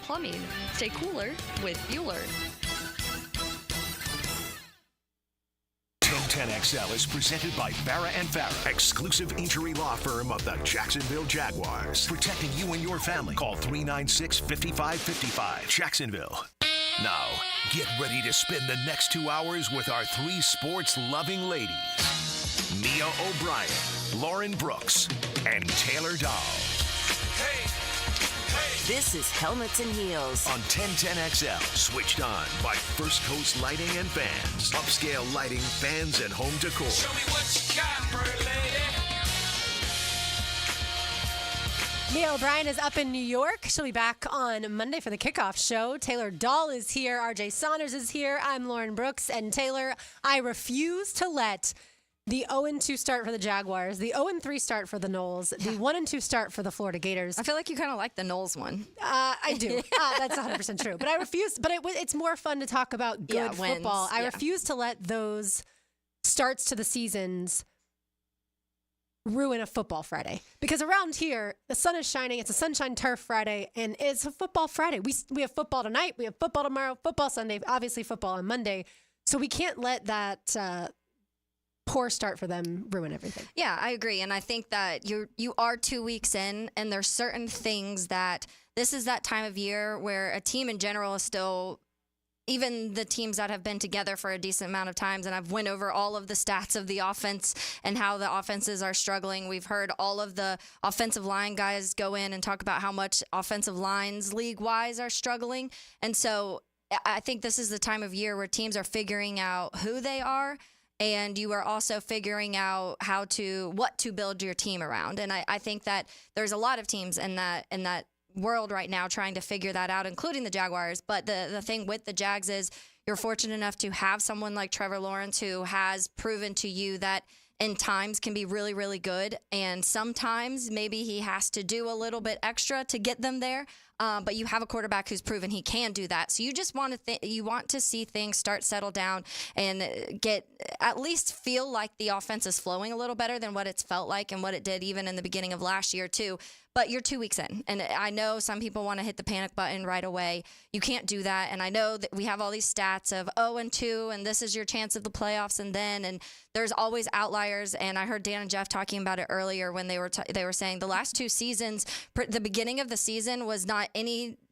Plumbing. Stay cooler with Bueller. 1010XL is presented by Farah and Farah, exclusive injury law firm of the Jacksonville Jaguars. Protecting you and your family. Call 396-5555. Jacksonville. Now, get ready to spend the next 2 hours with our three sports-loving ladies. Mia O'Brien, Lauren Brooks, and Taylor Dahl. Hey, hey. This is Helmets and Heels On 1010XL, switched on by First Coast Lighting and Fans. Upscale lighting, fans, and home decor. Show me what you got, pretty lady. Mia O'Brien is up in New York. She'll be back on Monday for the kickoff show. Taylor Dahl is here. RJ Saunders is here. I'm Lauren Brooks. And Taylor, I refuse to let the 0-2 start for the Jaguars, the 0-3 start for the Knowles, the 1-2 start for the Florida Gators. I feel like you kind of like the Knowles one. I do. That's 100% true. But I refuse. But it's more fun to talk about good football. I refuse to let those starts to the seasons ruin a football Friday. Because around here, the sun is shining. It's a Sunshine Turf Friday, and it's a football Friday. We have football tonight. We have football tomorrow, football Sunday, obviously football on Monday. So we can't let that poor start for them ruin everything. Yeah, I agree. And I think that you are 2 weeks in, and there's certain things that this is that time of year where a team in general is still, even the teams that have been together for a decent amount of times, and I've went over all of the stats of the offense and how the offenses are struggling. We've heard all of the offensive line guys go in and talk about how much offensive lines league-wise are struggling. And so I think this is the time of year where teams are figuring out who they are, and you are also figuring out what to build your team around. And I think that there's a lot of teams in that world right now trying to figure that out, including the Jaguars. But the thing with the Jags is you're fortunate enough to have someone like Trevor Lawrence who has proven to you that in times can be really, really good. And sometimes maybe he has to do a little bit extra to get them there. But you have a quarterback who's proven he can do that. So you just want to see things settle down and at least feel like the offense is flowing a little better than what it's felt like and what it did even in the beginning of last year too. But you're 2 weeks in, and I know some people want to hit the panic button right away. You can't do that, and I know that we have all these stats of 0-2, and this is your chance of the playoffs, and there's always outliers. And I heard Dan and Jeff talking about it earlier when they were saying the last two seasons, the beginning of the season was not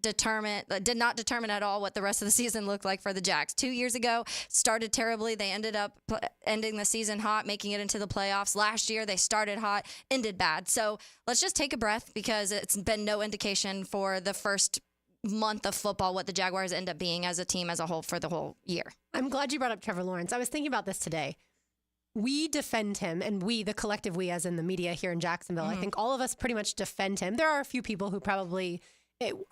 did not determine at all what the rest of the season looked like for the Jags. 2 years ago, started terribly. They ended up ending the season hot, making it into the playoffs. Last year, they started hot, ended bad. So let's just take a breath, because it's been no indication for the first month of football what the Jaguars end up being as a team as a whole for the whole year. I'm glad you brought up Trevor Lawrence. I was thinking about this today. We defend him, and the collective we as in the media here in Jacksonville, I think all of us pretty much defend him. There are a few people who probably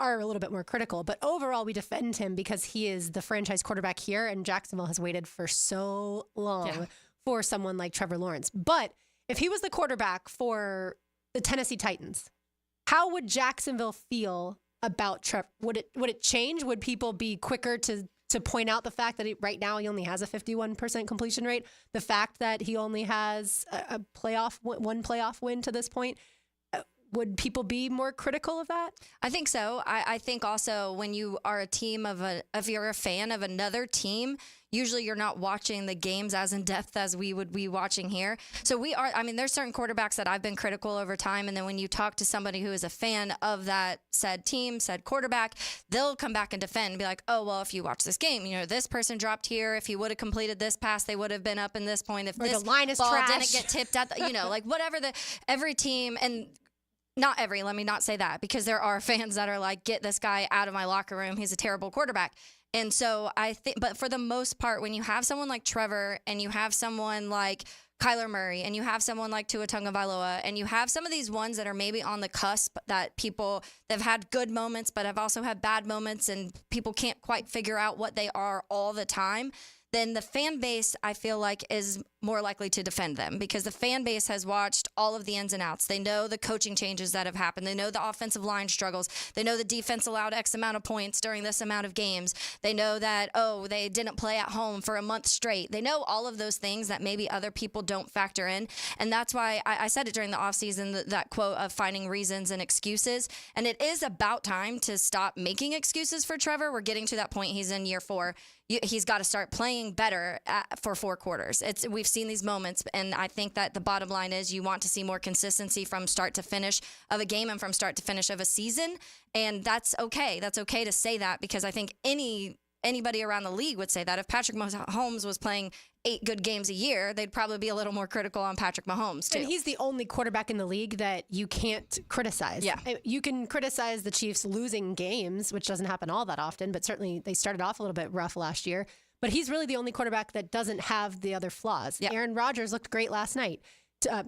are a little bit more critical, but overall we defend him because he is the franchise quarterback here, and Jacksonville has waited for so long for someone like Trevor Lawrence. But if he was the quarterback for the Tennessee Titans, how would Jacksonville feel about Trevor? Would it change? Would people be quicker to point out the fact that right now he only has a 51% completion rate, the fact that he only has one playoff win to this point? Would people be more critical of that? I think so. I think also when you are a team if you're a fan of another team, usually you're not watching the games as in depth as we would be watching here. So there's certain quarterbacks that I've been critical over time. And then when you talk to somebody who is a fan of that said team, said quarterback, they'll come back and defend and be like, oh, well, if you watch this game, this person dropped here. If he would have completed this pass, they would have been up in this point. If this the line is ball trash. didn't get tipped at like whatever every team, and let me not say that, because there are fans that are like, get this guy out of my locker room. He's a terrible quarterback. And so I think, but for the most part, when you have someone like Trevor and you have someone like Kyler Murray and you have someone like Tua Tagovailoa and you have some of these ones that are maybe on the cusp that they've had good moments, but have also had bad moments and people can't quite figure out what they are all the time, then the fan base, I feel like, is more likely to defend them because the fan base has watched all of the ins and outs. They know the coaching changes that have happened. They know the offensive line struggles. They know the defense allowed X amount of points during this amount of games. They know that, they didn't play at home for a month straight. They know all of those things that maybe other people don't factor in. And that's why I said it during the offseason, that quote of finding reasons and excuses. And it is about time to stop making excuses for Trevor. We're getting to that point. He's in year 4. He's got to start playing better for 4 quarters. We've seen these moments, and I think that the bottom line is you want to see more consistency from start to finish of a game and from start to finish of a season, and that's okay. That's okay to say that because I think anybody around the league would say that. If Patrick Mahomes was playing 8 good games a year, they'd probably be a little more critical on Patrick Mahomes, too. And he's the only quarterback in the league that you can't criticize. Yeah. You can criticize the Chiefs losing games, which doesn't happen all that often, but certainly they started off a little bit rough last year. But he's really the only quarterback that doesn't have the other flaws. Yep. Aaron Rodgers looked great last night.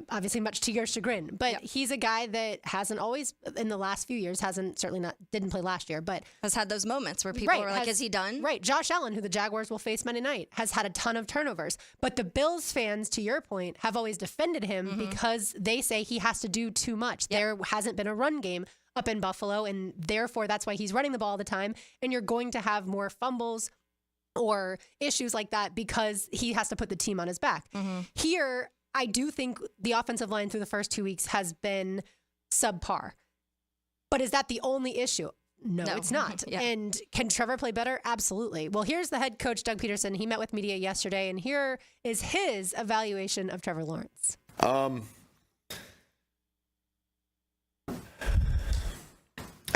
Obviously much to your chagrin, but he's a guy that hasn't always in the last few years didn't play last year, but has had those moments where people are like, is he done? Right. Josh Allen, who the Jaguars will face Monday night, has had a ton of turnovers, but the Bills fans, to your point, have always defended him because they say he has to do too much. Yep. There hasn't been a run game up in Buffalo, and therefore that's why he's running the ball all the time, and you're going to have more fumbles or issues like that because he has to put the team on his back. Here, I do think the offensive line through the first 2 weeks has been subpar. But is that the only issue? No, it's not. Yeah. And can Trevor play better? Absolutely. Well, here's the head coach, Doug Peterson. He met with media yesterday, and here is his evaluation of Trevor Lawrence. I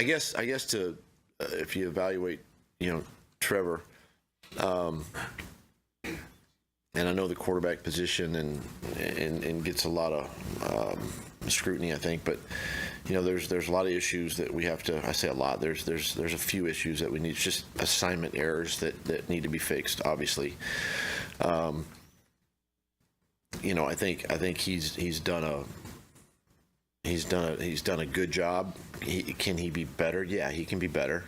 guess to if you evaluate, Trevor, and I know the quarterback position and gets a lot of scrutiny, I think, but there's a lot of issues that we have to. I say a lot. There's a few issues that we need, just assignment errors that need to be fixed. Obviously, I think he's done a good job. Can he be better? Yeah, he can be better.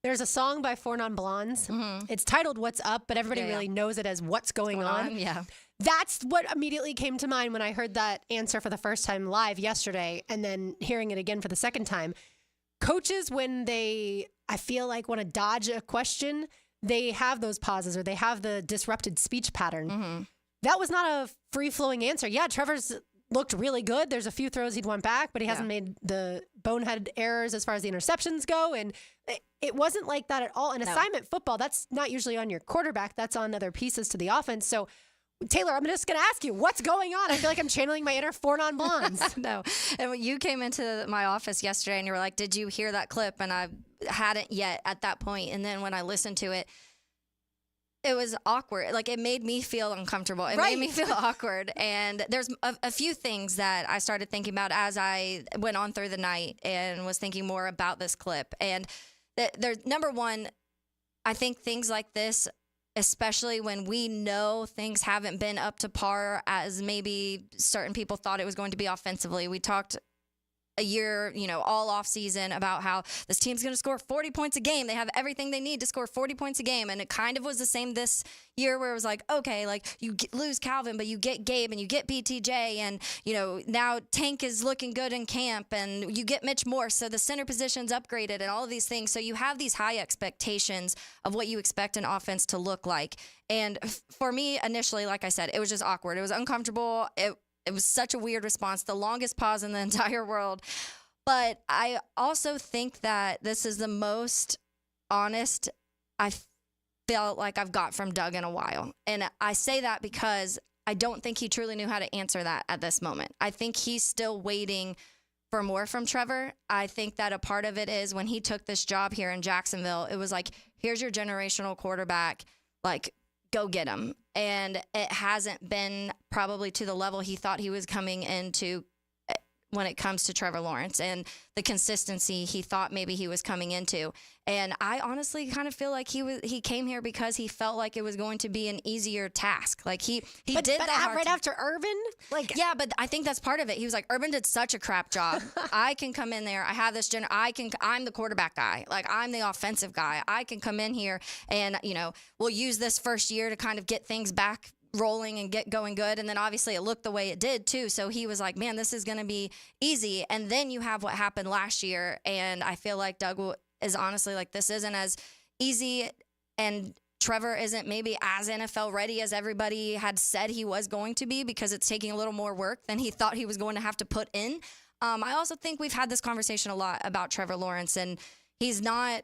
There's a song by Four Non Blondes. It's titled "What's Up," but everybody really knows it as "What's Going On." Yeah. That's what immediately came to mind when I heard that answer for the first time live yesterday and then hearing it again for the second time. Coaches, when I feel like, want to dodge a question, they have those pauses or they have the disrupted speech pattern. That was not a free-flowing answer. Yeah, Trevor's looked really good. There's a few throws he'd want back, but he hasn't made the bonehead errors as far as the interceptions go. And it wasn't like that at all. In assignment football, that's not usually on your quarterback. That's on other pieces to the offense. So, Taylor, I'm just going to ask you, what's going on? I feel like I'm channeling my inner Four Non Blondes. No. And when you came into my office yesterday and you were like, did you hear that clip? And I hadn't yet at that point. And then when I listened to it, it was awkward. Like, it made me feel uncomfortable. It made me feel awkward. And there's a few things that I started thinking about as I went on through the night and was thinking more about this clip. And there's number one, I think things like this, especially when we know things haven't been up to par as maybe certain people thought it was going to be offensively. We talked a year, all off season about how this team's going to score 40 points a game. They have everything they need to score 40 points a game. And it kind of was the same this year where it was like, okay, like lose Calvin, but you get Gabe and you get BTJ. And, now Tank is looking good in camp and you get Mitch Morse. So the center position's upgraded and all of these things. So you have these high expectations of what you expect an offense to look like. And for me, initially, like I said, it was just awkward. It was uncomfortable. It was such a weird response, the longest pause in the entire world. But I also think that this is the most honest I felt like I've got from Doug in a while. And I say that because I don't think he truly knew how to answer that at this moment. I think he's still waiting for more from Trevor. I think that a part of it is when he took this job here in Jacksonville, it was like, here's your generational quarterback, like, go get him. And it hasn't been probably to the level he thought he was coming into when it comes to Trevor Lawrence and the consistency he thought maybe he was coming into. And I honestly kind of feel like he came here because he felt like it was going to be an easier task. Like he did that right after Urban? Yeah, but I think that's part of it. He was like, Urban did such a crap job. I can come in there. I have this I'm the quarterback guy. Like, I'm the offensive guy. I can come in here and, we'll use this first year to kind of get things back rolling and get going good. And then obviously it looked the way it did too. So he was like, man, this is going to be easy. And then you have what happened last year. And I feel like Doug is honestly like, this isn't as easy. And Trevor isn't maybe as NFL ready as everybody had said he was going to be, because it's taking a little more work than he thought he was going to have to put in. I also think we've had this conversation a lot about Trevor Lawrence, and he's not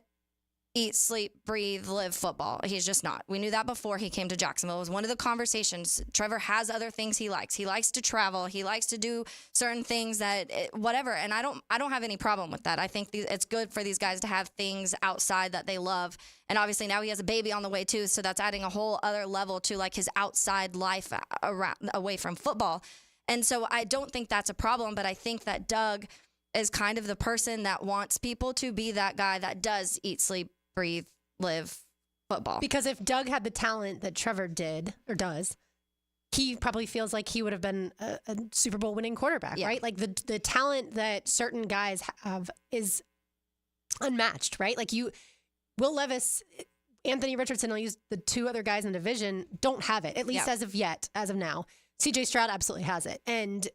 eat, sleep, breathe, live football. He's just not. We knew that before he came to Jacksonville. It was one of the conversations. Trevor has other things he likes. He likes to travel. He likes to do certain things that whatever. And I don't have any problem with that. I think it's good for these guys to have things outside that they love. And obviously now he has a baby on the way too, so that's adding a whole other level to like his outside life away from football. And so I don't think that's a problem, but I think that Doug is kind of the person that wants people to be that guy that does eat, sleep, breathe, live football. Because if Doug had the talent that Trevor did or does, he probably feels like he would have been a Super Bowl winning quarterback, right? Like the talent that certain guys have is unmatched, right? Like Will Levis, Anthony Richardson, I'll use the two other guys in the division, don't have it, at least as of now. CJ Stroud absolutely has it. And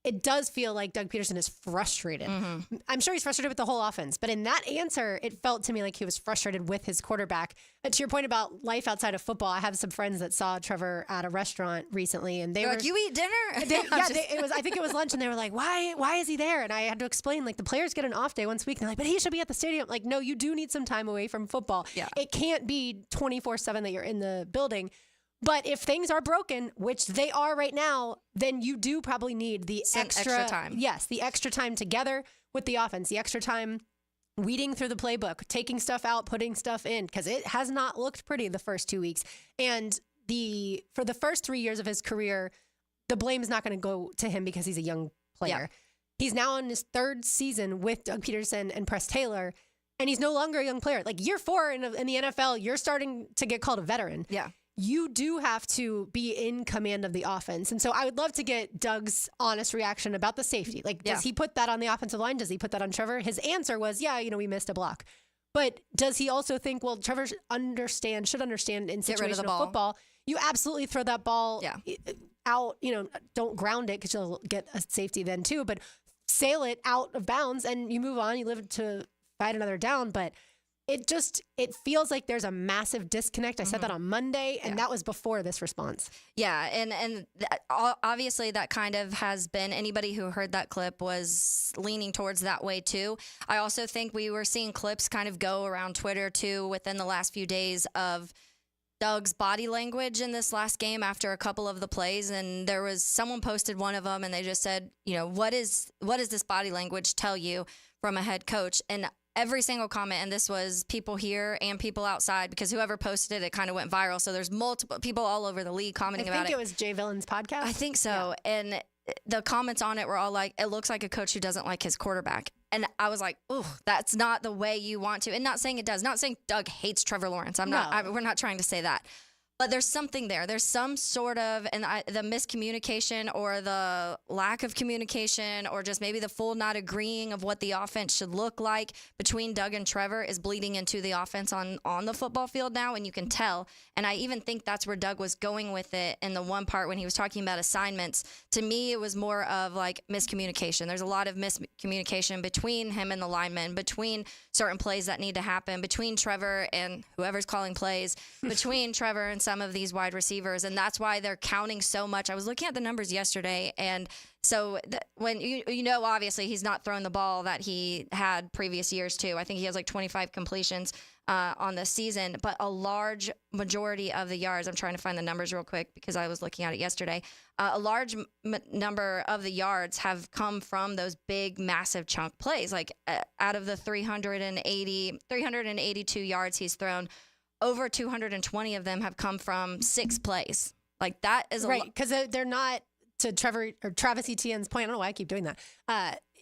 it does feel like Doug Peterson is frustrated. Mm-hmm. I'm sure he's frustrated with the whole offense, but in that answer, it felt to me like he was frustrated with his quarterback. To your point about life outside of football, I have some friends that saw Trevor at a restaurant recently, and they were like, "You eat dinner?" I think it was lunch, and they were like, "Why is he there?" And I had to explain, like, the players get an off day once a week. And they're like, "But he should be at the stadium." Like, no, you do need some time away from football. Yeah. It can't be 24/7 that you're in the building. But if things are broken, which they are right now, then you do probably need the extra time. Yes, the extra time together with the offense, the extra time weeding through the playbook, taking stuff out, putting stuff in, because it has not looked pretty the first 2 weeks. And for the first 3 years of his career, the blame is not going to go to him because he's a young player. Yeah. He's now in his third season with Doug Peterson and Press Taylor, and he's no longer a young player. Like year 4 in the NFL, you're starting to get called a veteran. Yeah. You do have to be in command of the offense. And so I would love to get Doug's honest reaction about the safety. Like, does he put that on the offensive line? Does he put that on Trevor? His answer was, we missed a block. But does he also think, well, Trevor should understand in situational football, you absolutely throw that ball out, don't ground it because you'll get a safety then too, but sail it out of bounds and you move on, you live to fight another down. But it feels like there's a massive disconnect. I said that on Monday, and that was before this response. Yeah, and obviously that kind of has been, anybody who heard that clip was leaning towards that way too. I also think we were seeing clips kind of go around Twitter too within the last few days of Doug's body language in this last game after a couple of the plays, and there was someone posted one of them, and they just said, what does this body language tell you from a head coach? And every single comment, and this was people here and people outside, because whoever posted it kind of went viral. So there's multiple people all over the league commenting about it. I think it was Jay Villen's podcast. I think so. Yeah. And the comments on it were all like, it looks like a coach who doesn't like his quarterback. And I was like, ooh, that's not the way you want to. And not saying it does. Not saying Doug hates Trevor Lawrence. We're not trying to say that. But there's something there. There's some sort of, the miscommunication or the lack of communication or just maybe the full not agreeing of what the offense should look like between Doug and Trevor is bleeding into the offense on the football field now, and you can tell. And I even think that's where Doug was going with it in the one part when he was talking about assignments. To me, it was more of like miscommunication. There's a lot of miscommunication between him and the linemen, between certain plays that need to happen, between Trevor and whoever's calling plays, between Trevor and some of these wide receivers, and that's why they're counting so much. I was looking at the numbers yesterday, and so when obviously he's not throwing the ball that he had previous years too. I think he has like 25 completions on the season, but a large majority of the yards, I'm trying to find the numbers real quick because I was looking at it yesterday, a large number of the yards have come from those big, massive chunk plays. Like out of the 382 yards he's thrown, over 220 of them have come from 6 plays. Like that is right, because they're not, to Trevor or Travis Etienne's point. I don't know why I keep doing that.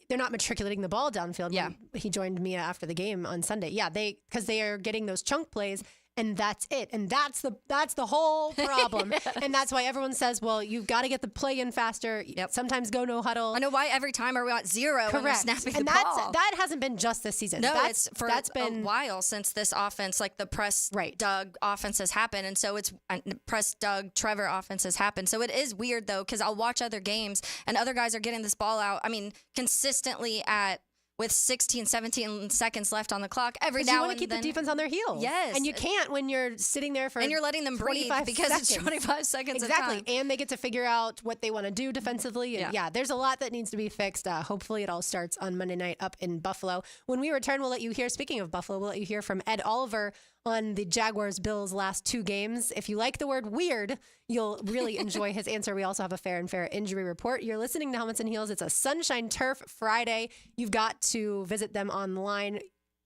They're not matriculating the ball downfield. Yeah, he joined Mia after the game on Sunday. Yeah, because they are getting those chunk plays, and that's it. And that's the whole problem. And that's why everyone says, well, you've got to get the play in faster. Sometimes go no huddle. I know why every time are we at 0 when we're snapping and the ball. that hasn't been just this season. No, that's been a while since this offense, like the press Doug offense has happened. And so it's press Doug Trevor offense has happened. So it is weird though, because I'll watch other games and other guys are getting this ball out. I mean, consistently with 16, 17 seconds left on the clock every now and then. You want to keep the defense on their heels. Yes. And you can't when you're sitting there for and you're letting them breathe because it's 25 seconds of time. Exactly. And they get to figure out what they want to do defensively. And there's a lot that needs to be fixed. Hopefully it all starts on Monday night up in Buffalo. When we return, we'll let you hear, speaking of Buffalo, we'll let you hear from Ed Oliver on the Jaguars-Bills last 2 games. If you like the word weird, you'll really enjoy his answer. We also have a fair and fair injury report. You're listening to Helmets and Heels. It's a Sunshine Turf Friday. You've got to visit them online,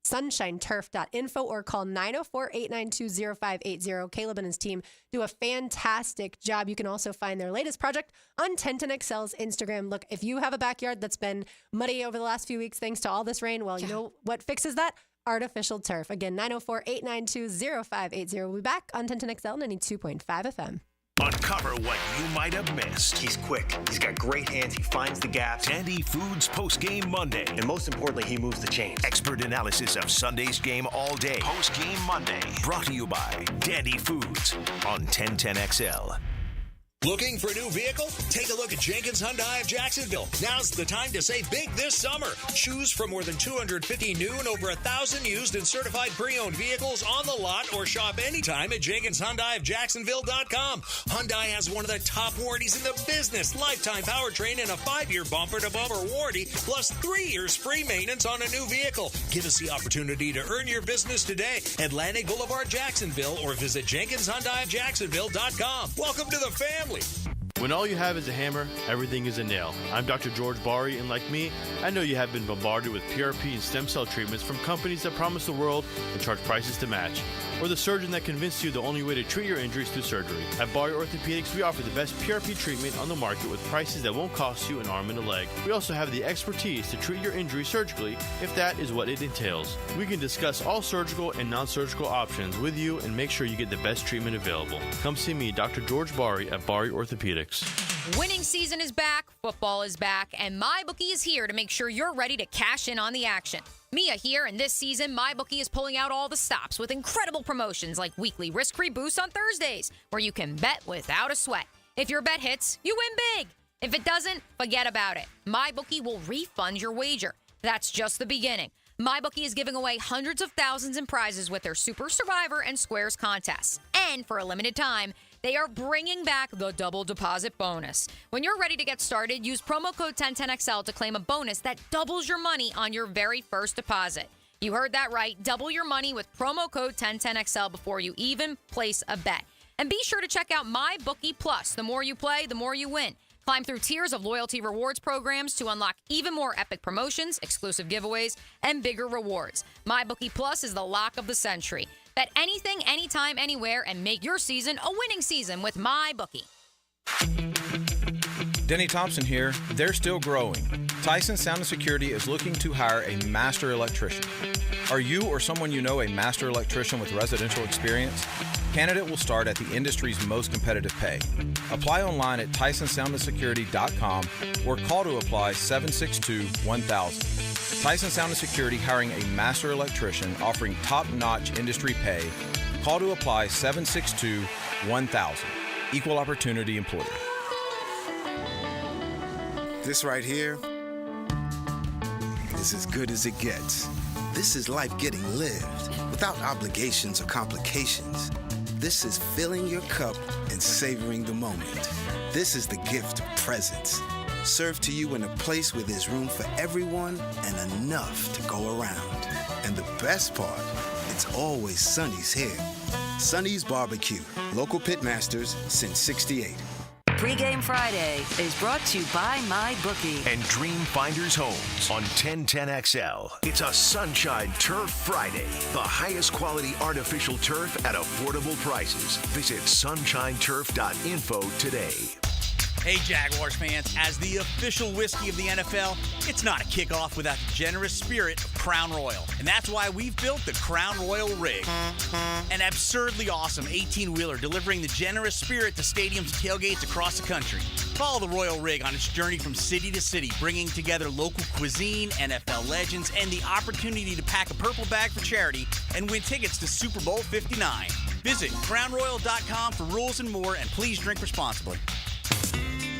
sunshineturf.info, or call 904-892-0580. Caleb and his team do a fantastic job. You can also find their latest project on 1010XL's Instagram. Look, if you have a backyard that's been muddy over the last few weeks thanks to all this rain, well, you know what fixes that? Artificial turf. Again, 904-892-0580. We'll be back on 1010XL 92.5 FM. Uncover what you might have missed. He's quick. He's got great hands. He finds the gaps. Tandy Foods Post-Game Monday. And most importantly, he moves the chains. Expert analysis of Sunday's game all day. Post-Game Monday. Brought to you by Tandy Foods on 1010XL. Looking for a new vehicle? Take a look at Jenkins Hyundai of Jacksonville. Now's the time to save big this summer. Choose from more than 250 new and over 1,000 used and certified pre-owned vehicles on the lot, or shop anytime at JenkinsHyundaiofJacksonville.com. Hyundai has one of the top warranties in the business. Lifetime powertrain and a 5-year bumper-to-bumper warranty, plus 3 years free maintenance on a new vehicle. Give us the opportunity to earn your business today. Atlantic Boulevard, Jacksonville, or visit JenkinsHyundaiofJacksonville.com. Welcome to the family. When all you have is a hammer, everything is a nail. I'm Dr. George Bari, and like me, I know you have been bombarded with PRP and stem cell treatments from companies that promise the world and charge prices to match. Or the surgeon that convinced you the only way to treat your injuries through surgery. At Bari Orthopedics, we offer the best PRP treatment on the market with prices that won't cost you an arm and a leg. We also have the expertise to treat your injury surgically if that is what it entails. We can discuss all surgical and non-surgical options with you and make sure you get the best treatment available. Come see me, Dr. George Bari at Bari Orthopedics. Winning season is back, football is back, and MyBookie is here to make sure you're ready to cash in on the action. Mia here, and this season, MyBookie is pulling out all the stops with incredible promotions like weekly risk-free boosts on Thursdays, where you can bet without a sweat. If your bet hits, you win big. If it doesn't, forget about it. MyBookie will refund your wager. That's just the beginning. MyBookie is giving away hundreds of thousands in prizes with their Super Survivor and Squares contests. And for a limited time, they are bringing back the double deposit bonus. When you're ready to get started, use promo code 1010XL to claim a bonus that doubles your money on your very first deposit. You heard that right. Double your money with promo code 1010XL before you even place a bet. And be sure to check out MyBookie Plus. The more you play, the more you win. Climb through tiers of loyalty rewards programs to unlock even more epic promotions, exclusive giveaways, and bigger rewards. MyBookie Plus is the lock of the century. Bet anything, anytime, anywhere, and make your season a winning season with MyBookie. Denny Thompson here. They're still growing. Tyson Sound & Security is looking to hire a master electrician. Are you or someone you know a master electrician with residential experience? Candidate will start at the industry's most competitive pay. Apply online at TysonSoundandSecurity.com or call to apply 762-1000. Tyson Sound & Security hiring a master electrician offering top-notch industry pay. Call to apply 762-1000. Equal opportunity employer. This right here is as good as it gets. This is life getting lived without obligations or complications. This is filling your cup and savoring the moment. This is the gift of presence, served to you in a place where there's room for everyone and enough to go around. And the best part, it's always Sonny's here. Sonny's Barbecue, local pitmasters since '68. Pre-Game Friday is brought to you by MyBookie and Dream Finders Homes on 1010XL. It's a Sunshine Turf Friday. The highest quality artificial turf at affordable prices. Visit sunshineturf.info today. Hey, Jaguars fans, as the official whiskey of the NFL, it's not a kickoff without the generous spirit of Crown Royal. And that's why we've built the Crown Royal Rig. An absurdly awesome 18-wheeler delivering the generous spirit to stadiums and tailgates across the country. Follow the Royal Rig on its journey from city to city, bringing together local cuisine, NFL legends, and the opportunity to pack a purple bag for charity and win tickets to Super Bowl 59. Visit crownroyal.com for rules and more, and please drink responsibly.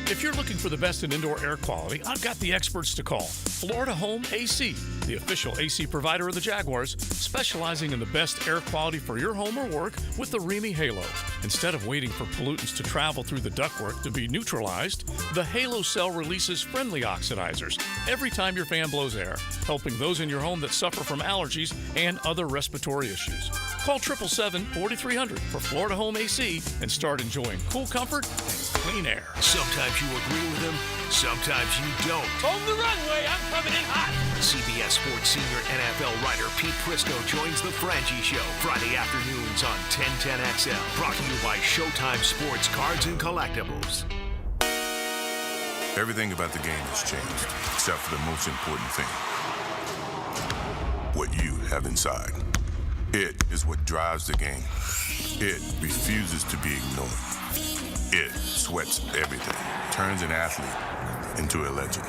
If you're looking for the best in indoor air quality, I've got the experts to call. Florida Home AC, the official AC provider of the Jaguars, specializing in the best air quality for your home or work with the Remy Halo. Instead of waiting for pollutants to travel through the ductwork to be neutralized, the Halo cell releases friendly oxidizers every time your fan blows air, helping those in your home that suffer from allergies and other respiratory issues. Call 777-4300 for Florida Home AC and start enjoying cool comfort and clean air. Sometimes you agree with him, sometimes you don't. On the runway, I'm coming in hot. CBS Sports senior NFL writer Pete Prisco joins the Frangie Show Friday afternoons on 1010XL. Brought to you by Showtime Sports Cards and Collectibles. Everything about the game has changed, except for the most important thing. What you have inside. It is what drives the game. It refuses to be ignored. It sweats everything, turns an athlete into a legend.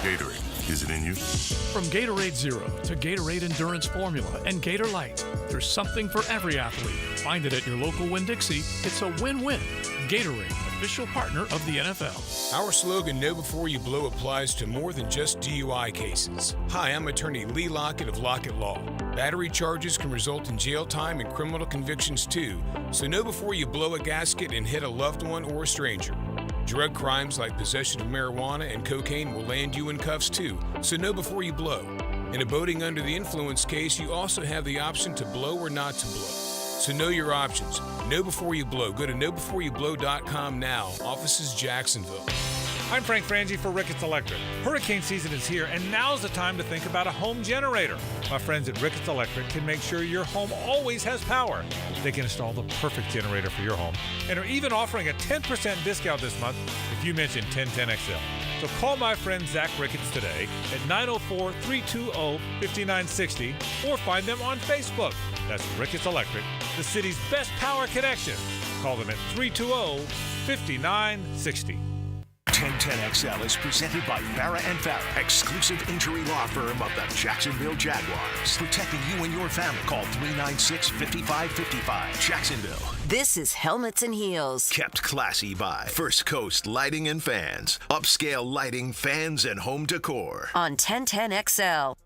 Gatorade, is it in you? From Gatorade Zero to Gatorade Endurance Formula and Gator Light, there's something for every athlete. Find it at your local Winn-Dixie. It's a win-win. Gatorade, official partner of the NFL. Our slogan, Know Before You Blow, applies to more than just DUI cases. Hi, I'm attorney Lee Lockett of Lockett Law. Battery charges can result in jail time and criminal convictions too, so know before you blow a gasket and hit a loved one or a stranger. Drug crimes like possession of marijuana and cocaine will land you in cuffs too, so know before you blow. In a boating under the influence case, you also have the option to blow or not to blow. So know your options. Know before you blow. Go to knowbeforeyouBlow.com now. Offices Jacksonville. I'm Frank Frangie for Ricketts Electric. Hurricane season is here, and now's the time to think about a home generator. My friends at Ricketts Electric can make sure your home always has power. They can install the perfect generator for your home and are even offering a 10% discount this month if you mention 1010XL. So call my friend Zach Ricketts today at 904-320-5960 or find them on Facebook. That's Ricketts Electric, the city's best power connection. Call them at 320-5960. 1010XL is presented by Farah & Farah, exclusive injury law firm of the Jacksonville Jaguars. Protecting you and your family. Call 396-5555. Jacksonville. This is Helmets and Heels. Kept classy by First Coast Lighting and Fans. Upscale lighting, fans, and home decor. On 1010XL.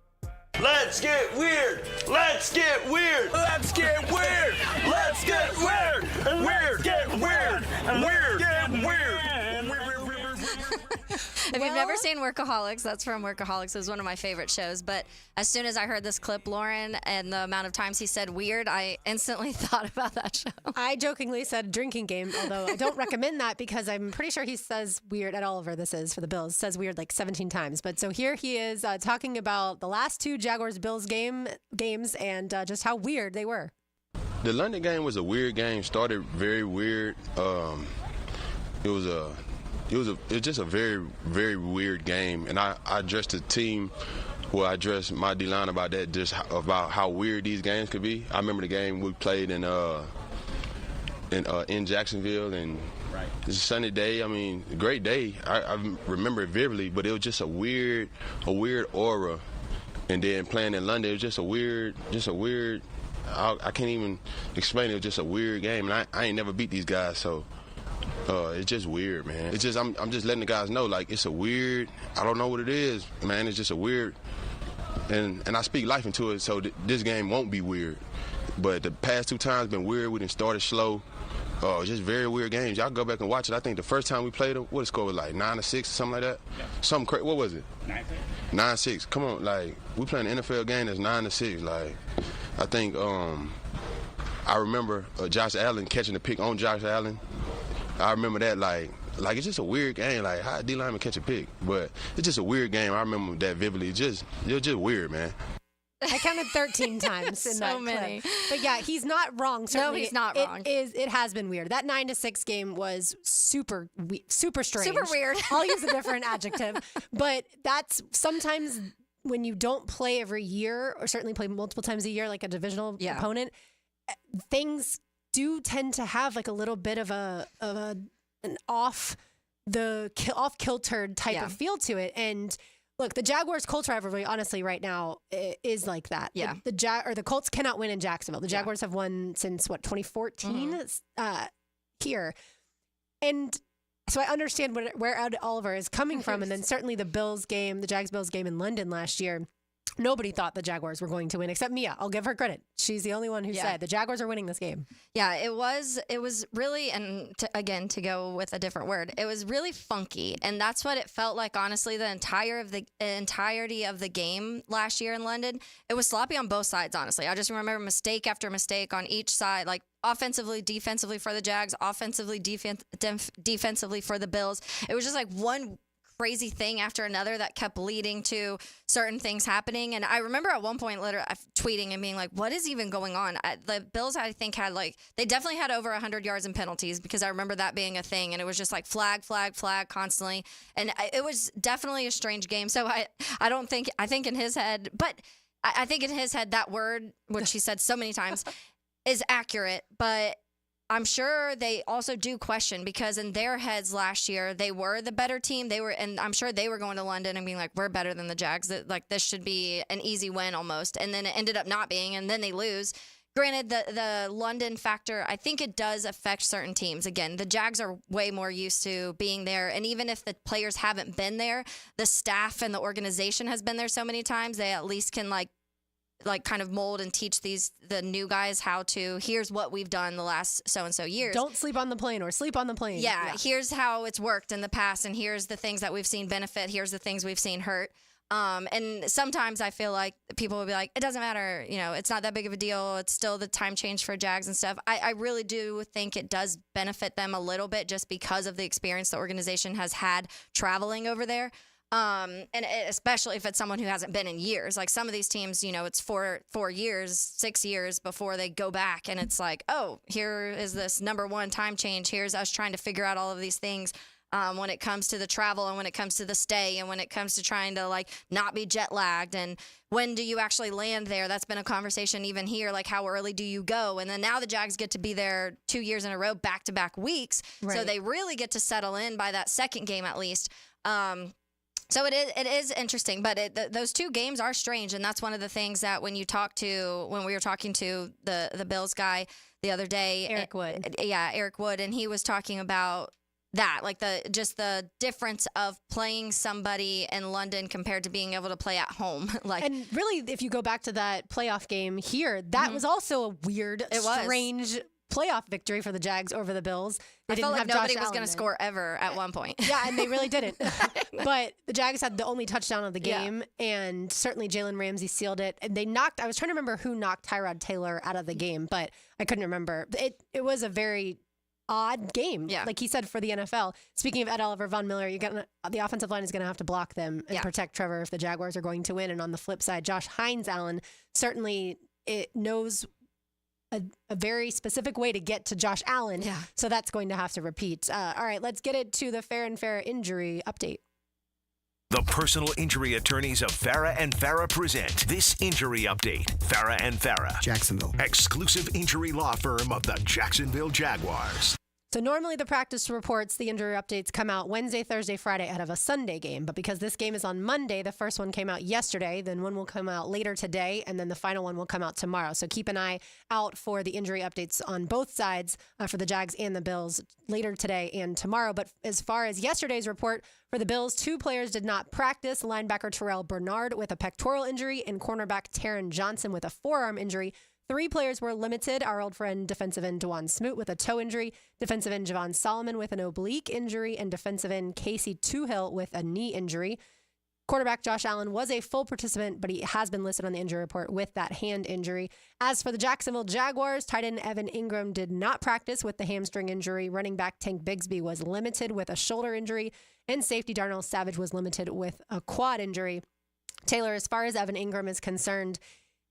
Let's get weird. Let's get weird. Let's get weird. Let's get weird. Weird. Get weird. Weird. Get weird. If you've never seen Workaholics, that's from Workaholics. It was one of my favorite shows. But as soon as I heard this clip, Lauren, and the amount of times he said weird, I instantly thought about that show. I jokingly said drinking game, although I don't recommend that because I'm pretty sure he says weird at Oliver. This is for the Bills. Says weird like 17 times. But so here he is talking about the last two Jaguars-Bills games and just how weird they were. The London game was a weird game. Started very weird. It was just a very, very weird game. And I addressed the team, I addressed my D-line about that, just about how weird these games could be. I remember the game we played in Jacksonville, and it's a sunny day. I mean, a great day. I remember it vividly, but it was just a weird aura. And then playing in London, it was just a weird, I can't even explain it. It was just a weird game. And I ain't never beat these guys, so it's just weird, man. It's just I'm just letting the guys know, like, it's a weird. I don't know what it is, man. It's just a weird, and I speak life into it, so this game won't be weird. But the past two times been weird. We done started slow. Just very weird games. Y'all go back and watch it. I think the first time we played them, what the score was like 9-6 or something like that. Yeah. Something crazy. What was it? 9-6. Come on, like we playing an NFL game that's 9-6. Like I think I remember Josh Allen catching the pick on Josh Allen. I remember that like it's just a weird game. Like how D lineman catch a pick, but it's just a weird game. I remember that vividly. It's just weird, man. I counted 13 times in that many. clip. But yeah, he's not wrong. Certainly, he's not wrong. It has been weird. That 9-6 game was super strange. Super weird. I'll use a different adjective. But that's sometimes when you don't play every year, or certainly play multiple times a year, like a divisional opponent, things do tend to have like a little bit of an off kiltered type of feel to it. And look, the Jaguars Colts rivalry, honestly, right now is like that. Yeah. The Colts cannot win in Jacksonville. The Jaguars have won since 2014 here, and so I understand where Ed Oliver is coming from. And then certainly the Jags-Bills game in London last year. Nobody thought the Jaguars were going to win except Mia. I'll give her credit. She's the only one who said the Jaguars are winning this game. Yeah, it was really, and to go with a different word, it was really funky. And that's what it felt like, honestly, the entirety of the game last year in London. It was sloppy on both sides, honestly. I just remember mistake after mistake on each side, like offensively, defensively for the Jags, offensively, defensively for the Bills. It was just like one crazy thing after another that kept leading to certain things happening. And I remember at one point literally tweeting and being like, what is even going on? The Bills, I think, they definitely had over 100 yards in penalties, because I remember that being a thing. And it was just like flag constantly. And it was definitely a strange game. So I think in his head, that word, which he said so many times, is accurate. But I'm sure they also do question, because in their heads last year, they were the better team. And I'm sure they were going to London and being like, we're better than the Jags. That like this should be an easy win almost. And then it ended up not being, and then they lose. Granted, the London factor, I think it does affect certain teams. Again, the Jags are way more used to being there. And even if the players haven't been there, the staff and the organization has been there so many times, they at least can like kind of mold and teach the new guys here's what we've done the last so-and-so years. Don't sleep on the plane or sleep on the plane. Yeah, here's how it's worked in the past, and here's the things that we've seen benefit, here's the things we've seen hurt. And sometimes I feel like people will be like, it doesn't matter, it's not that big of a deal. It's still the time change for Jags and stuff. I really do think it does benefit them a little bit, just because of the experience the organization has had traveling over there. Especially if it's someone who hasn't been in years. Like some of these teams, it's 4 years, 6 years before they go back, and it's like, oh, here is this number one time change. Here's us trying to figure out all of these things when it comes to the travel, and when it comes to the stay, and when it comes to trying to like not be jet lagged, and when do you actually land there? That's been a conversation even here, like how early do you go? And then now the Jags get to be there 2 years in a row, back-to-back weeks. Right. So they really get to settle in by that second game at least. So it is interesting, but those two games are strange, and that's one of the things that when we were talking to the Bills guy the other day, Eric Wood, and he was talking about that, like the difference of playing somebody in London compared to being able to play at home. And really, if you go back to that playoff game here, that was also a weird, strange playoff victory for the Jags over the Bills. I felt like nobody was going to score ever at one point. Yeah, and they really didn't. But the Jags had the only touchdown of the game, and certainly Jalen Ramsey sealed it. And I was trying to remember who knocked Tyrod Taylor out of the game, but I couldn't remember. It was a very odd game, like he said, for the NFL. Speaking of Ed Oliver, Von Miller, the offensive line is going to have to block them and protect Trevor if the Jaguars are going to win. And on the flip side, Josh Hines-Allen certainly knows a very specific way to get to Josh Allen. Yeah. So that's going to have to repeat. All right, let's get it to the Fair and Fair injury update. The personal injury attorneys of Farah and Farah present this injury update. Farah and Farah, Jacksonville, exclusive injury law firm of the Jacksonville Jaguars. So normally the practice reports, the injury updates come out Wednesday, Thursday, Friday out of a Sunday game. But because this game is on Monday, the first one came out yesterday, then one will come out later today, and then the final one will come out tomorrow. So keep an eye out for the injury updates on both sides for the Jags and the Bills later today and tomorrow. But as far as yesterday's report for the Bills, 2 players did not practice. Linebacker Terrell Bernard with a pectoral injury and cornerback Taron Johnson with a forearm injury. 3 players were limited. Our old friend defensive end DeJuan Smoot with a toe injury, defensive end Javon Solomon with an oblique injury, and defensive end Casey Tuhill with a knee injury. Quarterback Josh Allen was a full participant, but he has been listed on the injury report with that hand injury. As for the Jacksonville Jaguars, tight end Evan Ingram did not practice with the hamstring injury. Running back Tank Bigsby was limited with a shoulder injury, and safety Darnell Savage was limited with a quad injury. Taylor, as far as Evan Ingram is concerned,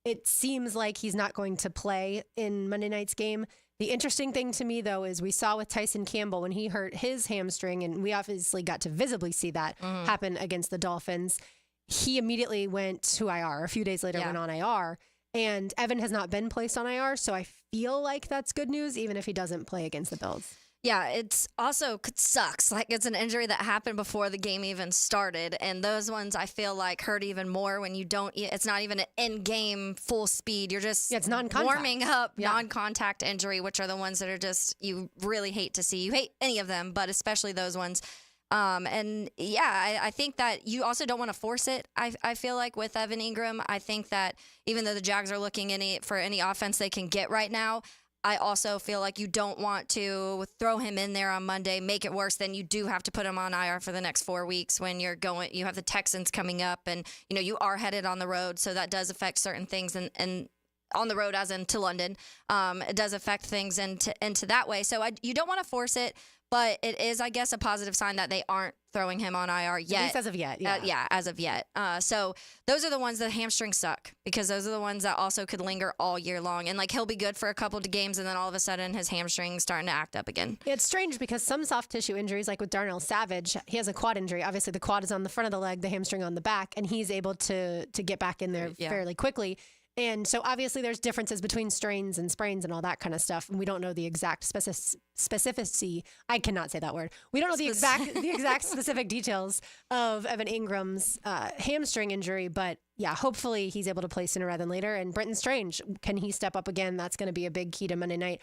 it seems like he's not going to play in Monday night's game. The interesting thing to me, though, is we saw with Tyson Campbell when he hurt his hamstring, and we obviously got to visibly see that happen against the Dolphins. He immediately went to IR. A few days later, went on IR. And Evan has not been placed on IR, so I feel like that's good news, even if he doesn't play against the Bills. Yeah, it's also sucks. Like, it's an injury that happened before the game even started. And those ones I feel like hurt even more when you don't, it's not even an in-game full speed. You're just it's non-contact. Warming up, non-contact injury, which are the ones that are just, you really hate to see. You hate any of them, but especially those ones. And yeah, I think that you also don't want to force it. I feel like with Evan Ingram, I think that even though the Jags are looking for any offense they can get right now, I also feel like you don't want to throw him in there on Monday, make it worse. Then you do have to put him on IR for the next 4 weeks when you have the Texans coming up, and you are headed on the road, so that does affect certain things. And on the road, as in to London, it does affect things into that way. So you don't want to force it. But it is, I guess, a positive sign that they aren't throwing him on IR yet. At least as of yet, yeah. As of yet. So those are the ones that hamstrings suck, because those are the ones that also could linger all year long. And, he'll be good for a couple of games, and then all of a sudden his hamstring's starting to act up again. It's strange because some soft tissue injuries, like with Darnell Savage, he has a quad injury. Obviously, the quad is on the front of the leg, the hamstring on the back, and he's able to get back in there fairly quickly. And so obviously there's differences between strains and sprains and all that kind of stuff. And we don't know the exact specificity. I cannot say that word. We don't know the exact specific details of Evan Ingram's hamstring injury. But yeah, hopefully he's able to play sooner rather than later. And Brenton Strange, can he step up again? That's going to be a big key to Monday night.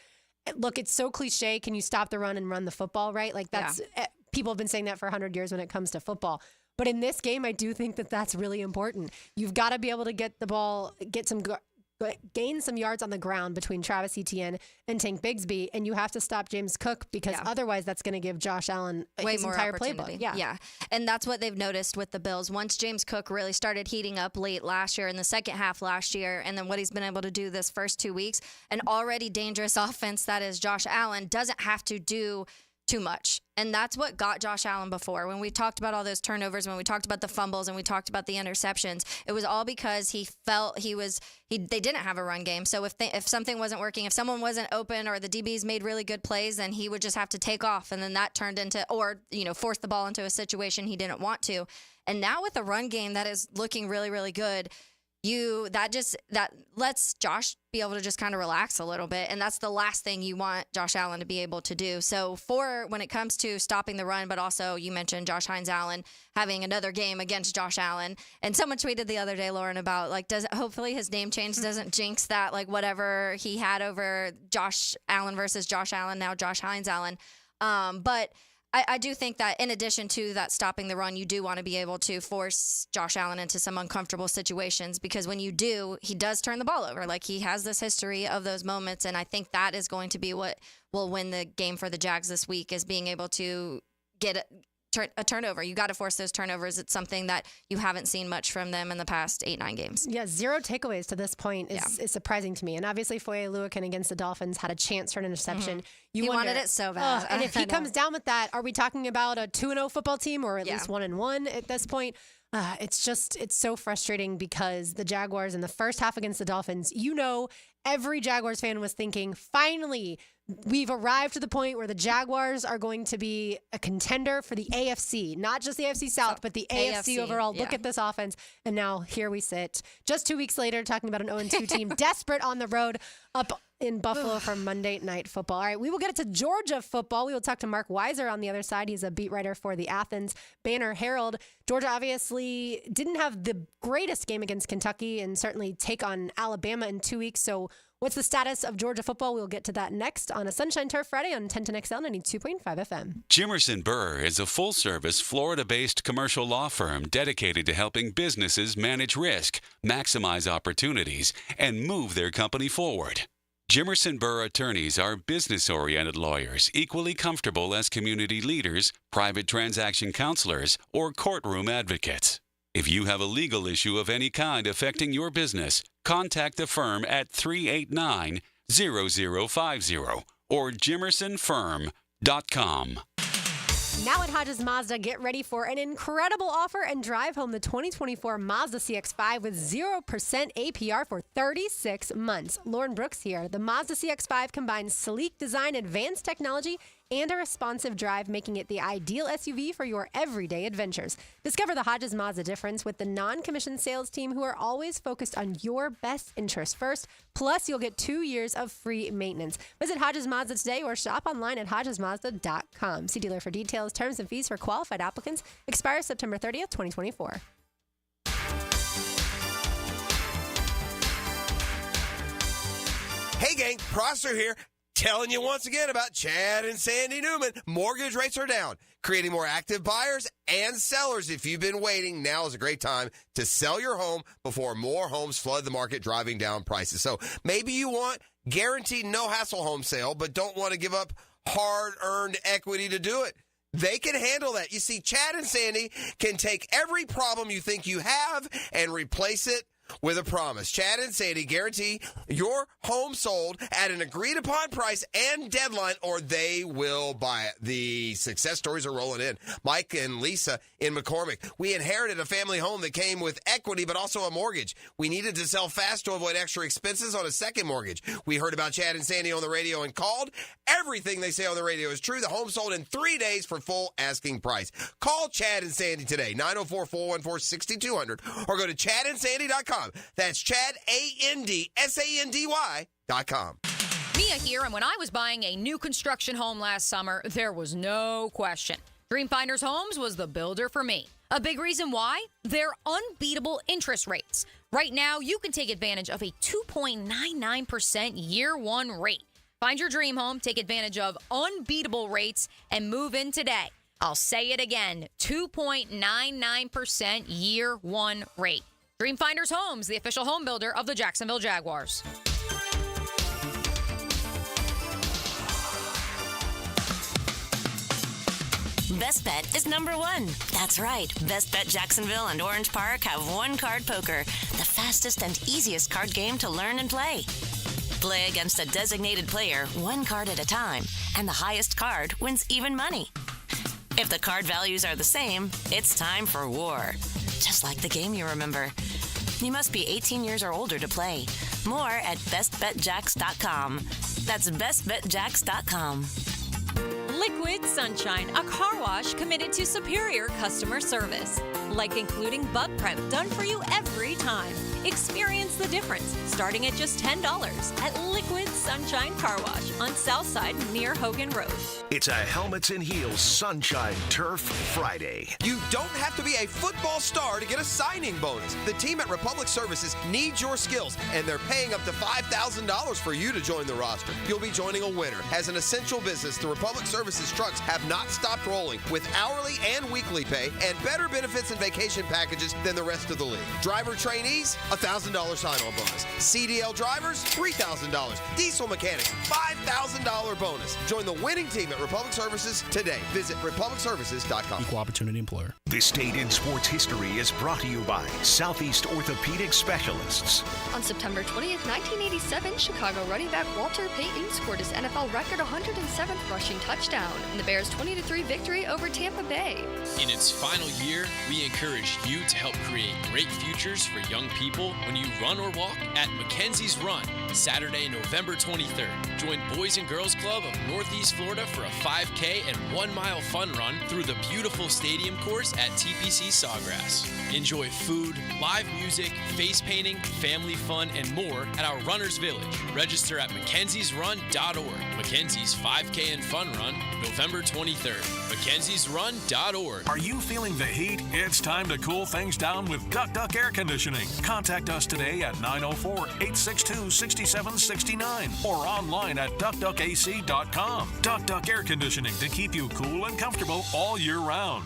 Look, it's so cliche. Can you stop the run and run the football, right? People have been saying that for 100 years when it comes to football. But in this game, I do think that that's really important. You've got to be able to get the ball, gain some yards on the ground between Travis Etienne and Tank Bigsby, and you have to stop James Cook, because otherwise that's going to give Josh Allen his entire playbook. Yeah, and that's what they've noticed with the Bills. Once James Cook really started heating up late last year, in the second half last year, and then what he's been able to do this first 2 weeks, an already dangerous offense that is Josh Allen doesn't have to do too much. And that's what got Josh Allen before. When we talked about all those turnovers, when we talked about the fumbles, and we talked about the interceptions, it was all because he felt they didn't have a run game. So if something wasn't working, if someone wasn't open, or the DBs made really good plays, then he would just have to take off, and then that turned into, force the ball into a situation he didn't want to. And now with a run game that is looking really, really good, that lets Josh be able to just kind of relax a little bit. And that's the last thing you want Josh Allen to be able to do. So when it comes to stopping the run, but also you mentioned Josh Hines-Allen having another game against Josh Allen. And someone tweeted the other day, Lauren, about hopefully his name change doesn't jinx that, whatever he had over Josh Allen versus Josh Allen, now Josh Hines-Allen. But I do think that in addition to that stopping the run, you do want to be able to force Josh Allen into some uncomfortable situations, because when you do, he does turn the ball over. He has this history of those moments, and I think that is going to be what will win the game for the Jags this week, is being able to get a turnover. You got to force those turnovers. It's something that you haven't seen much from them in the past 8-9 games. Yeah, 0 takeaways to this point is surprising to me. And obviously, Foye Oluokun against the Dolphins had a chance for an interception. He wanted it so bad. And if he comes down with that, are we talking about a 2-0 football team, or at least 1-1 at this point? It's so frustrating, because the Jaguars in the first half against the Dolphins, every Jaguars fan was thinking, finally, we've arrived to the point where the Jaguars are going to be a contender for the AFC, not just the AFC South, but the AFC overall. Look at this offense. And now here we sit just 2 weeks later talking about an 0-2 team, desperate on the road up in Buffalo for Monday Night Football. All right, we will get it to Georgia football. We will talk to Mark Weiser on the other side. He's a beat writer for the Athens Banner-Herald. Georgia obviously didn't have the greatest game against Kentucky, and certainly take on Alabama in 2 weeks. So what's the status of Georgia football? We'll get to that next on a Sunshine Turf Friday on 1010XL 92.5 FM. Jimerson Burr is a full-service, Florida-based commercial law firm dedicated to helping businesses manage risk, maximize opportunities, and move their company forward. Jimerson Burr attorneys are business-oriented lawyers, equally comfortable as community leaders, private transaction counselors, or courtroom advocates. If you have a legal issue of any kind affecting your business, contact the firm at 389-0050 or jimersonfirm.com. Now at Hodges Mazda, get ready for an incredible offer and drive home the 2024 Mazda CX-5 with 0% APR for 36 months. Lauren Brooks here. The Mazda CX-5 combines sleek design, advanced technology, and a responsive drive, making it the ideal SUV for your everyday adventures. Discover the Hodges Mazda difference with the non-commissioned sales team who are always focused on your best interest first. Plus, you'll get 2 years of free maintenance. Visit Hodges Mazda today or shop online at hodgesmazda.com. See dealer for details. Terms and fees for qualified applicants expire September 30th, 2024. Hey gang, Prosser here. Telling you once again about Chad and Sandy Newman. Mortgage rates are down, creating more active buyers and sellers. If you've been waiting, now is a great time to sell your home before more homes flood the market, driving down prices. So maybe you want guaranteed no-hassle home sale, but don't want to give up hard-earned equity to do it. They can handle that. You see, Chad and Sandy can take every problem you think you have and replace it with a promise. Chad and Sandy guarantee your home sold at an agreed-upon price and deadline, or they will buy it. The success stories are rolling in. Mike and Lisa in McCormick. We inherited a family home that came with equity but also a mortgage. We needed to sell fast to avoid extra expenses on a second mortgage. We heard about Chad and Sandy on the radio and called. Everything they say on the radio is true. The home sold in 3 days for full asking price. Call Chad and Sandy today, 904-414-6200, or go to chadandsandy.com. That's Chad, ANDSANDY.com. Mia here, and when I was buying a new construction home last summer, there was no question. Dream Finders Homes was the builder for me. A big reason why? Their unbeatable interest rates. Right now, you can take advantage of a 2.99% year one rate. Find your dream home, take advantage of unbeatable rates, and move in today. I'll say it again, 2.99% year one rate. Dream Finders Homes, the official home builder of the Jacksonville Jaguars. Best Bet is number one. That's right. Best Bet Jacksonville and Orange Park have one card poker, the fastest and easiest card game to learn and play. Play against a designated player, one card at a time, and the highest card wins even money. If the card values are the same, it's time for war. Just like the game you remember. You must be 18 years or older to play. More at bestbetjacks.com. That's bestbetjacks.com. Liquid Sunshine, a car wash committed to superior customer service. Like including bug prep done for you every time. Experience the difference starting at just $10 at Liquid Sunshine Car Wash on Southside near Hogan Road. It's a Helmets and Heels Sunshine Turf Friday. You don't have to be a football star to get a signing bonus. The team at Republic Services needs your skills, and they're paying up to $5,000 for you to join the roster. You'll be joining a winner. As an essential business, the Republic Services trucks have not stopped rolling with hourly and weekly pay and better benefits and vacation packages than the rest of the league. Driver trainees, $1,000 sign-on bonus. CDL drivers, $3,000. Diesel mechanics, $5,000 bonus. Join the winning team at Republic Services today. Visit republicservices.com. Equal opportunity employer. This Date in Sports History is brought to you by Southeast Orthopedic Specialists. On September 20th, 1987, Chicago running back Walter Payton scored his NFL record 107th rushing touchdown in the Bears' 20-3 victory over Tampa Bay. In its final year, we encourage you to help create great futures for young people when you run or walk at Mackenzie's Run, Saturday, November 23rd. Join Boys and Girls Club of Northeast Florida for a 5K and 1 mile fun run through the beautiful stadium course at TPC Sawgrass. Enjoy food, live music, face painting, family fun, and more at our Runners Village. Register at mackenziesrun.org. Mackenzie's 5K and Fun Run, November 23rd. mackenziesrun.org. Are you feeling the heat? It's time to cool things down with Duck Duck Air Conditioning. Contact us today at 904-862-6769 or online at duckduckac.com. Duck Duck Air Conditioning to keep you cool and comfortable all year round.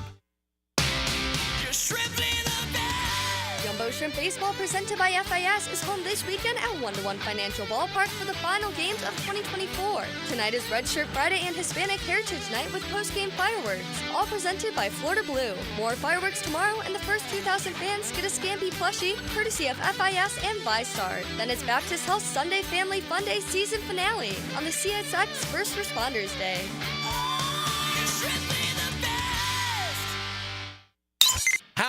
Jumbo Shrimp Baseball, presented by FIS, is home this weekend at 1-1 Financial Ballpark for the final games of 2024. Tonight is Red Shirt Friday and Hispanic Heritage Night with post-game fireworks, all presented by Florida Blue. More fireworks tomorrow, and the first 2,000 fans get a Scampi plushie, courtesy of FIS and ViStar. Then it's Baptist Health Sunday Family Fun Day season finale on the CSX First Responders Day.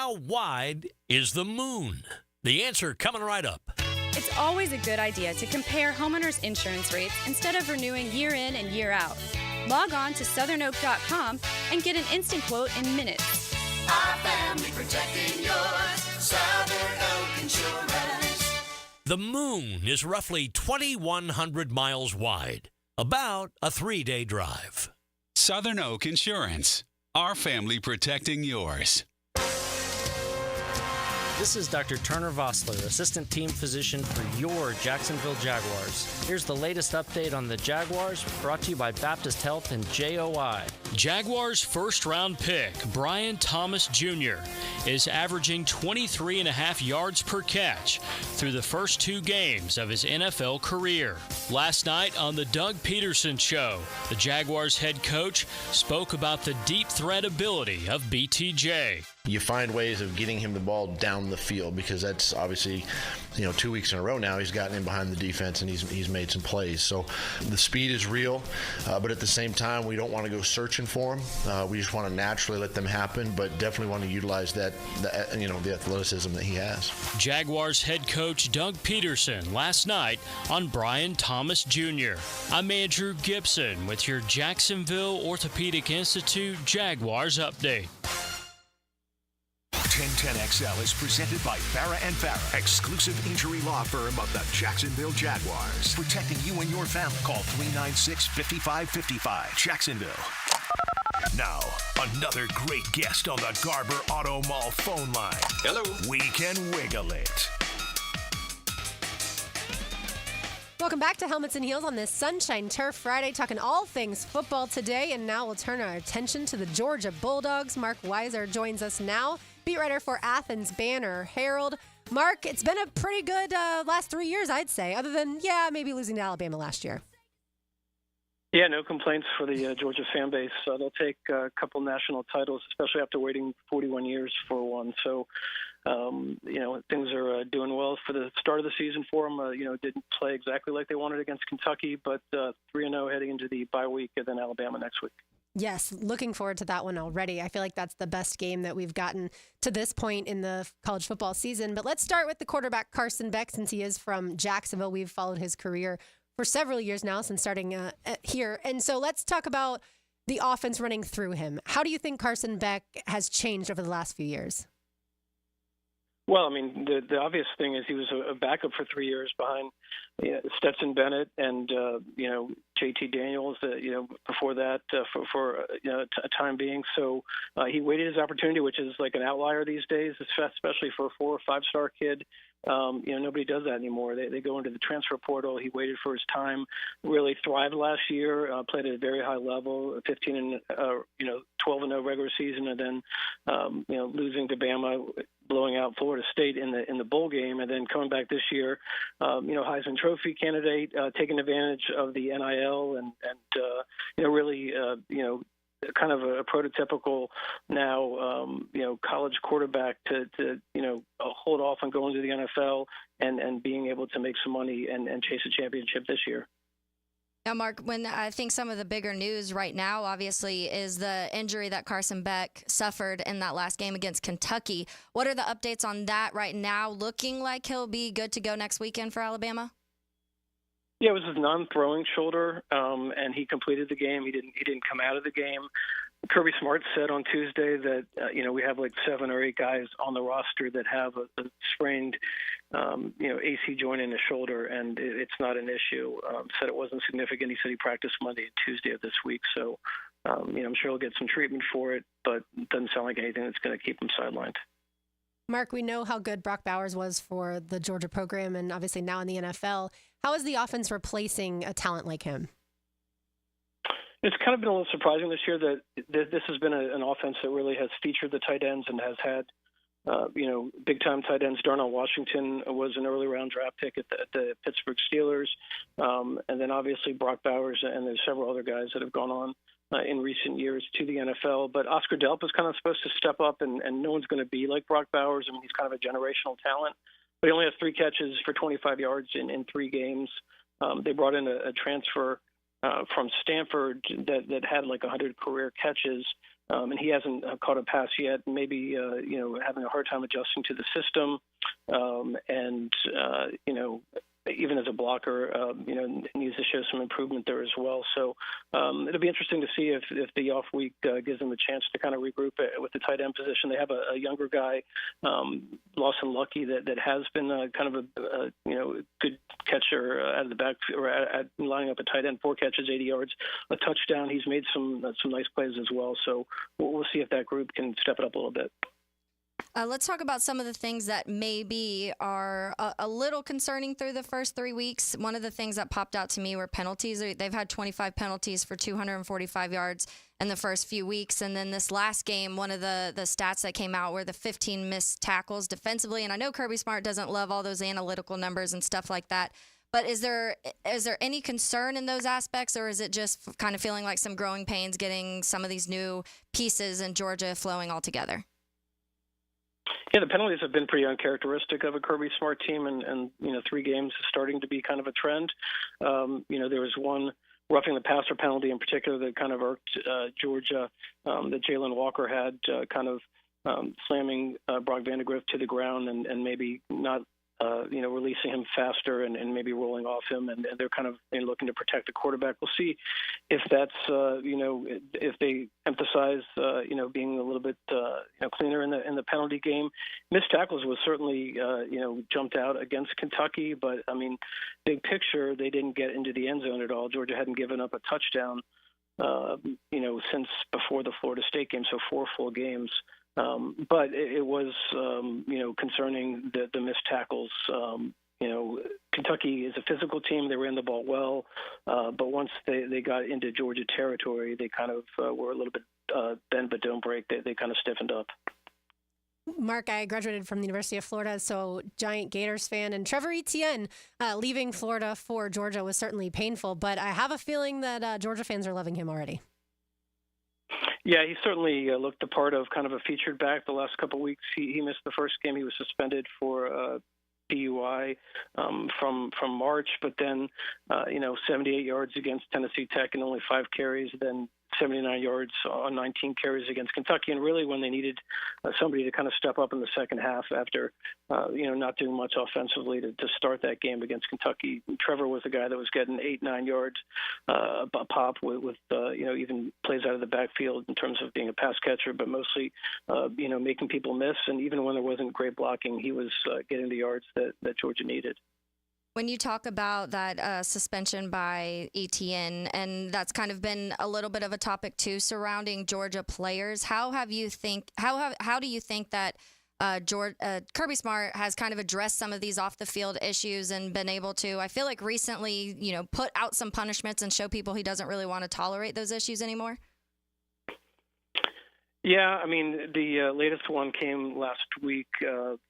How wide is the moon? The answer coming right up. It's always a good idea to compare homeowners' insurance rates instead of renewing year in and year out. Log on to southernoak.com and get an instant quote in minutes. Our family protecting yours. Southern Oak Insurance. The moon is roughly 2,100 miles wide, about a 3-day drive. Southern Oak Insurance. Our family protecting yours. This is Dr. Turner Vossler, Assistant Team Physician for your Jacksonville Jaguars. Here's the latest update on the Jaguars, brought to you by Baptist Health and JOI. Jaguars' first-round pick, Brian Thomas Jr., is averaging 23.5 yards per catch through the first 2 games of his NFL career. Last night on the Doug Peterson Show, the Jaguars head coach spoke about the deep threat ability of BTJ. You find ways of getting him the ball down the field, because that's obviously, 2 weeks in a row now he's gotten in behind the defense and he's made some plays. So the speed is real, but at the same time we don't want to go searching for him. We just want to naturally let them happen, but definitely want to utilize the athleticism that he has. Jaguars head coach Doug Peterson last night on Brian Thomas Jr. I'm Andrew Gibson with your Jacksonville Orthopedic Institute Jaguars update. 1010XL is presented by Farah & Farah, exclusive injury law firm of the Jacksonville Jaguars. Protecting you and your family. Call 396-5555. Jacksonville. Now, another great guest on the Garber Auto Mall phone line. Hello. We can wiggle it. Welcome back to Helmets and Heels on this Sunshine Turf Friday, talking all things football today. And now we'll turn our attention to the Georgia Bulldogs. Mark Weiser joins us now, beat writer for Athens Banner Herald. Mark, it's been a pretty good last 3 years, I'd say, other than, maybe losing to Alabama last year. Yeah, no complaints for the Georgia fan base. They'll take a couple national titles, especially after waiting 41 years for one. So, things are doing well for the start of the season for them. Didn't play exactly like they wanted against Kentucky, but 3-0 heading into the bye week and then Alabama next week. Yes, looking forward to that one already. I feel like that's the best game that we've gotten to this point in the college football season. But let's start with the quarterback, Carson Beck, since he is from Jacksonville. We've followed his career for several years now since starting here. And so let's talk about the offense running through him. How do you think Carson Beck has changed over the last few years? Well, I memean, the obvious thing is he was a backup for 3 years behind Stetson Bennett and, JT Daniels, before that for a time being. So he waited his opportunity, which is like an outlier these days, especially for a 4 or 5 star kid. Nobody does that anymore. They go into the transfer portal. He waited for his time, really thrived last year, played at a very high level, 12-0 regular season, and then, losing to Bama, blowing out Florida State in the bowl game, and then coming back this year, Heisman Trophy candidate, taking advantage of the NIL and really, kind of a prototypical now, college quarterback to hold off on going to the NFL and being able to make some money and chase a championship this year. Now, Mark, when I think some of the bigger news right now, obviously, is the injury that Carson Beck suffered in that last game against Kentucky. What are the updates on that right now? Looking like he'll be good to go next weekend for Alabama? Yeah, it was his non-throwing shoulder, and he completed the game. He didn't come out of the game. Kirby Smart said on Tuesday that we have like 7 or 8 guys on the roster that have a sprained AC joint in the shoulder, and it's not an issue. Said it wasn't significant. He said he practiced Monday and Tuesday of this week, so I'm sure he'll get some treatment for it, but it doesn't sound like anything that's going to keep him sidelined. Mark, we know how good Brock Bowers was for the Georgia program and obviously now in the NFL. How is the offense replacing a talent like him? It's kind of been a little surprising this year that this has been an offense that really has featured the tight ends and has had, big-time tight ends. Darnell Washington was an early round draft pick at the Pittsburgh Steelers. And then obviously Brock Bowers, and there's several other guys that have gone on in recent years to the NFL. But Oscar Delp is kind of supposed to step up, and no one's going to be like Brock Bowers. I mean, he's kind of a generational talent. But he only has 3 catches for 25 yards in 3 games. They brought in a transfer from Stanford that had like 100 career catches. And he hasn't caught a pass yet. Maybe having a hard time adjusting to the system, and even as a blocker, needs to show some improvement there as well. So it'll be interesting to see if the off week gives them a chance to kind of regroup with the tight end position. They have a younger guy, Lawson Lucky, that has been kind of a good catcher out of the back, or at lining up a tight end, 4 catches, 80 yards, a touchdown. He's made some nice plays as well. So we'll see if that group can step it up a little bit. Let's talk about some of the things that maybe are a little concerning through the first 3 weeks. One of the things that popped out to me were penalties. They've had 25 penalties for 245 yards in the first few weeks. And then this last game, one of the stats that came out were the 15 missed tackles defensively. And I know Kirby Smart doesn't love all those analytical numbers and stuff like that. But is there any concern in those aspects, or is it just kind of feeling like some growing pains getting some of these new pieces in Georgia flowing all together? Yeah, the penalties have been pretty uncharacteristic of a Kirby Smart team, and 3 games is starting to be kind of a trend. There was one roughing the passer penalty in particular that kind of irked Georgia, that Jalen Walker had, kind of slamming Brock Vandegrift to the ground and maybe not releasing him faster and maybe rolling off him, and they're kind of looking to protect the quarterback. We'll see if that's if they emphasize being a little bit cleaner in the penalty game. Missed tackles was certainly jumped out against Kentucky, but I mean, big picture, they didn't get into the end zone at all. Georgia hadn't given up a touchdown since before the Florida State game, so 4 full games. But it was, concerning the missed tackles. Kentucky is a physical team. They ran the ball well. But once they got into Georgia territory, they kind of were a little bit bend but don't break. They kind of stiffened up. Mark, I graduated from the University of Florida, so giant Gators fan. And Trevor Etienne leaving Florida for Georgia was certainly painful. But I have a feeling that Georgia fans are loving him already. Yeah, he certainly looked the part of kind of a featured back the last couple of weeks. He missed the first game. He was suspended for DUI from March, but then 78 yards against Tennessee Tech and only 5 carries, then 79 yards on 19 carries against Kentucky. And really when they needed somebody to kind of step up in the second half after, not doing much offensively to start that game against Kentucky, Trevor was the guy that was getting 8-9 yards a pop with even plays out of the backfield in terms of being a pass catcher, but mostly, making people miss. And even when there wasn't great blocking, he was getting the yards that Georgia needed. When you talk about that suspension by Etienne, and that's kind of been a little bit of a topic too surrounding Georgia players, how do you think that Kirby Smart has kind of addressed some of these off the field issues and been able to, I feel like recently, put out some punishments and show people he doesn't really want to tolerate those issues anymore? Yeah, I mean, the latest one came last week,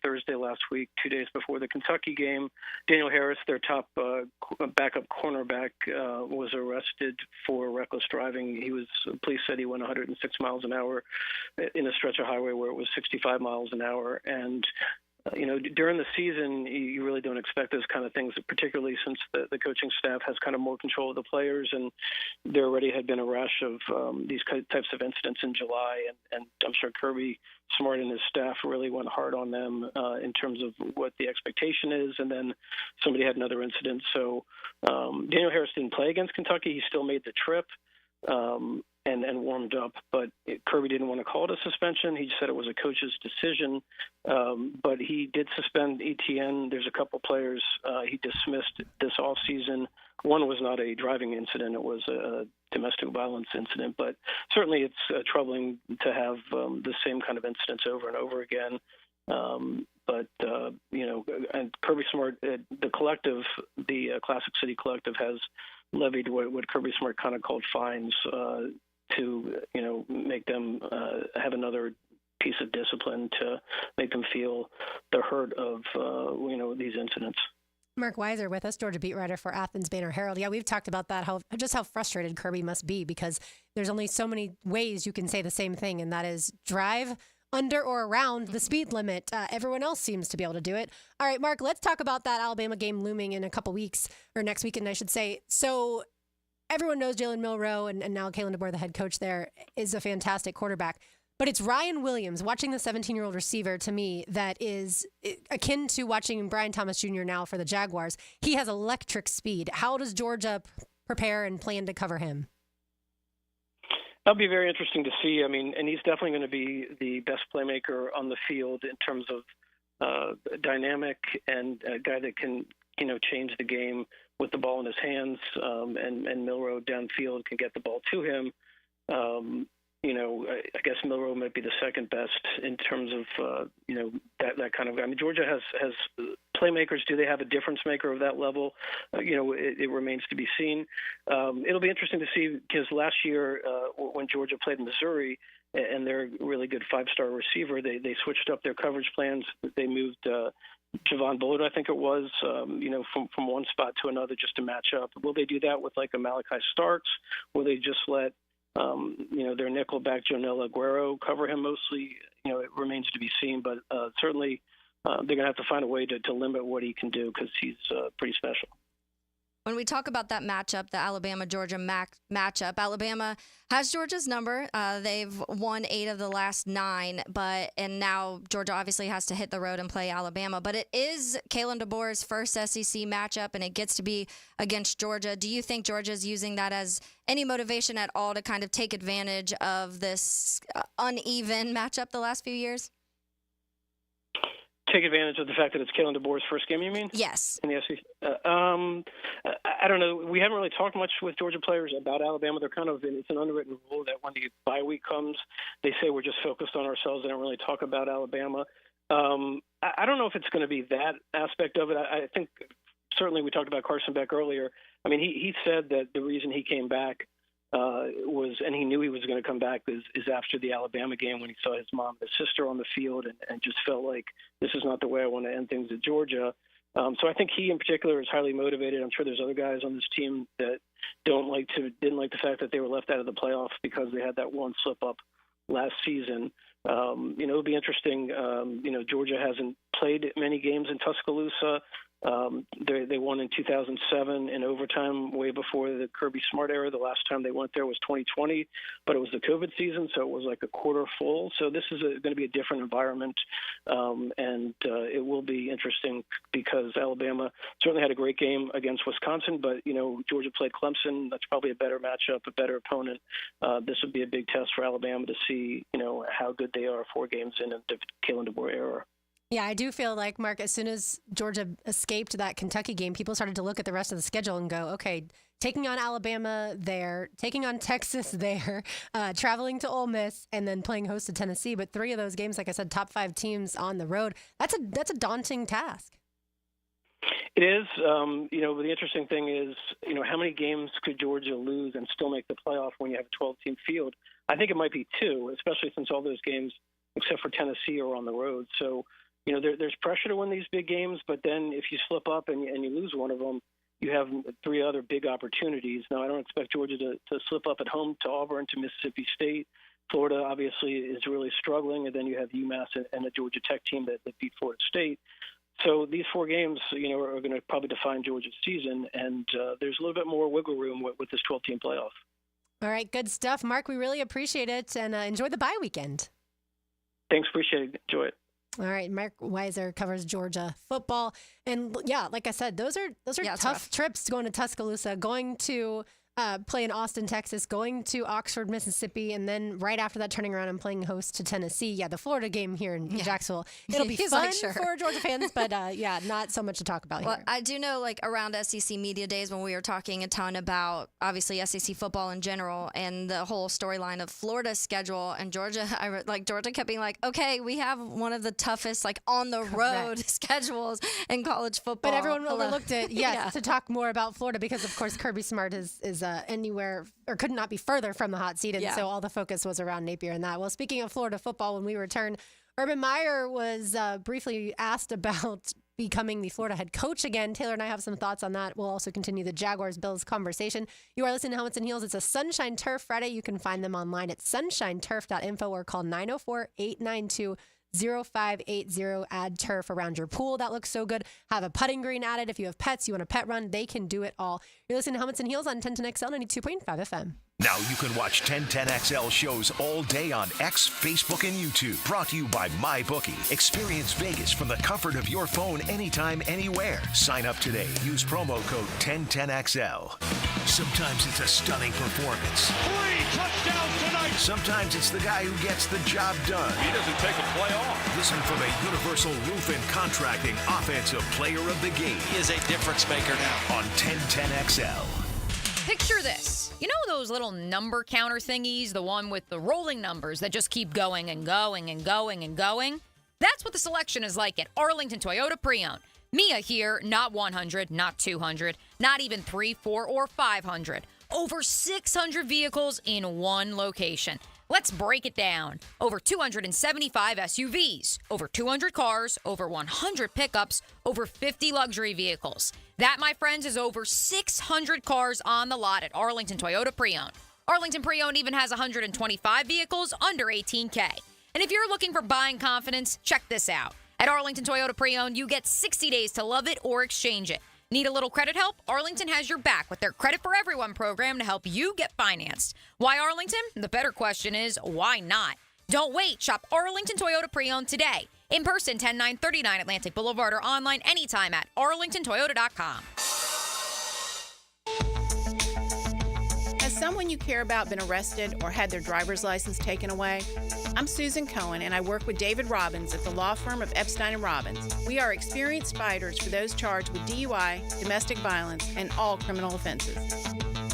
Thursday last week, 2 days before the Kentucky game. Daniel Harris, their top backup cornerback, was arrested for reckless driving. Police said he went 106 miles an hour in a stretch of highway where it was 65 miles an hour. And during the season, you really don't expect those kind of things, particularly since the coaching staff has kind of more control of the players, and there already had been a rash of these types of incidents in July, and I'm sure Kirby Smart and his staff really went hard on them in terms of what the expectation is, and then somebody had another incident. So Daniel Harris didn't play against Kentucky. He still made the trip. And warmed up, but Kirby didn't want to call it a suspension. He said it was a coach's decision, but he did suspend Etienne. There's a couple players he dismissed this offseason. One was not a driving incident. It was a domestic violence incident, but certainly it's troubling to have the same kind of incidents over and over again. And Kirby Smart, the collective, the Classic City Collective has levied what Kirby Smart kind of called fines to make them have another piece of discipline to make them feel the hurt of these incidents. Mark Weiser with us, Georgia beat writer for Athens Banner Herald. Yeah, we've talked about that, how frustrated Kirby must be, because there's only so many ways you can say the same thing, and that is drive under or around the speed limit. Everyone else seems to be able to do it. All right, Mark, let's talk about that Alabama game looming in a couple weeks, or next weekend, I should say. So everyone knows Jalen Milroe and now Kalen DeBoer, the head coach there, is a fantastic quarterback. But it's Ryan Williams, watching the 17-year-old receiver, to me, that is akin to watching Brian Thomas Jr. now for the Jaguars. He has electric speed. How does Georgia prepare and plan to cover him? That'll be very interesting to see. I mean, and he's definitely going to be the best playmaker on the field in terms of dynamic and a guy that can, change the game with the ball in his hands. And Milroe downfield can get the ball to him. I guess Milroe might be the second best in terms of, that kind of guy. I mean, Georgia has playmakers. Do they have a difference maker of that level? It remains to be seen. It'll be interesting to see because last year when Georgia played Missouri and their really good five-star receiver, they switched up their coverage plans. They moved Javon Bullard, I think it was, from one spot to another just to match up. Will they do that with like a Malachi Starks? Will they just let their nickelback Jonel Aguero cover him mostly? It remains to be seen, but certainly they're going to have to find a way to limit what he can do because he's pretty special. When we talk about that matchup, the Alabama-Georgia matchup, Alabama has Georgia's number. They've won 8 of the last 9, and now Georgia obviously has to hit the road and play Alabama. But it is Kalen DeBoer's first SEC matchup, and it gets to be against Georgia. Do you think Georgia's using that as any motivation at all to kind of take advantage of this uneven matchup the last few years? Take advantage of the fact that it's Kalen DeBoer's first game, you mean? Yes. In the SEC? I don't know. We haven't really talked much with Georgia players about Alabama. They're kind of it's an unwritten rule that when the bye week comes, they say we're just focused on ourselves. They don't really talk about Alabama. I don't know if it's going to be that aspect of it. I think certainly we talked about Carson Beck earlier. I mean, he said that the reason he came back was, and he knew he was going to come back, is after the Alabama game when he saw his mom and his sister on the field and just felt like this is not the way I want to end things at Georgia. So I think he in particular is highly motivated. I'm sure there's other guys on this team that didn't like the fact that they were left out of the playoffs because they had that one slip up last season. It'll be interesting. Georgia hasn't played many games in Tuscaloosa. They won in 2007 in overtime, way before the Kirby Smart era. The last time they went there was 2020, but it was the COVID season, so it was like a quarter full. So this is going to be a different environment, and it will be interesting because Alabama certainly had a great game against Wisconsin, but Georgia played Clemson. That's probably a better matchup, a better opponent. This would be a big test for Alabama to see how good they are 4 games in the Kalen DeBoer era. Yeah, I do feel like, Mark, as soon as Georgia escaped that Kentucky game, people started to look at the rest of the schedule and go, okay, taking on Alabama there, taking on Texas there, traveling to Ole Miss, and then playing host to Tennessee. But 3 of those games, like I said, top 5 teams on the road. That's a daunting task. It is. The interesting thing is, how many games could Georgia lose and still make the playoff when you have a 12-team field? I think it might be 2, especially since all those games, except for Tennessee, are on the road. So, there's pressure to win these big games, but then if you slip up and you lose one of them, you have 3 other big opportunities. Now, I don't expect Georgia to slip up at home to Auburn, to Mississippi State. Florida, obviously, is really struggling, and then you have UMass and a Georgia Tech team that beat Florida State. So these 4 games, are going to probably define Georgia's season, and there's a little bit more wiggle room with this 12-team playoff. All right, good stuff. Mark, we really appreciate it, and enjoy the bye weekend. Thanks, appreciate it. Enjoy it. All right, Mark Weiser covers Georgia football, and yeah, like I said, those are tough trips, going to Tuscaloosa, going to play in Austin, Texas, going to Oxford, Mississippi, and then right after that, turning around and playing host to Tennessee. Yeah, the Florida game here in Jacksonville. It'll be fun for Georgia fans, but not so much to talk about here. I do know, around SEC Media Days when we were talking a ton about, obviously, SEC football in general and the whole storyline of Florida's schedule and Georgia, Georgia kept being like, okay, we have one of the toughest, on-the-road schedules in college football. But everyone overlooked it, to talk more about Florida because, of course, Kirby Smart is anywhere or could not be further from the hot seat. And so all the focus was around Napier and that. Well, speaking of Florida football, when we return, Urban Meyer was briefly asked about becoming the Florida head coach again. Taylor and I have some thoughts on that. We'll also continue the Jaguars-Bills conversation. You are listening to Helmets and Heels. It's a Sunshine Turf Friday. You can find them online at sunshineturf.info or call 904-892 0580. Add turf around your pool. That looks so good. Have a putting green added. If you have pets, you want a pet run, they can do it all. You're listening to Helmets and Heels on 1010XL 92.5 FM. Now you can watch 1010XL shows all day on X, Facebook, and YouTube. Brought to you by MyBookie. Experience Vegas from the comfort of your phone anytime, anywhere. Sign up today. Use promo code 1010XL. Sometimes it's a stunning performance. 3 touchdowns tonight. Sometimes it's the guy who gets the job done. He doesn't take a play off. Listen for the Universal Roof and Contracting Offensive Player of the Game. He is a difference maker now. On 1010XL. Picture this. You know those little number counter thingies, the one with the rolling numbers that just keep going and going and going and going? That's what the selection is like at Arlington Toyota Pre-Owned. Mia here, not 100, not 200, not even 3, 4, or 500. Over 600 vehicles in one location. Let's break it down. Over 275 SUVs, over 200 cars, over 100 pickups, over 50 luxury vehicles. That, my friends, is over 600 cars on the lot at Arlington Toyota Pre-Owned. Arlington Pre-Owned even has 125 vehicles under 18K. And if you're looking for buying confidence, check this out. At Arlington Toyota Pre-Owned, you get 60 days to love it or exchange it. Need a little credit help? Arlington has your back with their Credit for Everyone program to help you get financed. Why Arlington? The better question is, why not? Don't wait. Shop Arlington Toyota Pre-Owned today. In person, 10939 Atlantic Boulevard, or online anytime at arlingtontoyota.com. Has someone you care about been arrested or had their driver's license taken away? I'm Susan Cohen, and I work with David Robbins at the law firm of Epstein & Robbins. We are experienced fighters for those charged with DUI, domestic violence, and all criminal offenses.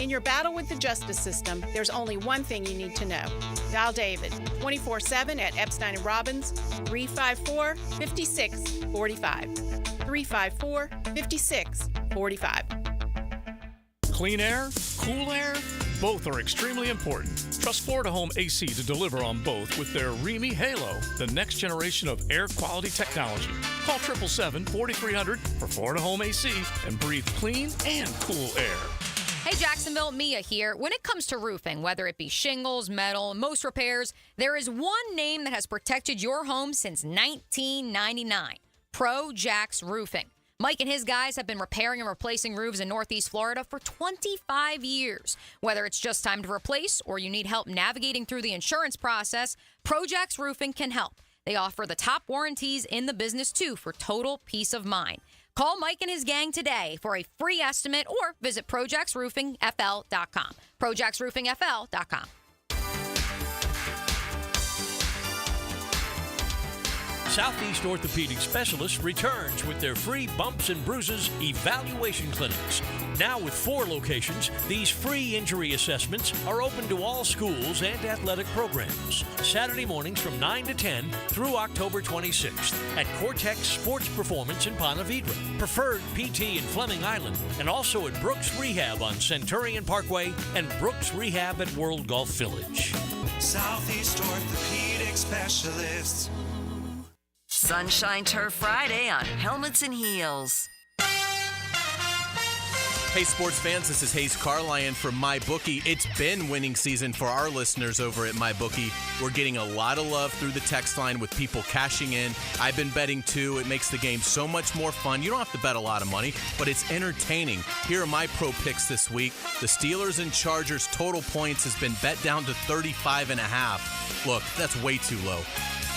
In your battle with the justice system, there's only one thing you need to know. Dial David 24/7 at Epstein & Robbins, 354-5645. 354-5645. Clean air, cool air, both are extremely important. Trust Florida Home AC to deliver on both with their Remy Halo, the next generation of air quality technology. Call 777-4300 for Florida Home AC and breathe clean and cool air. Hey Jacksonville, Mia here. When it comes to roofing, whether it be shingles, metal, most repairs, there is one name that has protected your home since 1999. Pro Jax Roofing. Mike and his guys have been repairing and replacing roofs in Northeast Florida for 25 years. Whether it's just time to replace or you need help navigating through the insurance process, Pro Jax Roofing can help. They offer the top warranties in the business too for total peace of mind. Call Mike and his gang today for a free estimate or visit ProjaxRoofingFL.com. ProjaxRoofingFL.com. Southeast Orthopedic Specialists returns with their free bumps and bruises evaluation clinics. Now with 4 locations, these free injury assessments are open to all schools and athletic programs. Saturday mornings from 9 to 10 through October 26th at Cortex Sports Performance in Ponte Vedra, Preferred PT in Fleming Island, and also at Brooks Rehab on Centurion Parkway and Brooks Rehab at World Golf Village. Southeast Orthopedic Specialists. Sunshine Turf Friday on Helmets and Heels. Hey, sports fans, this is Hayes Carlyon from MyBookie. It's been winning season for our listeners over at MyBookie. We're getting a lot of love through the text line with people cashing in. I've been betting too. It makes the game so much more fun. You don't have to bet a lot of money, but it's entertaining. Here are my pro picks this week. The Steelers and Chargers total points has been bet down to 35.5. Look, that's way too low.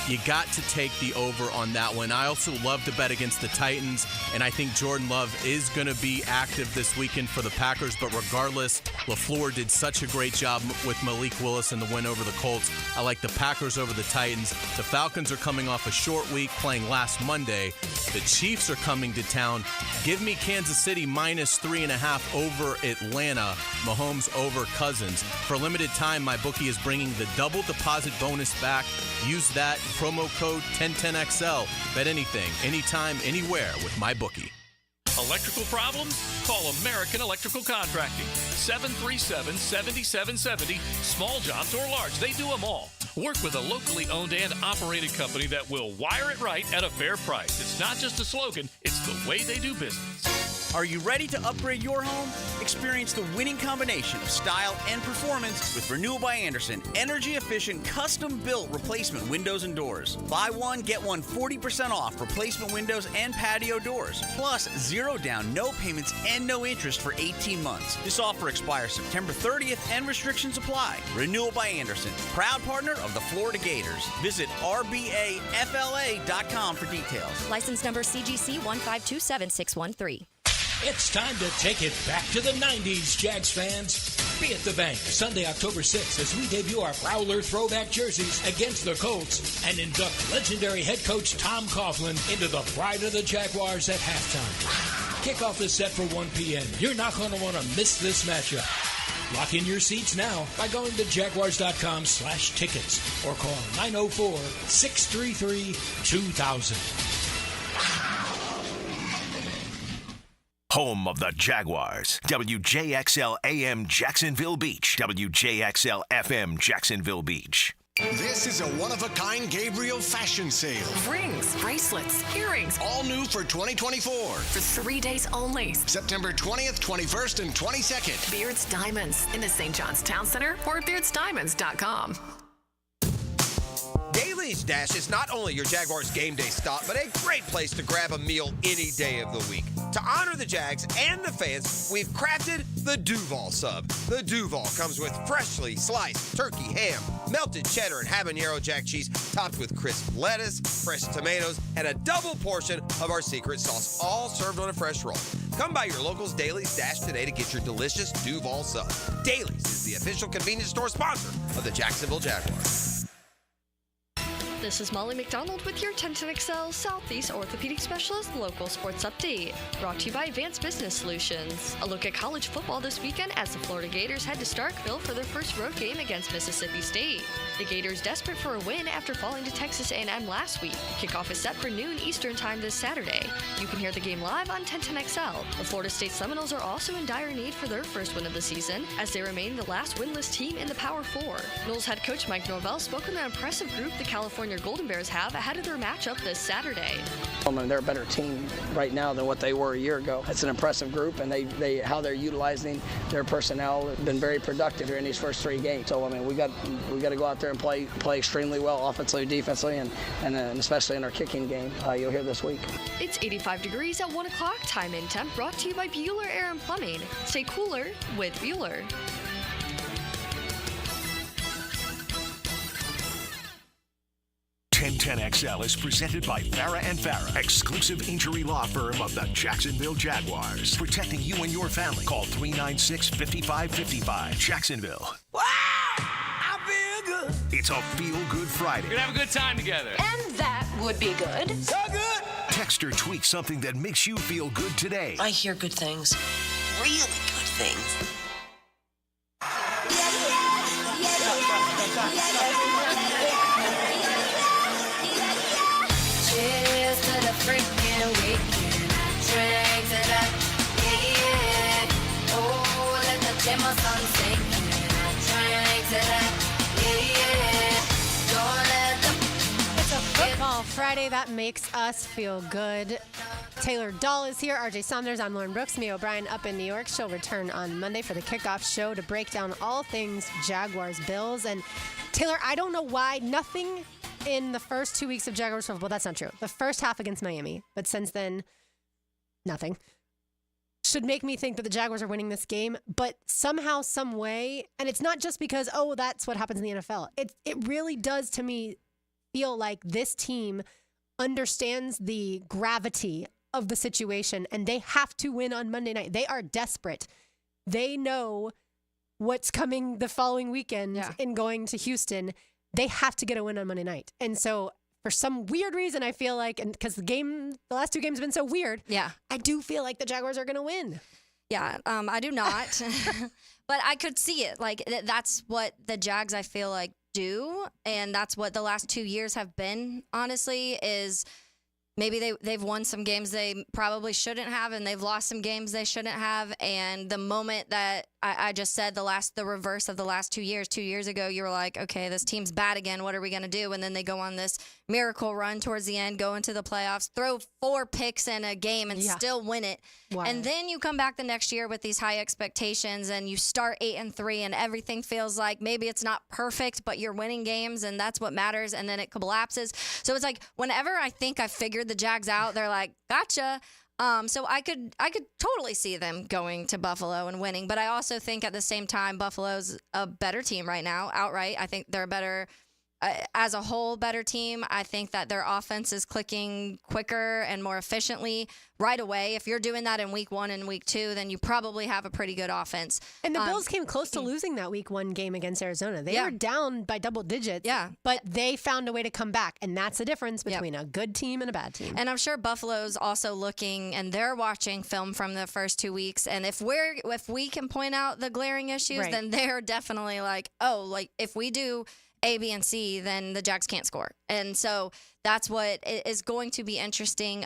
You got to take the over on that one. I also love to bet against the Titans, and I think Jordan Love is going to be active this weekend for the Packers. But regardless, LaFleur did such a great job with Malik Willis in the win over the Colts. I like the Packers over the Titans. The Falcons are coming off a short week playing last Monday. The Chiefs are coming to town. Give me Kansas City minus 3.5 over Atlanta. Mahomes over Cousins. For a limited time, MyBookie is bringing the double deposit bonus back. Use that promo code 1010XL. Bet anything, anytime, anywhere with MyBookie. Electrical problems? Call American Electrical Contracting. 737-7770. Small jobs or large, they do them all. Work with a locally owned and operated company that will wire it right at a fair price. It's not just a slogan, it's the way they do business. Are you ready to upgrade your home? Experience the winning combination of style and performance with Renewal by Andersen. Energy-efficient, custom-built replacement windows and doors. Buy one, get one 40% off replacement windows and patio doors. Plus, 0 down, no payments, and no interest for 18 months. This offer expires September 30th and restrictions apply. Renewal by Andersen, proud partner of the Florida Gators. Visit rbafla.com for details. License number CGC 1527613. It's time to take it back to the 90s, Jags fans. Be at the bank Sunday, October 6th, as we debut our Prowler throwback jerseys against the Colts and induct legendary head coach Tom Coughlin into the pride of the Jaguars at halftime. Kickoff is set for 1 p.m. You're not going to want to miss this matchup. Lock in your seats now by going to jaguars.com/tickets or call 904-633-2000. Home of the Jaguars. WJXL AM Jacksonville Beach. WJXL FM Jacksonville Beach. This is a one-of-a-kind Gabriel fashion sale. Rings, bracelets, earrings. All new for 2024. For 3 days only. September 20th, 21st, and 22nd. Beards Diamonds in the St. John's Town Center or at beardsdiamonds.com. Daly's Dash is not only your Jaguars game day stop, but a great place to grab a meal any day of the week. To honor the Jags and the fans, we've crafted the Duval Sub. The Duval comes with freshly sliced turkey, ham, melted cheddar, and habanero jack cheese, topped with crisp lettuce, fresh tomatoes, and a double portion of our secret sauce, all served on a fresh roll. Come by your local's Daly's Dash today to get your delicious Duval Sub. Daly's is the official convenience store sponsor of the Jacksonville Jaguars. This is Molly McDonald with your 1010XL Southeast Orthopedic Specialist Local Sports Update, brought to you by Advanced Business Solutions. A look at college football this weekend as the Florida Gators head to Starkville for their first road game against Mississippi State. The Gators desperate for a win after falling to Texas A&M last week. Kickoff is set for noon Eastern Time this Saturday. You can hear the game live on 1010XL. The Florida State Seminoles are also in dire need for their first win of the season, as they remain the last winless team in the Power Four. Noles head coach Mike Norvell spoke with an impressive group the California Golden Bears have ahead of their matchup this Saturday. I mean, they're a better team right now than what they were a year ago. It's an impressive group, and they how they're utilizing their personnel have been very productive here in these first 3 games. So I mean, we got to go out there and play extremely well offensively, defensively, and especially in our kicking game. You'll hear this week. It's 85 degrees at 1 o'clock. Time in temp brought to you by Bueller Air and Plumbing. Stay cooler with Bueller. 1010XL is presented by Farah and Farah, exclusive injury law firm of the Jacksonville Jaguars. Protecting you and your family. Call 396-5555. Jacksonville. Wow! I feel good. It's a feel-good Friday. We're gonna have a good time together. And that would be good. So good! Text or tweet something that makes you feel good today. I hear good things. Really good things. Cheers to the freaking weekend. Drink to that, yeah. Oh, let the demo song sing. Drink to that, yeah. Don't let the... It's a football Friday that makes us feel good. Taylor Dahl is here. RJ Saunders. I'm Lauren Brooks. Mia O'Brien up in New York. She'll return on Monday for the kickoff show to break down all things Jaguars Bills. And Taylor, I don't know why nothing in the first 2 weeks of Jaguars football. That's not true. The first half against Miami, but since then, nothing. Should make me think that the Jaguars are winning this game, but somehow, some way, and it's not just because, oh, that's what happens in the NFL. It really does, to me, feel like this team understands the gravity of the situation, and they have to win on Monday night. They are desperate. They know what's coming the following weekend in going to Houston. They have to get a win on Monday night. And so for some weird reason, I feel like, and because the last 2 games have been so weird, I do feel like the Jaguars are going to win. Yeah, I do not. But I could see it. Like, that's what the Jags, I feel like, do. And that's what the last 2 years have been, honestly, is maybe they've won some games they probably shouldn't have, and they've lost some games they shouldn't have. And the moment that I just said the reverse of the last 2 years. 2 years ago, you were like, okay, this team's bad again. What are we going to do? And then they go on this miracle run towards the end, go into the playoffs, throw 4 picks in a game and still win it. Wow. And then you come back the next year with these high expectations and you start 8-3 and everything feels like maybe it's not perfect, but you're winning games and that's what matters. And then it collapses. So it's like whenever I think I figured the Jags out, they're like, gotcha. So I could totally see them going to Buffalo and winning, but I also think at the same time Buffalo's a better team right now outright. I think they're a better as a whole better team. I think that their offense is clicking quicker and more efficiently right away. If you're doing that in week 1 and week 2, then you probably have a pretty good offense. And the Bills came close to losing that week 1 game against Arizona. They were down by double digits, but they found a way to come back. And that's the difference between a good team and a bad team. And I'm sure Buffalo's also looking and they're watching film from the first 2 weeks. And if we can point out the glaring issues, then they're definitely like, oh, like if we do A, B, and C, then the Jags can't score. And so that's what is going to be interesting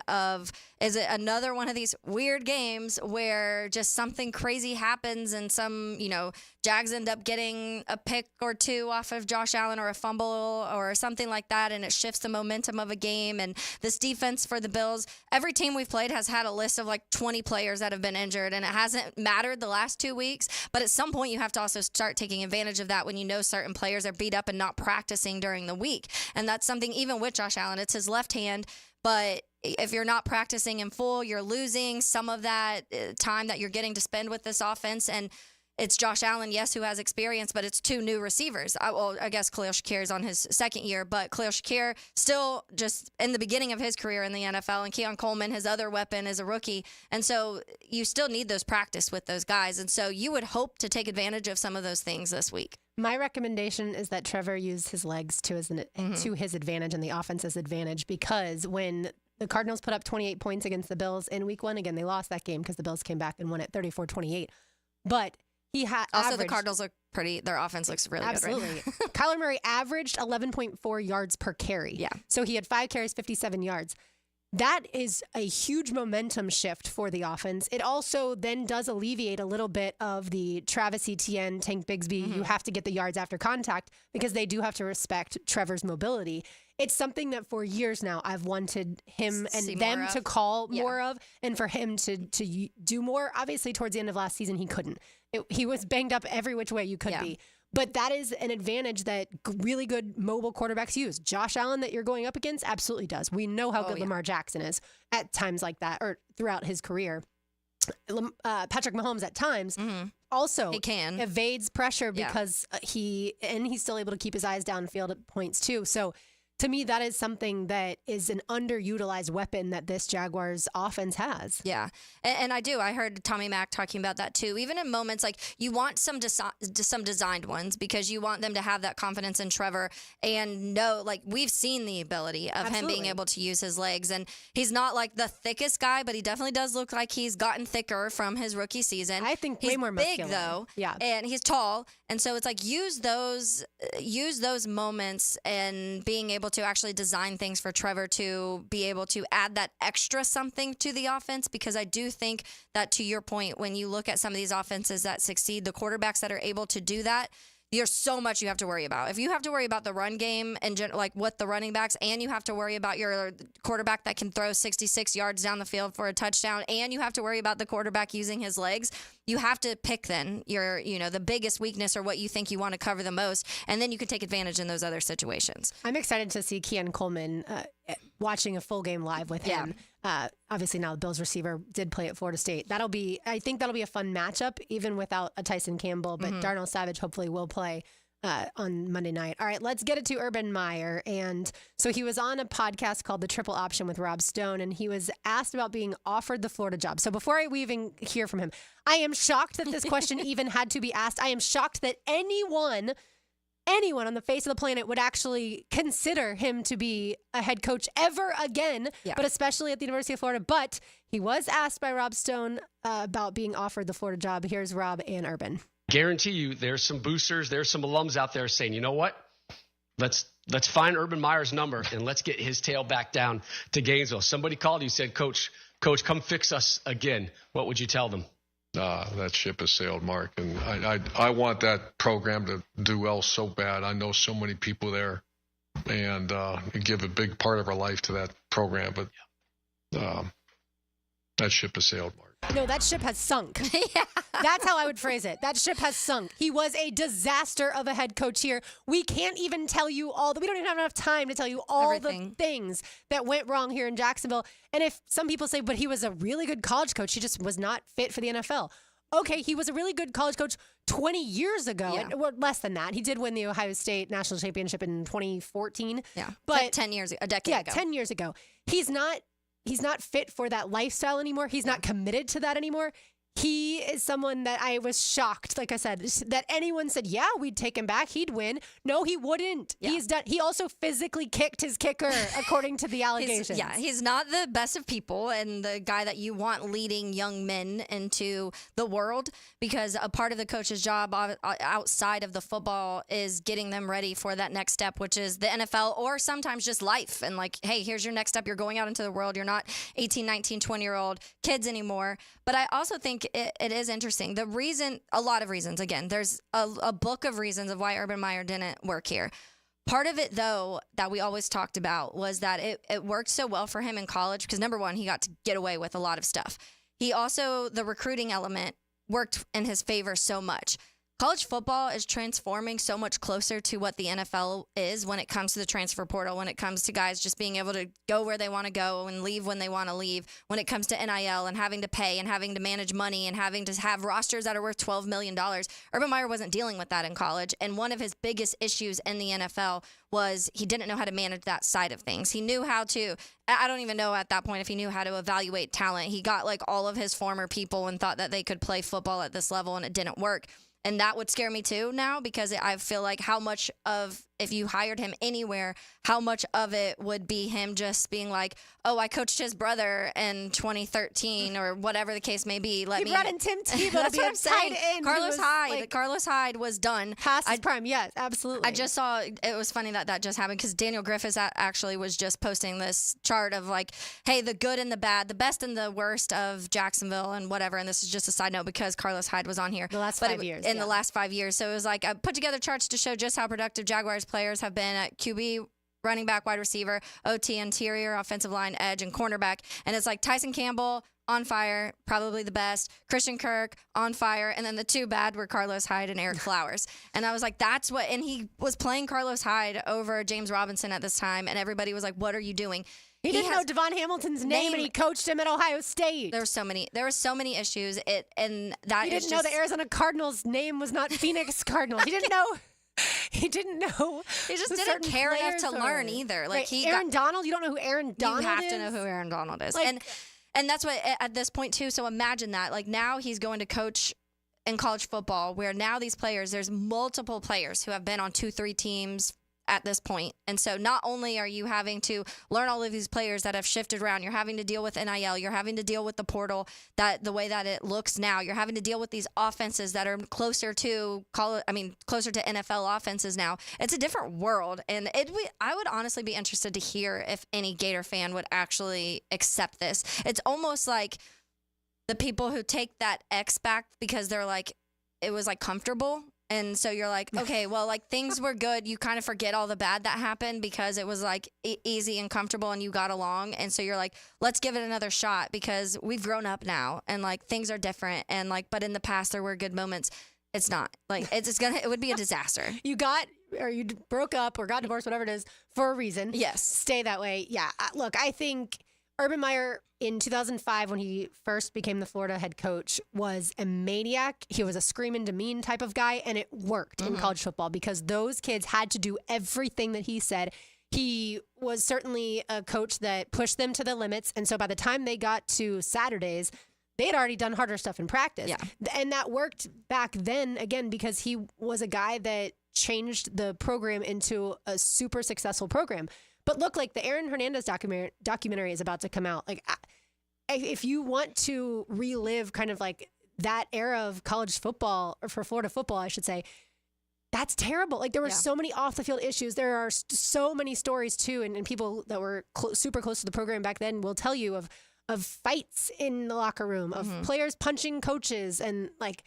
is it another one of these weird games where just something crazy happens and some, Jags end up getting a pick or 2 off of Josh Allen or a fumble or something like that, and it shifts the momentum of a game. And this defense for the Bills, every team we've played has had a list of like 20 players that have been injured, and it hasn't mattered the last 2 weeks. But at some point, you have to also start taking advantage of that when you know certain players are beat up and not practicing during the week. And that's something, even with Josh Allen, it's his left hand, but if you're not practicing in full, you're losing some of that time that you're getting to spend with this offense. And it's Josh Allen, yes, who has experience, but it's 2 new receivers. I guess Khalil Shakir is on his second year, but Khalil Shakir still just in the beginning of his career in the NFL, and Keon Coleman, his other weapon, is a rookie. And so you still need those practice with those guys. And so you would hope to take advantage of some of those things this week. My recommendation is that Trevor use his legs to his advantage and the offense's advantage, because when the Cardinals put up 28 points against the Bills in week 1, again, they lost that game because the Bills came back and won it 34-28. But he had also the Cardinals look pretty. Their offense looks really good right now. Kyler Murray averaged 11.4 yards per carry. Yeah. So he had 5 carries, 57 yards. That is a huge momentum shift for the offense. It also then does alleviate a little bit of the Travis Etienne, Tank Bigsby, you have to get the yards after contact, because they do have to respect Trevor's mobility. It's something that for years now I've wanted him and them to call more of, and for him to do more. Obviously, towards the end of last season, he couldn't. He was banged up every which way you could be. But that is an advantage that really good mobile quarterbacks use. Josh Allen that you're going up against absolutely does. We know how good Lamar Jackson is at times like that, or throughout his career. Patrick Mahomes at times also he can evades pressure because he's still able to keep his eyes downfield at points too. So to me, that is something that is an underutilized weapon that this Jaguars offense has. Yeah, and I heard Tommy Mack talking about that too. Even in moments like you want some designed ones, because you want them to have that confidence in Trevor and know, like, we've seen the ability of him being able to use his legs. And he's not like the thickest guy, but he definitely does look like he's gotten thicker from his rookie season. I think he's way more big muscular, though. Yeah, and he's tall. And so it's like use those moments and being able to actually design things for Trevor to be able to add that extra something to the offense, because I do think that, to your point, when you look at some of these offenses that succeed, the quarterbacks that are able to do that, there's so much you have to worry about. If you have to worry about the run game and like what the running backs, and you have to worry about your quarterback that can throw 66 yards down the field for a touchdown, and you have to worry about the quarterback using his legs, you have to pick then your, the biggest weakness or what you think you want to cover the most, and then you can take advantage in those other situations. I'm excited to see Keon Coleman watching a full game live with him. Obviously now the Bills receiver did play at Florida State. I think that'll be a fun matchup, even without a Tyson Campbell, but Darnell Savage hopefully will play on Monday night. All right, let's get it to Urban Meyer. And so he was on a podcast called The Triple Option with Rob Stone, and he was asked about being offered the Florida job. So before we even hear from him, I am shocked that this question even had to be asked. I am shocked that anyone on the face of the planet would actually consider him to be a head coach ever again, but especially at the University of Florida. But he was asked by Rob Stone about being offered the Florida job. Here's Rob and Urban. Guarantee you there's some boosters, there's some alums out there saying, you know what? Let's find Urban Meyer's number and let's get his tail back down to Gainesville. Somebody called you, said, Coach, come fix us again. What would you tell them? that ship has sailed, Mark. And I want that program to do well so bad. I know so many people there, and we give a big part of our life to that program. But that ship has sailed, Mark. No, that ship has sunk. Yeah. That's how I would phrase it. That ship has sunk. He was a disaster of a head coach here. We can't even tell you we don't even have enough time to tell you all the things that went wrong here in Jacksonville. And if some people say, but he was a really good college coach, he just was not fit for the NFL. Okay, he was a really good college coach 20 years ago. Yeah. Well, less than that. He did win the Ohio State National Championship in 2014. Yeah, but 10 years, a decade ago. 10 years ago. He's not fit for that lifestyle anymore. He's not committed to that anymore. He is someone that I was shocked, like I said, that anyone said, yeah, we'd take him back. He'd win. No, he wouldn't. Yeah. He's done. He also physically kicked his kicker, according to the allegations. He's not the best of people and the guy that you want leading young men into the world, because a part of the coach's job outside of the football is getting them ready for that next step, which is the NFL or sometimes just life. And like, hey, here's your next step. You're going out into the world. You're not 18, 19, 20-year-old kids anymore. But I also think it is interesting. A lot of reasons. Again, there's a book of reasons of why Urban Meyer didn't work here. Part of it, though, that we always talked about was that it worked so well for him in college because, number one, he got to get away with a lot of stuff. He also, the recruiting element worked in his favor so much. College football is transforming so much closer to what the NFL is when it comes to the transfer portal, when it comes to guys just being able to go where they want to go and leave when they want to leave, when it comes to NIL and having to pay and having to manage money and having to have rosters that are worth $12 million. Urban Meyer wasn't dealing with that in college. And one of his biggest issues in the NFL was he didn't know how to manage that side of things. He knew how to, I don't even know at that point if he knew how to evaluate talent. He got like all of his former people and thought that they could play football at this level, and it didn't work. And that would scare me too now, because I feel like how much of, if you hired him anywhere, how much of it would be him just being like, oh, I coached his brother in 2013 or whatever the case may be. He brought in Tim Tebow. That's what I'm saying. Carlos Hyde was done. Past his prime, yes, absolutely. I just saw, it was funny that just happened because Daniel Griffiths actually was just posting this chart of like, hey, the good and the bad, the best and the worst of Jacksonville and whatever. And this is just a side note because Carlos Hyde was on here. The last 5 years. In the last 5 years. So it was like, I put together charts to show just how productive Jaguars players have been at QB, running back, wide receiver, OT, interior, offensive line, edge, and cornerback. And it's like Tyson Campbell, on fire, probably the best. Christian Kirk, on fire. And then the two bad were Carlos Hyde and Eric Flowers. And I was like, that's what, and he was playing Carlos Hyde over James Robinson at this time. And everybody was like, what are you doing? He didn't know Devon Hamilton's name, and he coached him at Ohio State. There were so many issues. He didn't know the Arizona Cardinals' name was not Phoenix Cardinals. He didn't know. He didn't know. He just didn't care enough to learn either. Like Aaron Donald. You don't know who Aaron Donald is? You have to know who Aaron Donald is. And that's what at this point too. So imagine that. Like now he's going to coach in college football, where now these players, there's multiple players who have been on 2-3 teams at this point. And so not only are you having to learn all of these players that have shifted around, you're having to deal with NIL, you're having to deal with the portal, that the way that it looks now, you're having to deal with these offenses that are closer to NFL offenses now. It's a different world. And I would honestly be interested to hear if any Gator fan would actually accept this. It's almost like the people who take that X back because they're like, it was like comfortable. And so you're like, okay, well, like things were good. You kind of forget all the bad that happened because it was like easy and comfortable and you got along. And so you're like, let's give it another shot because we've grown up now and like things are different. And like, but in the past there were good moments. It's not like it would be a disaster. You broke up or got divorced, whatever it is, for a reason. Yes. Stay that way. Yeah. Look, I think Urban Meyer in 2005, when he first became the Florida head coach, was a maniac. He was a scream and demean type of guy, and it worked in college football because those kids had to do everything that he said. He was certainly a coach that pushed them to the limits, and so by the time they got to Saturdays, they had already done harder stuff in practice. Yeah. And that worked back then, again, because he was a guy that changed the program into a super successful program. But look, like the Aaron Hernandez documentary is about to come out. Like, if you want to relive kind of like that era of college football, or for Florida football, I should say, that's terrible. Like there were so many off the field issues. There are so many stories too, and people that were super close to the program back then will tell you of of fights in the locker room, of players punching coaches and like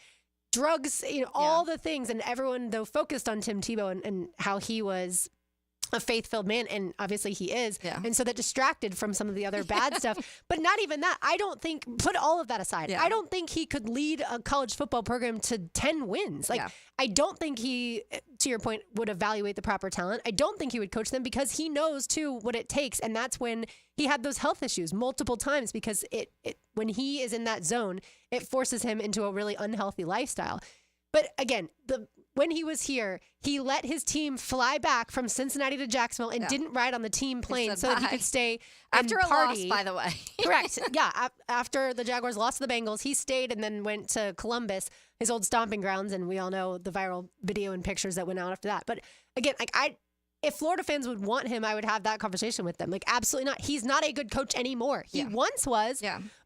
drugs, all the things. And everyone, though, focused on Tim Tebow and how he was a faith-filled man, and obviously he is. Yeah. And so that distracted from some of the other bad stuff. But not even that. I don't think, put all of that aside, I don't think he could lead a college football program to 10 wins. Like, I don't think he, to your point, would evaluate the proper talent. I don't think he would coach them because he knows, too, what it takes. And that's when he had those health issues multiple times because when he is in that zone, it forces him into a really unhealthy lifestyle. But again, when he was here, he let his team fly back from Cincinnati to Jacksonville and didn't ride on the team plane so that he could stay after and a party. loss, by the way. Correct. Yeah. After the Jaguars lost to the Bengals, he stayed and then went to Columbus, his old stomping grounds, and we all know the viral video and pictures that went out after that. But again, if Florida fans would want him, I would have that conversation with them. Like, absolutely not. He's not a good coach anymore. He once was,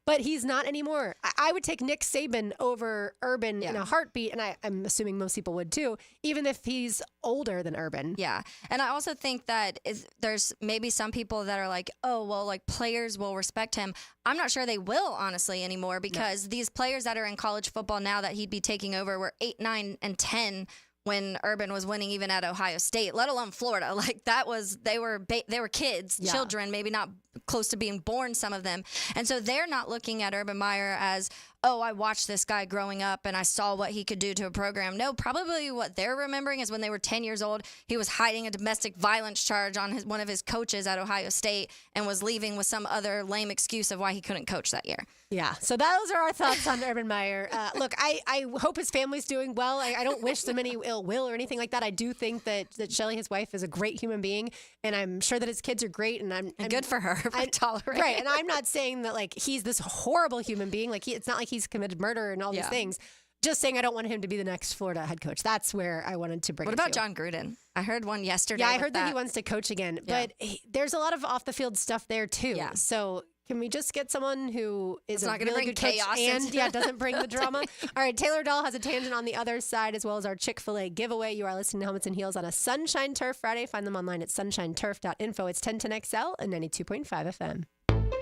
but he's not anymore. I would take Nick Saban over Urban in a heartbeat, and I'm assuming most people would too, even if he's older than Urban. Yeah. And I also think that there's maybe some people that are like, oh, well, like players will respect him. I'm not sure they will, honestly, anymore because these players that are in college football now that he'd be taking over were 8, 9, and 10 when Urban was winning even at Ohio State, let alone Florida. Like they were kids, children, maybe not close to being born, some of them. And so they're not looking at Urban Meyer as, oh, I watched this guy growing up and I saw what he could do to a program. No, probably what they're remembering is when they were 10 years old, he was hiding a domestic violence charge on one of his coaches at Ohio State and was leaving with some other lame excuse of why he couldn't coach that year. Yeah, so those are our thoughts on Urban Meyer. Look, I hope his family's doing well. I don't wish them any ill will or anything like that. I do think that Shelly, his wife, is a great human being, and I'm sure that his kids are great. And good for her for tolerating. Right, and I'm not saying that like he's this horrible human being. Like it's not like he's committed murder and all these things. Just saying I don't want him to be the next Florida head coach. That's where I wanted to bring it to. What about John Gruden? I heard one yesterday. Yeah, I heard that he wants to coach again. But there's a lot of off-the-field stuff there, too. Yeah. So can we just get someone who is a really good coach and doesn't bring the drama? All right, Taylor Dahl has a tangent on the other side, as well as our Chick-fil-A giveaway. You are listening to Helmets and Heels on a Sunshine Turf Friday. Find them online at sunshineturf.info. It's 1010XL and 92.5 FM.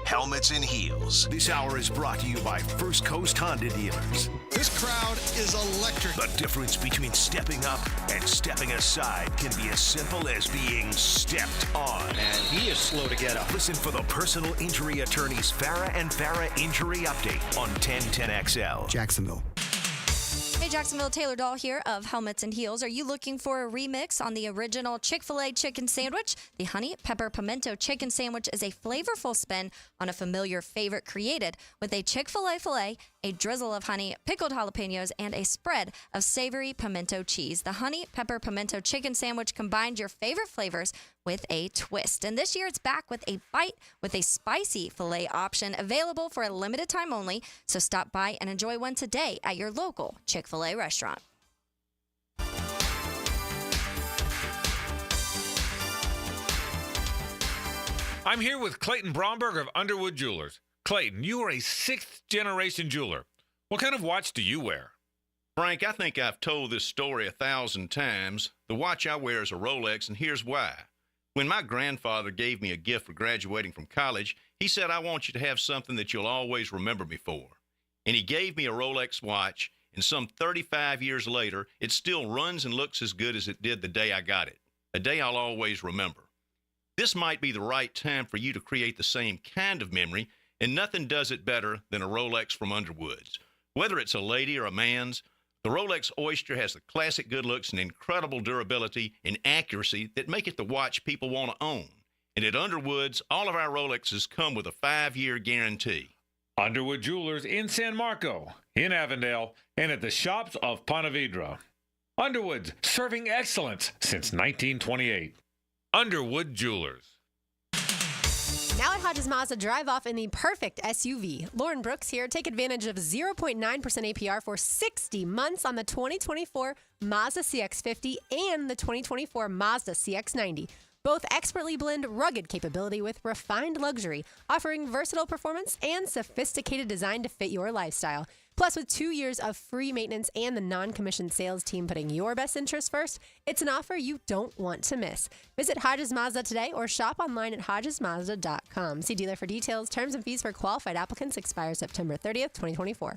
Helmets and Heels. This hour is brought to you by First Coast Honda Dealers. This crowd is electric. The difference between stepping up and stepping aside can be as simple as being stepped on. And he is slow to get up. Listen for the personal injury attorneys Farah and Farah Injury Update on 1010XL. Jacksonville. Hey, Jacksonville, Taylor Dahl here of Helmets and Heels. Are you looking for a remix on the original Chick-fil-A chicken sandwich? The honey pepper pimento chicken sandwich is a flavorful spin on a familiar favorite created with a Chick-fil-A filet, a drizzle of honey, pickled jalapenos, and a spread of savory pimento cheese. The honey pepper pimento chicken sandwich combines your favorite flavors with a twist. And this year it's back with a bite with a spicy filet option available for a limited time only. So stop by and enjoy one today at your local Chick-fil-A restaurant. I'm here with Clayton Bromberg of Underwood Jewelers. Clayton, you are a 6th-generation jeweler. What kind of watch do you wear? Frank, I think I've told this story 1,000 times. The watch I wear is a Rolex, and here's why. When my grandfather gave me a gift for graduating from college, he said, I want you to have something that you'll always remember me for. And he gave me a Rolex watch, and some 35 years later, it still runs and looks as good as it did the day I got it, a day I'll always remember. This might be the right time for you to create the same kind of memory, and nothing does it better than a Rolex from Underwood's. Whether it's a lady or a man's, the Rolex Oyster has the classic good looks and incredible durability and accuracy that make it the watch people want to own. And at Underwood's, all of our Rolexes come with a 5-year guarantee. Underwood Jewelers in San Marco, in Avondale, and at the shops of Ponte Vedra. Underwood's, serving excellence since 1928. Underwood Jewelers. Now at Hodges Mazda, drive off in the perfect SUV. Lauren Brooks here. Take advantage of 0.9% APR for 60 months on the 2024 Mazda CX-50 and the 2024 Mazda CX-90. Both expertly blend rugged capability with refined luxury, offering versatile performance and sophisticated design to fit your lifestyle. Plus, with 2 years of free maintenance and the non-commissioned sales team putting your best interests first, it's an offer you don't want to miss. Visit Hodges Mazda today or shop online at hodgesmazda.com. See dealer for details. Terms and fees for qualified applicants expire September 30th, 2024.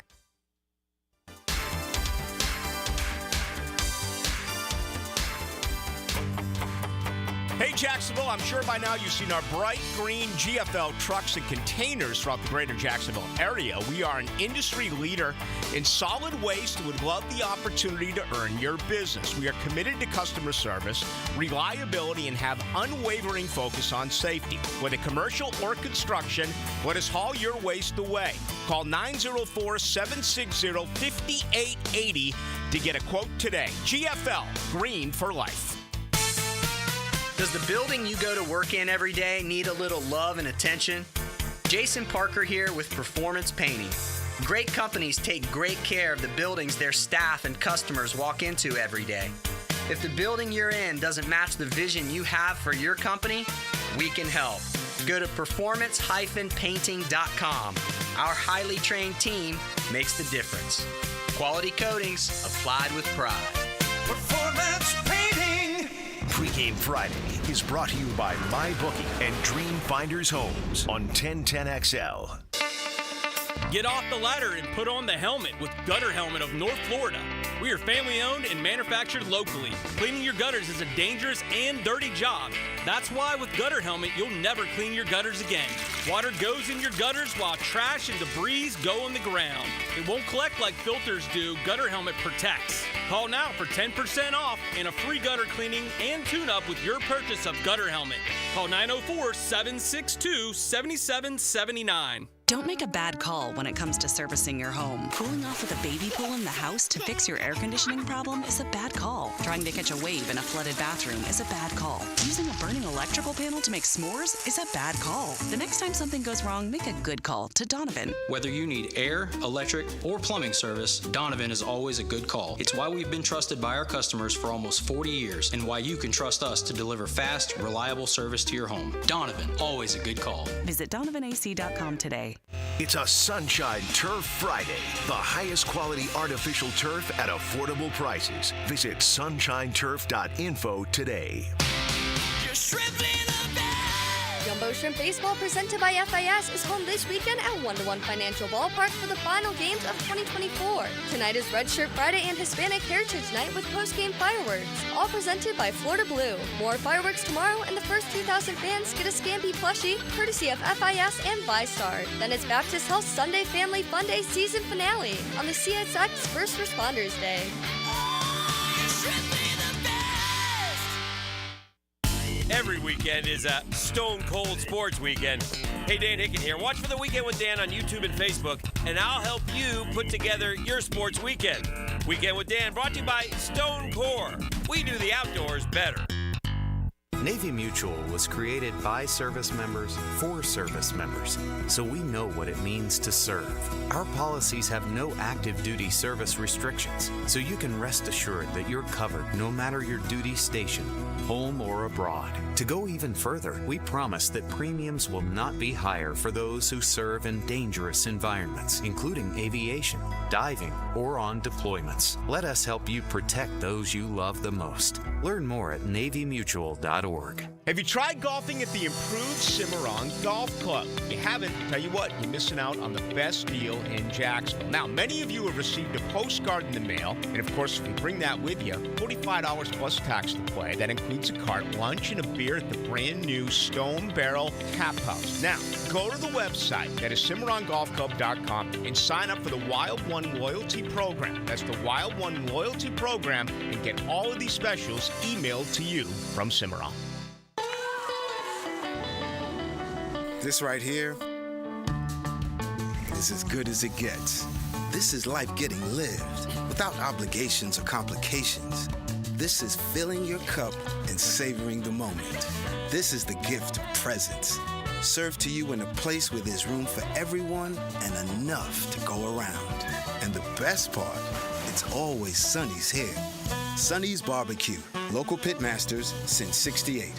Hey, Jacksonville, I'm sure by now you've seen our bright green GFL trucks and containers throughout the greater Jacksonville area. We are an industry leader in solid waste and would love the opportunity to earn your business. We are committed to customer service, reliability, and have unwavering focus on safety. Whether commercial or construction, let us haul your waste away. Call 904-760-5880 to get a quote today. GFL, green for life. Does the building you go to work in every day need a little love and attention? Jason Parker here with Performance Painting. Great companies take great care of the buildings their staff and customers walk into every day. If the building you're in doesn't match the vision you have for your company, we can help. Go to performance-painting.com. Our highly trained team makes the difference. Quality coatings applied with pride. Performance Painting. Pregame Friday is brought to you by MyBookie and Dream Finders Homes on 1010XL. Get off the ladder and put on the helmet with Gutter Helmet of North Florida. We are family owned and manufactured locally. Cleaning your gutters is a dangerous and dirty job. That's why with Gutter Helmet, you'll never clean your gutters again. Water goes in your gutters while trash and debris go on the ground. It won't collect like filters do. Gutter Helmet protects. Call now for 10% off and a free gutter cleaning and tune-up with your purchase of Gutter Helmet. Call 904-762-7779. Don't make a bad call when it comes to servicing your home. Cooling off with a baby pool in the house to fix your air conditioning problem is a bad call. Trying to catch a wave in a flooded bathroom is a bad call. Using a burning electrical panel to make s'mores is a bad call. The next time something goes wrong, make a good call to Donovan. Whether you need air, electric, or plumbing service, Donovan is always a good call. It's why we've been trusted by our customers for almost 40 years and why you can trust us to deliver fast, reliable service to your home. Donovan, always a good call. Visit DonovanAC.com today. It's a Sunshine Turf Friday. The highest quality artificial turf at affordable prices. Visit sunshineturf.info today. Jumbo Shrimp Baseball presented by FIS is home this weekend at 1-1 Financial Ballpark for the final games of 2024. Tonight is Red Shirt Friday and Hispanic Heritage Night with post-game fireworks, all presented by Florida Blue. More fireworks tomorrow, and the first 2,000 fans get a Scampy plushie, courtesy of FIS and ViStar. Then it's Baptist Health Sunday Family Fun Day season finale on the CSX First Responders Day. Every weekend is a Stone Cold Sports Weekend. Hey, Dan Hicken here. Watch for the Weekend with Dan on YouTube and Facebook, and I'll help you put together your sports weekend. Weekend with Dan brought to you by Stone Core. We do the outdoors better. Navy Mutual was created by service members for service members, so we know what it means to serve. Our policies have no active duty service restrictions, so you can rest assured that you're covered no matter your duty station, home or abroad. To go even further, we promise that premiums will not be higher for those who serve in dangerous environments, including aviation, diving, or on deployments. Let us help you protect those you love the most. Learn more at NavyMutual.org. Have you tried golfing at the improved Cimarron Golf Club? If you haven't, tell you what, you're missing out on the best deal in Jacksonville. Now, many of you have received a postcard in the mail, and of course, if you bring that with you, $45 plus tax to play. That includes a cart, lunch, and a beer at the brand new Stone Barrel Tap House. Now, go to the website, that is CimarronGolfClub.com, and sign up for the Wild One Loyalty Program. That's the Wild One Loyalty Program, and get all of these specials emailed to you from Cimarron. This right here is as good as it gets. This is life getting lived without obligations or complications. This is filling your cup and savoring the moment. This is the gift of presence, served to you in a place where there's room for everyone and enough to go around. And the best part, it's always Sonny's here. Sonny's Barbecue, local pitmasters since '68.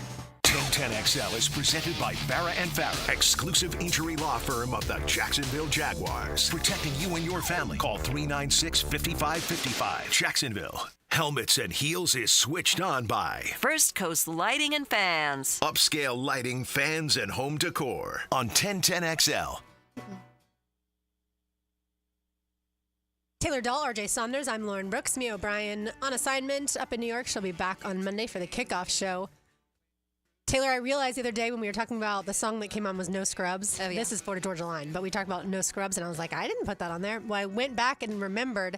1010XL is presented by Farah and Farah, exclusive injury law firm of the Jacksonville Jaguars. Protecting you and your family. Call 396-5555. Jacksonville. Helmets and Heels is switched on by First Coast Lighting and Fans. Upscale Lighting, Fans, and Home Decor on 1010XL. Taylor Dahl, RJ Saunders. I'm Lauren Brooks. Mia O'Brien on assignment up in New York. She'll be back on Monday for the kickoff show. Taylor, I realized the other day when we were talking about the song that came on was No Scrubs. Oh, yeah. This is Florida Georgia Line, but we talked about No Scrubs, and I was like, I didn't put that on there. Well, I went back and remembered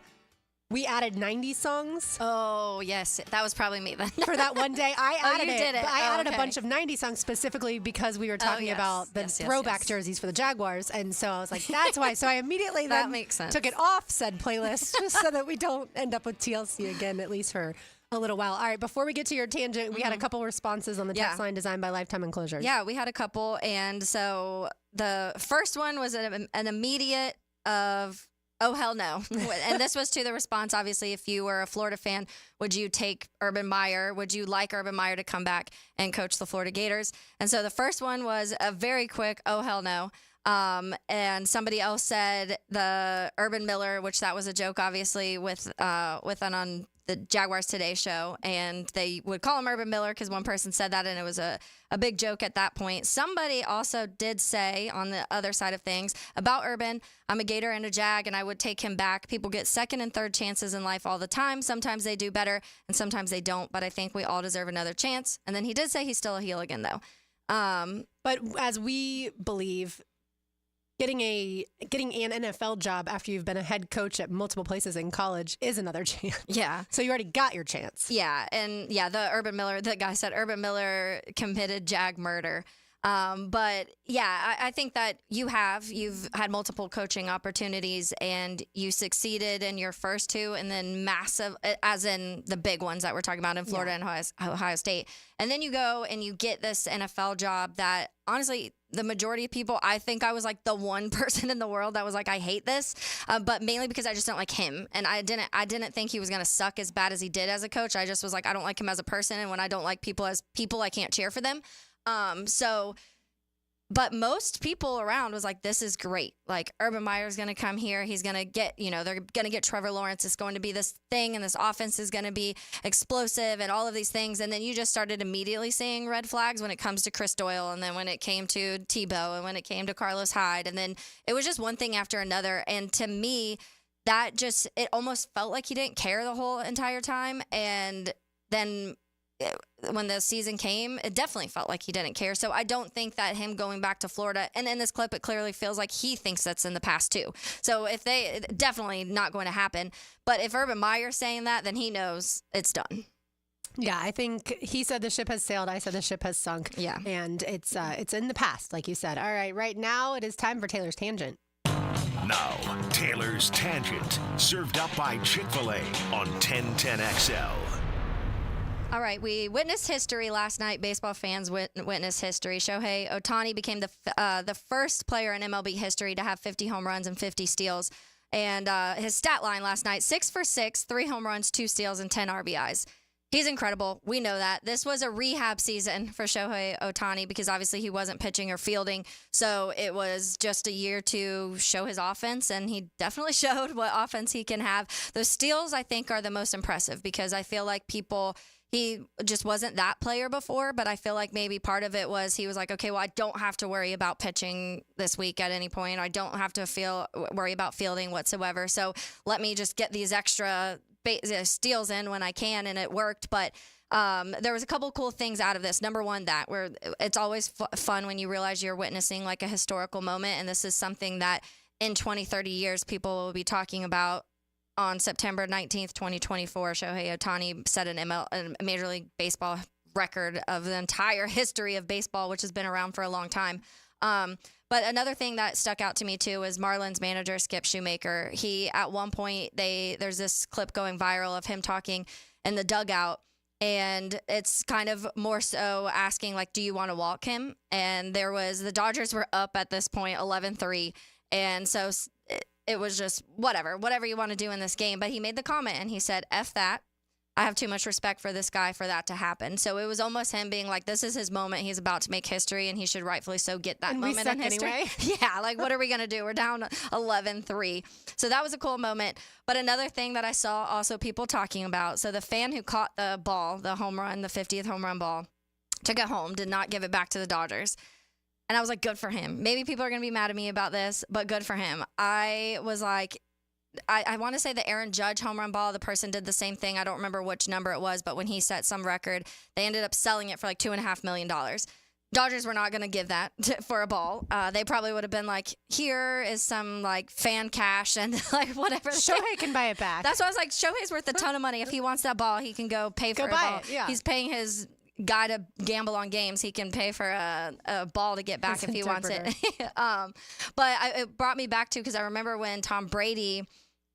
we added 90s songs. Oh, yes. That was probably me then. For that one day, I added you did it. But I added okay. a bunch of 90s songs specifically because we were talking about the throwback jerseys for the Jaguars. And so I was like, that's why. So I immediately That then makes sense. took it off said playlist just so that we don't end up with TLC again, at least for a little while. All right, before we get to your tangent, we had a couple responses on the text line designed by Lifetime Enclosures. Yeah, we had a couple. And so the first one was an immediate of, oh, hell no. And this was to the response, obviously, if you were a Florida fan, would you take Urban Meyer? Would you like Urban Meyer to come back and coach the Florida Gators? And so the first one was a very quick, oh, hell no. And somebody else said the Urban Miller, which that was a joke, obviously, with on the Jaguars Today show, and they would call him Urban Miller because one person said that, and it was a big joke at that point. Somebody also did say on the other side of things about Urban, I'm a Gator and a Jag, and I would take him back. People get second and third chances in life all the time. Sometimes they do better, and sometimes they don't, but I think we all deserve another chance. And then he did say he's still a heel again, though. But as we believe, getting an NFL job after you've been a head coach at multiple places in college is another chance. Yeah. So you already got your chance. Yeah. And yeah, the guy said Urban Miller committed Jag murder. But yeah, I think that you've had multiple coaching opportunities and you succeeded in your first two, and then massive, as in the big ones that we're talking about in Florida and Ohio State. And then you go and you get this NFL job that honestly, the majority of people, I think I was like the one person in the world that was like, I hate this, but mainly because I just don't like him. And I didn't think he was going to suck as bad as he did as a coach. I just was like, I don't like him as a person. And when I don't like people as people, I can't cheer for them. But most people around was like, this is great. Like, Urban Meyer's going to come here. He's going to get, they're going to get Trevor Lawrence. It's going to be this thing, and this offense is going to be explosive and all of these things. And then you just started immediately seeing red flags when it comes to Chris Doyle, and then when it came to Tebow, and when it came to Carlos Hyde. And then it was just one thing after another. And to me, it almost felt like he didn't care the whole entire time. And then when the season came, it definitely felt like he didn't care. So I don't think that him going back to Florida, and in this clip, it clearly feels like he thinks that's in the past too. So definitely not going to happen. But if Urban Meyer's saying that, then he knows it's done. Yeah, I think he said the ship has sailed. I said the ship has sunk. Yeah. And it's in the past, like you said. All right now it is time for Taylor's Tangent. Now, Taylor's Tangent, served up by Chick-fil-A on 1010XL. All right, we witnessed history last night. Baseball fans witnessed history. Shohei Ohtani became the first player in MLB history to have 50 home runs and 50 steals. And his stat line last night, 6 for 6, 3 home runs, 2 steals, and 10 RBIs. He's incredible. We know that. This was a rehab season for Shohei Ohtani because obviously he wasn't pitching or fielding. So it was just a year to show his offense, and he definitely showed what offense he can have. The steals, I think, are the most impressive because I feel like he just wasn't that player before, but I feel like maybe part of it was he was like, okay, well, I don't have to worry about pitching this week at any point. I don't have to worry about fielding whatsoever. So let me just get these extra steals in when I can, and it worked. But there was a couple cool things out of this. Number one, where it's always fun when you realize you're witnessing like a historical moment, and this is something that in 20, 30 years people will be talking about. On September 19th, 2024, Shohei Ohtani set a Major League Baseball record of the entire history of baseball, which has been around for a long time. But another thing that stuck out to me, too, is Marlins manager Skip Shoemaker. He, at one point, there's this clip going viral of him talking in the dugout, and it's kind of more so asking, like, do you want to walk him? And the Dodgers were up at this point, 11-3, and so it was just whatever you want to do in this game. But he made the comment and he said, F that. I have too much respect for this guy for that to happen. So it was almost him being like, this is his moment. He's about to make history, and he should rightfully so get that And we moment in suck history. anyway. Yeah, like, what are we going to do? We're down 11-3. So that was a cool moment. But another thing that I saw also people talking about, so the fan who caught the ball, the home run, the 50th home run ball, took it home, did not give it back to the Dodgers. And I was like, good for him. Maybe people are going to be mad at me about this, but good for him. I was like, I want to say the Aaron Judge home run ball, the person did the same thing. I don't remember which number it was, but when he set some record, they ended up selling it for like $2.5 million. Dodgers were not going to give that for a ball. They probably would have been like, here is some like fan cash and like whatever. Shohei can buy it back. That's why I was like, Shohei's worth a ton of money. If he wants that ball, he can go pay for a buy ball. it, yeah. He's paying his guy to gamble on games. He can pay for a ball to get back His if he wants it. It brought me back to, because I remember when Tom Brady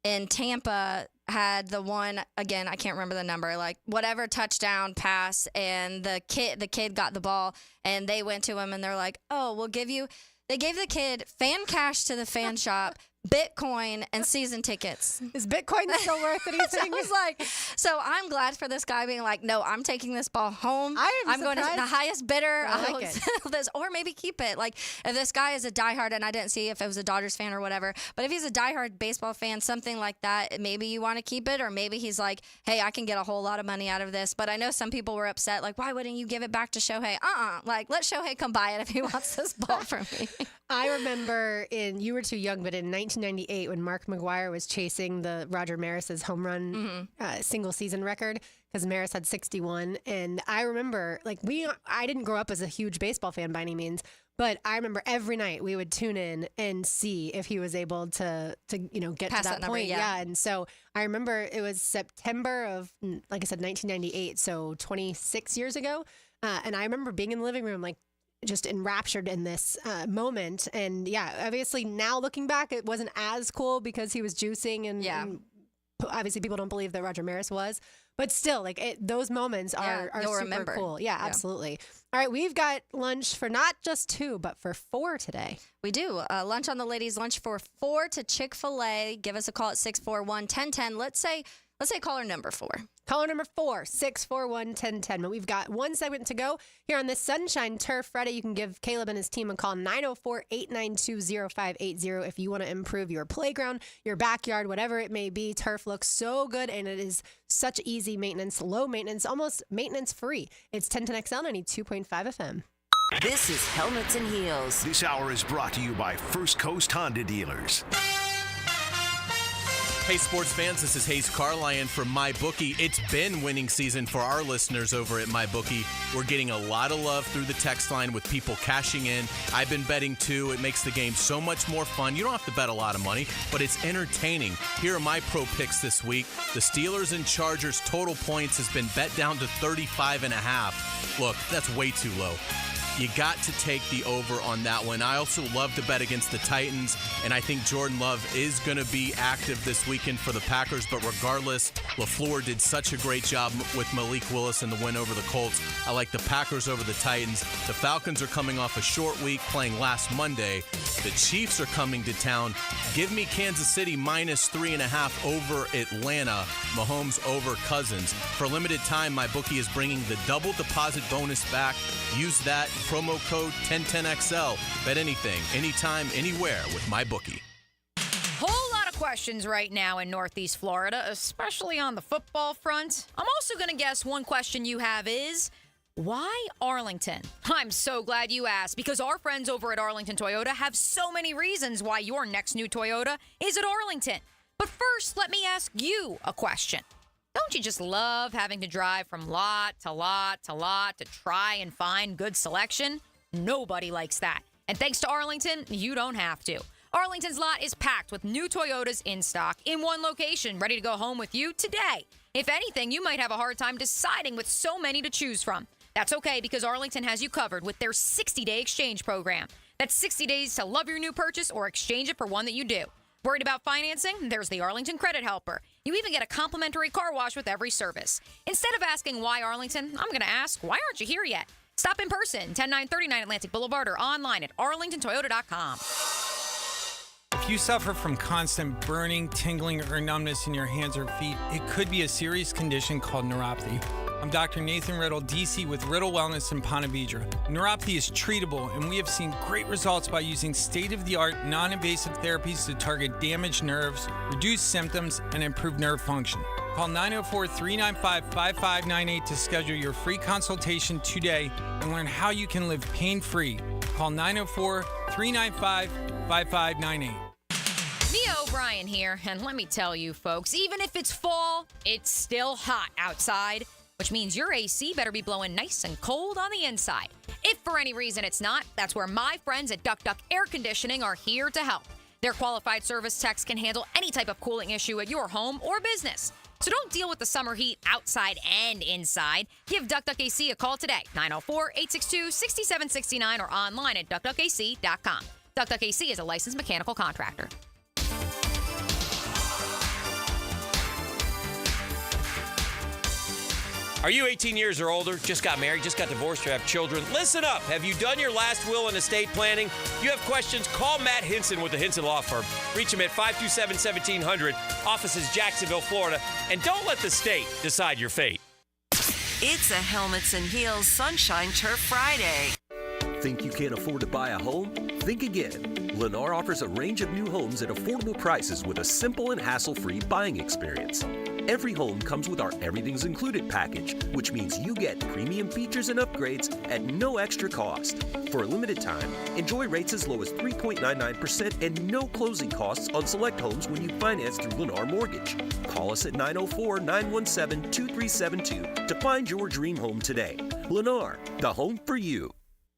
in Tampa had the one, again, I can't remember the number, like whatever touchdown pass, and the kid got the ball, and they went to him and they're like, oh, they gave the kid fan cash to the fan shop, Bitcoin, and season tickets. Is Bitcoin still worth anything? I was like, so I'm glad for this guy being like, no, I'm taking this ball home. I'm going to the highest bidder. I like sell this, or maybe keep it. Like, if this guy is a diehard, and I didn't see if it was a Dodgers fan or whatever, but if he's a diehard baseball fan, something like that, maybe you want to keep it, or maybe he's like, hey, I can get a whole lot of money out of this. But I know some people were upset, like, why wouldn't you give it back to Shohei? Like, let Shohei come buy it if he wants this ball from me. I remember you were too young, but in 1998 when Mark McGwire was chasing the Roger Maris's home run single season record, because Maris had 61. And I remember, like, I didn't grow up as a huge baseball fan by any means, but I remember every night we would tune in and see if he was able to get Pass to that that point. number, yeah. And so I remember it was September of, like I said, 1998, so 26 years ago. And I remember being in the living room, like, just enraptured in this moment. And yeah, obviously now looking back, it wasn't as cool because he was juicing and obviously people don't believe that Roger Maris was, but still, like, those moments are you'll super remember. cool. Yeah, absolutely. All right, we've got lunch for not just 2, but for 4 today. We do. Lunch on the ladies' lunch for 4 to Chick-fil-A. Give us a call at 641-1010. Let's say caller number 4. Caller number 4, 641-1010. But we've got one segment to go here on this Sunshine Turf Friday. You can give Caleb and his team a call, 904-892-0580, if you want to improve your playground, your backyard, whatever it may be. Turf looks so good, and it is such easy maintenance, low maintenance, almost maintenance free. It's 1010XL 92.5 FM. This is Helmets and Heels. This hour is brought to you by First Coast Honda Dealers. Hey, sports fans, this is Hayes Carlyon from MyBookie. It's been winning season for our listeners over at MyBookie. We're getting a lot of love through the text line with people cashing in. I've been betting too. It makes the game so much more fun. You don't have to bet a lot of money, but it's entertaining. Here are my pro picks this week. The Steelers and Chargers total points has been bet down to 35.5. Look, that's way too low. You got to take the over on that one. I also love to bet against the Titans, and I think Jordan Love is going to be active this weekend for the Packers. But regardless, LaFleur did such a great job with Malik Willis in the win over the Colts. I like the Packers over the Titans. The Falcons are coming off a short week, playing last Monday. The Chiefs are coming to town. Give me Kansas City minus 3.5 over Atlanta. Mahomes over Cousins. For a limited time, MyBookie is bringing the double deposit bonus back. Use that promo code 1010XL. Bet anything, anytime, anywhere with MyBookie. Whole lot of questions right now in Northeast Florida, especially on the football front. I'm also going to guess one question you have is, why Arlington? I'm so glad you asked, because our friends over at Arlington Toyota have so many reasons why your next new Toyota is at Arlington. But first, let me ask you a question. Don't you just love having to drive from lot to lot to lot to try and find good selection? Nobody likes that. And thanks to Arlington, you don't have to. Arlington's lot is packed with new Toyotas in stock in one location, ready to go home with you today. If anything, you might have a hard time deciding with so many to choose from. That's okay, because Arlington has you covered with their 60-day exchange program. That's 60 days to love your new purchase or exchange it for one that you do. Worried about financing? There's the Arlington Credit Helper. You even get a complimentary car wash with every service. Instead of asking why Arlington, I'm going to ask, why aren't you here yet? Stop in person, 10939 Atlantic Boulevard, or online at arlingtontoyota.com. If If you suffer from constant burning, tingling, or numbness in your hands or feet, it could be a serious condition called neuropathy. I'm Dr. Nathan Riddle, DC with Riddle Wellness in Ponte Vedra. Neuropathy is treatable, and we have seen great results by using state-of-the-art, non-invasive therapies to target damaged nerves, reduce symptoms, and improve nerve function. Call 904-395-5598 to schedule your free consultation today and learn how you can live pain-free. Call 904-395-5598. Mia O'Brien here, and let me tell you, folks, even if it's fall, it's still hot outside, which means your AC better be blowing nice and cold on the inside. If for any reason it's not, that's where my friends at Duck Duck Air Conditioning are here to help. Their qualified service techs can handle any type of cooling issue at your home or business. So don't deal with the summer heat outside and inside. Give Duck Duck AC a call today, 904-862-6769, or online at duckduckac.com. Duck Duck AC is a licensed mechanical contractor. Are you 18 years or older, just got married, just got divorced, or have children? Listen up. Have you done your last will and estate planning? You have questions? Call Matt Hinson with the Hinson Law Firm. Reach him at 527-1700. Office is Jacksonville, Florida. And don't let the state decide your fate. It's a Helmets and Heels Sunshine Turf Friday. Think you can't afford to buy a home? Think again. Lennar offers a range of new homes at affordable prices with a simple and hassle-free buying experience. Every home comes with our Everything's Included package, which means you get premium features and upgrades at no extra cost. For a limited time, enjoy rates as low as 3.99% and no closing costs on select homes when you finance through Lennar Mortgage. Call us at 904-917-2372 to find your dream home today. Lennar, the home for you.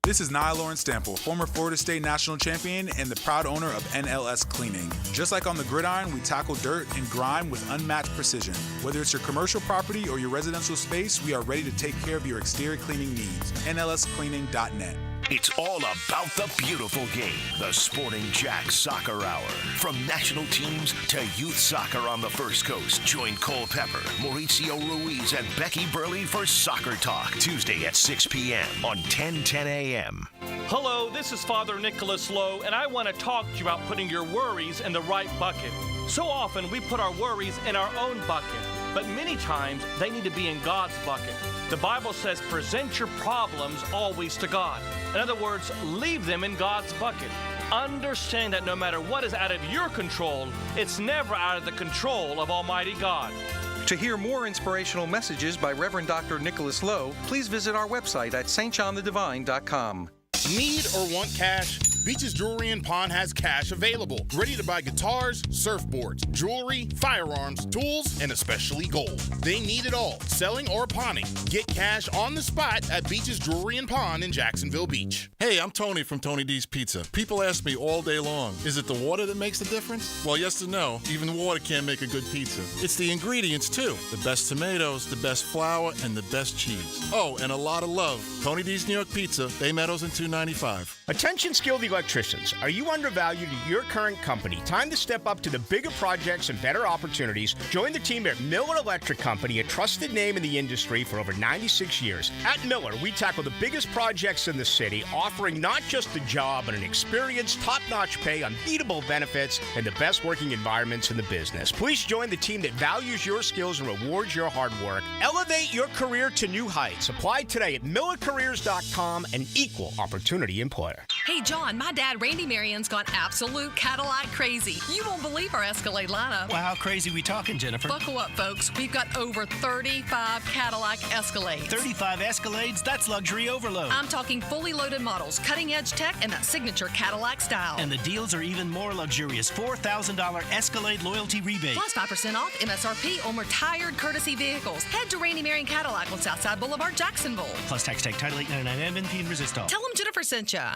This is Nia Lawrence Stample, former Florida State national champion and the proud owner of NLS Cleaning. Just like on the gridiron, we tackle dirt and grime with unmatched precision. Whether it's your commercial property or your residential space, we are ready to take care of your exterior cleaning needs. NLScleaning.net. It's all about the beautiful game. The Sporting Jack Soccer Hour. From national teams to youth soccer on the First Coast. Join Cole Pepper, Mauricio Ruiz, and Becky Burley for Soccer Talk. Tuesday at 6 p.m. on 1010 a.m. Hello, this is Father Nicholas Lowe, and I want to talk to you about putting your worries in the right bucket. So often we put our worries in our own bucket, but many times they need to be in God's bucket. The Bible says, present your problems always to God. In other words, leave them in God's bucket. Understand that no matter what is out of your control, it's never out of the control of Almighty God. To hear more inspirational messages by Reverend Dr. Nicholas Lowe, please visit our website at stjohnthedivine.com. Need or want cash? Beaches Jewelry and Pawn has cash available. Ready to buy guitars, surfboards, jewelry, firearms, tools, and especially gold. They need it all, selling or pawning. Get cash on the spot at Beaches Jewelry and Pawn in Jacksonville Beach. Hey, I'm Tony from Tony D's Pizza. People ask me all day long, is it the water that makes the difference? Well, yes and no. Even water can't make a good pizza. It's the ingredients, too. The best tomatoes, the best flour, and the best cheese. Oh, and a lot of love. Tony D's New York Pizza, Bay Meadows and 295. Attention skilled electricians. Are you undervalued at your current company? Time to step up to the bigger projects and better opportunities. Join the team at Miller Electric Company, a trusted name in the industry for over 96 years. At Miller, we tackle the biggest projects in the city, offering not just a job, but an experience, top-notch pay, unbeatable benefits, and the best working environments in the business. Please join the team that values your skills and rewards your hard work. Elevate your career to new heights. Apply today at millercareers.com, an equal opportunity employer. Hey, John, my dad, Randy Marion's gone absolute Cadillac crazy. You won't believe our Escalade lineup. Well, how crazy we talking, Jennifer? Buckle up, folks. We've got over 35 Cadillac Escalades. 35 Escalades? That's luxury overload. I'm talking fully loaded models, cutting-edge tech, and that signature Cadillac style. And the deals are even more luxurious. $4,000 Escalade loyalty rebate. Plus 5% off MSRP on retired courtesy vehicles. Head to Randy Marion Cadillac on Southside Boulevard, Jacksonville. Plus tax tag title $899 MNP and resist all. Tell them Jennifer sent ya.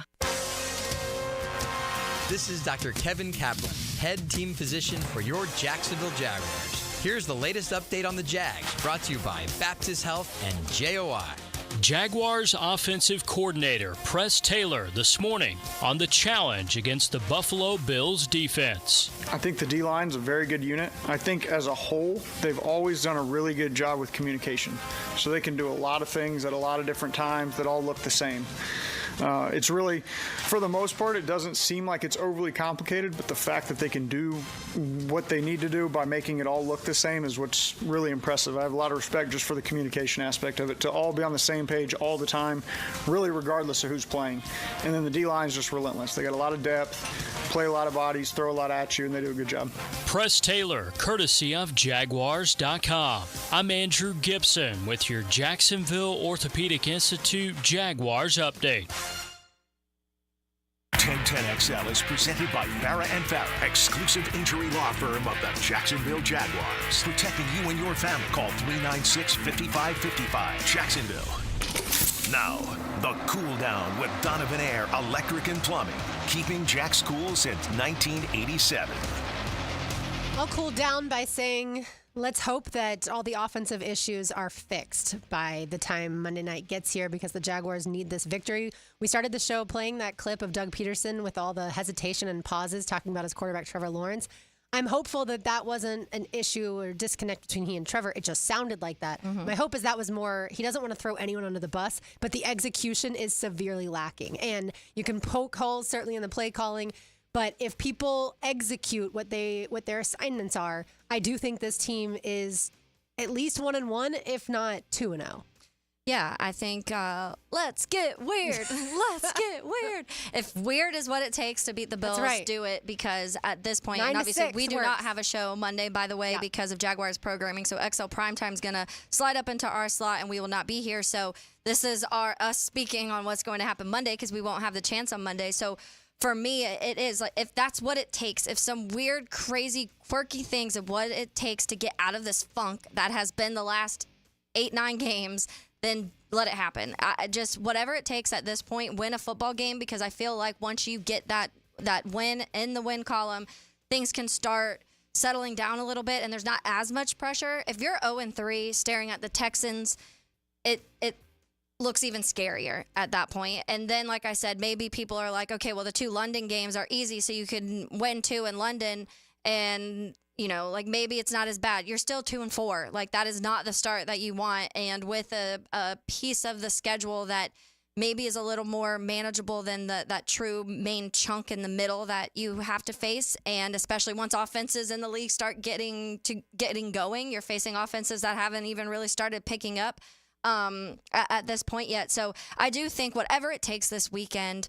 This is Dr. Kevin Kaplan, head team physician for your Jacksonville Jaguars. Here's the latest update on the Jags, brought to you by Baptist Health and JOI. Jaguars offensive coordinator Press Taylor this morning on the challenge against the Buffalo Bills defense. I think the D-line's a very good unit. I think as a whole, they've always done a really good job with communication. So they can do a lot of things at a lot of different times that all look the same. It's really, for the most part, it doesn't seem like it's overly complicated, but the fact that they can do what they need to do by making it all look the same is what's really impressive. I have a lot of respect just for the communication aspect of it, to all be on the same page all the time, really regardless of who's playing. And then the D-line is just relentless. They got a lot of depth, play a lot of bodies, throw a lot at you, and they do a good job. Press Taylor, courtesy of Jaguars.com. I'm Andrew Gibson with your Jacksonville Orthopedic Institute Jaguars update. 1010XL is presented by Farah & Farah, exclusive injury law firm of the Jacksonville Jaguars. Protecting you and your family. Call 396-5555. Jacksonville. Now, the cool down with Donovan Air Electric and Plumbing. Keeping Jack's cool since 1987. I'll cool down by saying, let's hope that all the offensive issues are fixed by the time Monday night gets here, because the Jaguars need this victory. We started the show playing that clip of Doug Peterson with all the hesitation and pauses talking about his quarterback, Trevor Lawrence. I'm hopeful that that wasn't an issue or disconnect between he and Trevor. It just sounded like that. Mm-hmm. My hope is that was more, he doesn't want to throw anyone under the bus, but the execution is severely lacking. And you can poke holes, certainly in the play calling, but if people execute what their assignments are, I do think this team is at least 1-1, if not 2-0. Yeah, I think let's get weird. Let's get weird. If weird is what it takes to beat the Bills, right. Do it, because at this point, 9 and to obviously 6 we do works. not have a show Monday, by the way, because of Jaguars programming. So XL Primetime is going to slide up into our slot, and we will not be here. So this is us speaking on what's going to happen Monday, because we won't have the chance on Monday. So for me, it is like, if that's what it takes, if some weird, crazy, quirky things of what it takes to get out of this funk that has been the last 8-9 games, then let it happen. I just, whatever it takes at this point, win a football game, because I feel like once you get that win in the win column, things can start settling down a little bit, and there's not as much pressure. If you're 0-3 staring at the Texans, it looks even scarier at that point. And then, like I said, maybe people are like, okay, well, the 2 London games are easy, so you can win 2 in London, and like maybe it's not as bad. You're still 2-4. Like, that is not the start that you want. And with a piece of the schedule that maybe is a little more manageable than that true main chunk in the middle that you have to face, and especially once offenses in the league start getting going, you're facing offenses that haven't even really started picking up at this point yet. So I do think whatever it takes this weekend,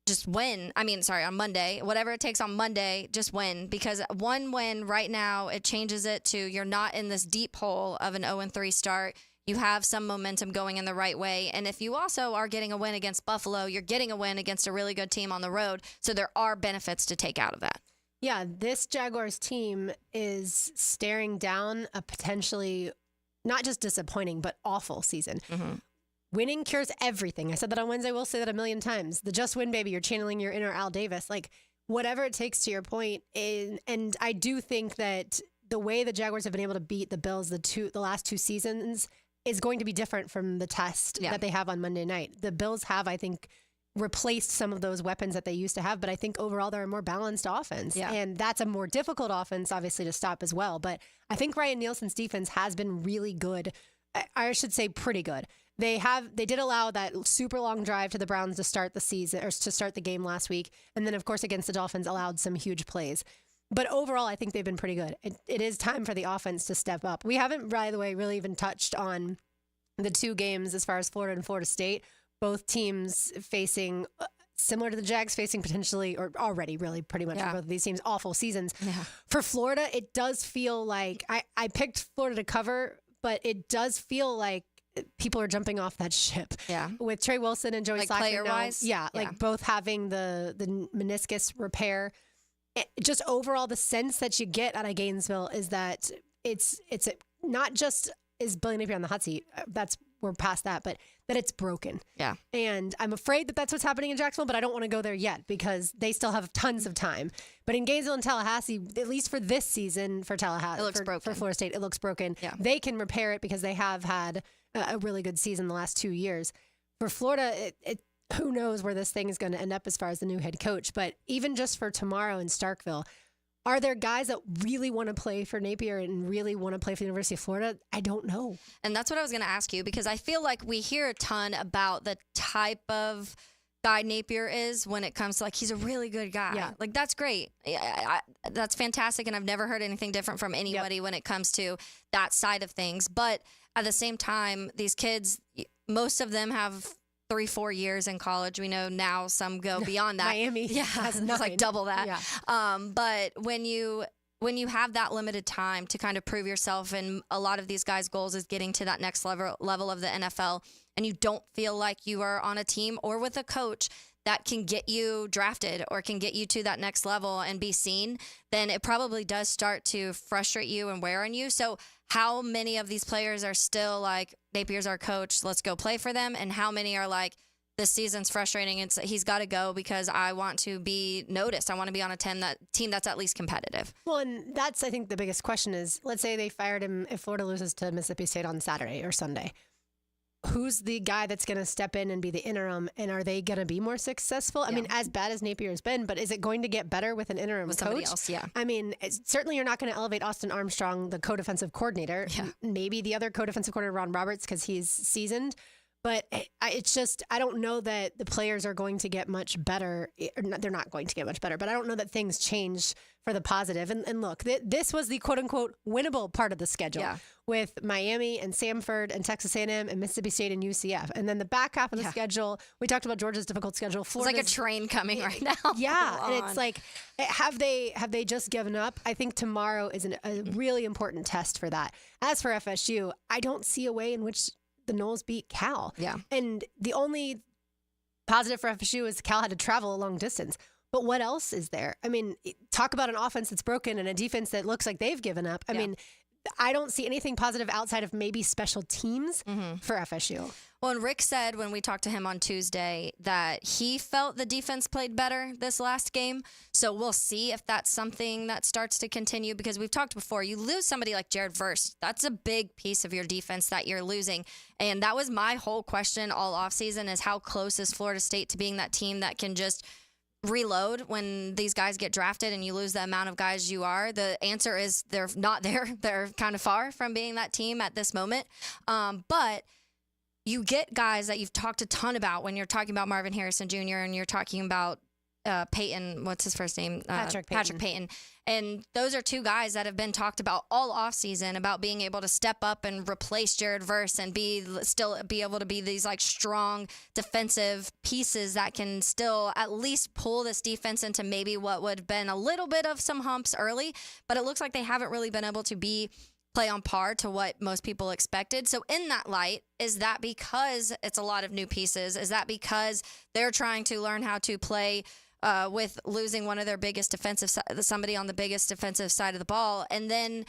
just win. On Monday. Whatever it takes on Monday, just win. Because one win right now, it changes it to you're not in this deep hole of an 0-3 start. You have some momentum going in the right way. And if you also are getting a win against Buffalo, you're getting a win against a really good team on the road. So there are benefits to take out of that. Yeah, this Jaguars team is staring down a potentially not just disappointing, but awful season. Mm-hmm. Winning cures everything. I said that on Wednesday. We'll say that a million times. The just win, baby. You're channeling your inner Al Davis. Like, whatever it takes, to your point. And I do think that the way the Jaguars have been able to beat the Bills the last 2 seasons is going to be different from the test that they have on Monday night. The Bills have, I think, replaced some of those weapons that they used to have, but I think overall they're a more balanced offense. Yeah. And that's a more difficult offense, obviously, to stop as well. But I think Ryan Nielsen's defense has been really good. I should say pretty good. They did allow that super long drive to the Browns to start the season, or to start the game last week. And then, of course, against the Dolphins, allowed some huge plays. But overall, I think they've been pretty good. It is time for the offense to step up. We haven't, by the way, really even touched on the 2 games as far as Florida and Florida State. Both teams facing, similar to the Jags, facing potentially, or already really pretty much for both of these teams, awful seasons. Yeah. For Florida, it does feel like, I picked Florida to cover, but it does feel like people are jumping off that ship. Yeah. With Trey Wilson and Joey Slackman. Player-wise? Yeah, like both having the meniscus repair. Just overall, the sense that you get out of Gainesville is that it's not just is Billy Napier on the hot seat. We're past that, but that it's broken. Yeah. And I'm afraid that that's what's happening in Jacksonville, but I don't want to go there yet because they still have tons of time. But in Gainesville and Tallahassee, at least for this season for Tallahassee, it looks broken. For Florida State, it looks broken. Yeah. They can repair it because they have had a really good season the last 2 years. For Florida, who knows where this thing is going to end up as far as the new head coach. But even just for tomorrow in Starkville, Are there guys that really want to play for Napier and really want to play for the University of Florida? I don't know. And that's what I was going to ask you, because I feel like we hear a ton about the type of guy Napier is when it comes to, like, he's a really good guy. Yeah. Like, that's great. That's fantastic. And I've never heard anything different from anybody when it comes to that side of things. But at the same time, these kids, most of them have 3-4 years in college. We know now some go beyond that. Miami has it's like double that. Yeah. But when you have that limited time to kind of prove yourself, and a lot of these guys' goals is getting to that next level of the NFL, and you don't feel like you are on a team or with a coach that can get you drafted or can get you to that next level and be seen, then it probably does start to frustrate you and wear on you. So how many of these players are still like, Napier's our coach, let's go play for them? And how many are like, this season's frustrating, he's got to go because I want to be noticed. I want to be on a team that's at least competitive. Well, and that's, I think, the biggest question is, let's say they fired him if Florida loses to Mississippi State on Saturday or Sunday. Who's the guy that's going to step in and be the interim, and are they going to be more successful? I mean, as bad as Napier has been, but is it going to get better with an interim with coach? Somebody else, yeah. I mean, certainly you're not going to elevate Austin Armstrong, the co-defensive coordinator. Yeah. Maybe the other co-defensive coordinator, Ron Roberts, because he's seasoned. But it's just, I don't know that the players are going to get much better. They're not going to get much better, but I don't know that things change for the positive. And look, this was the quote-unquote winnable part of the schedule with Miami and Samford and Texas A&M and Mississippi State and UCF. And then the back half of the schedule, we talked about Georgia's difficult schedule. Florida's, it's like a train coming right now. Yeah, and it's like, have they just given up? I think tomorrow is a really important test for that. As for FSU, I don't see a way in which the Noles beat Cal. Yeah. And the only positive for FSU is Cal had to travel a long distance. But what else is there? I mean, talk about an offense that's broken and a defense that looks like they've given up. I mean, I don't see anything positive outside of maybe special teams for FSU. Well, and Rick said when we talked to him on Tuesday that he felt the defense played better this last game. So we'll see if that's something that starts to continue, because we've talked before, you lose somebody like Jared Verse. That's a big piece of your defense that you're losing. And that was my whole question all offseason, is how close is Florida State to being that team that can just reload when these guys get drafted and you lose the amount of guys you are? The answer is they're not there. They're kind of far from being that team at this moment. But you get guys that you've talked a ton about when you're talking about Marvin Harrison Jr. and you're talking about Peyton, what's his first name? Patrick Peyton. And those are two guys that have been talked about all offseason about being able to step up and replace Jared Verse and still be able to be these like strong defensive pieces that can still at least pull this defense into maybe what would have been a little bit of some humps early. But it looks like they haven't really been able to play on par to what most people expected. So in that light, is that because it's a lot of new pieces? Is that because they're trying to learn how to play with losing one of their biggest somebody on the biggest defensive side of the ball? And then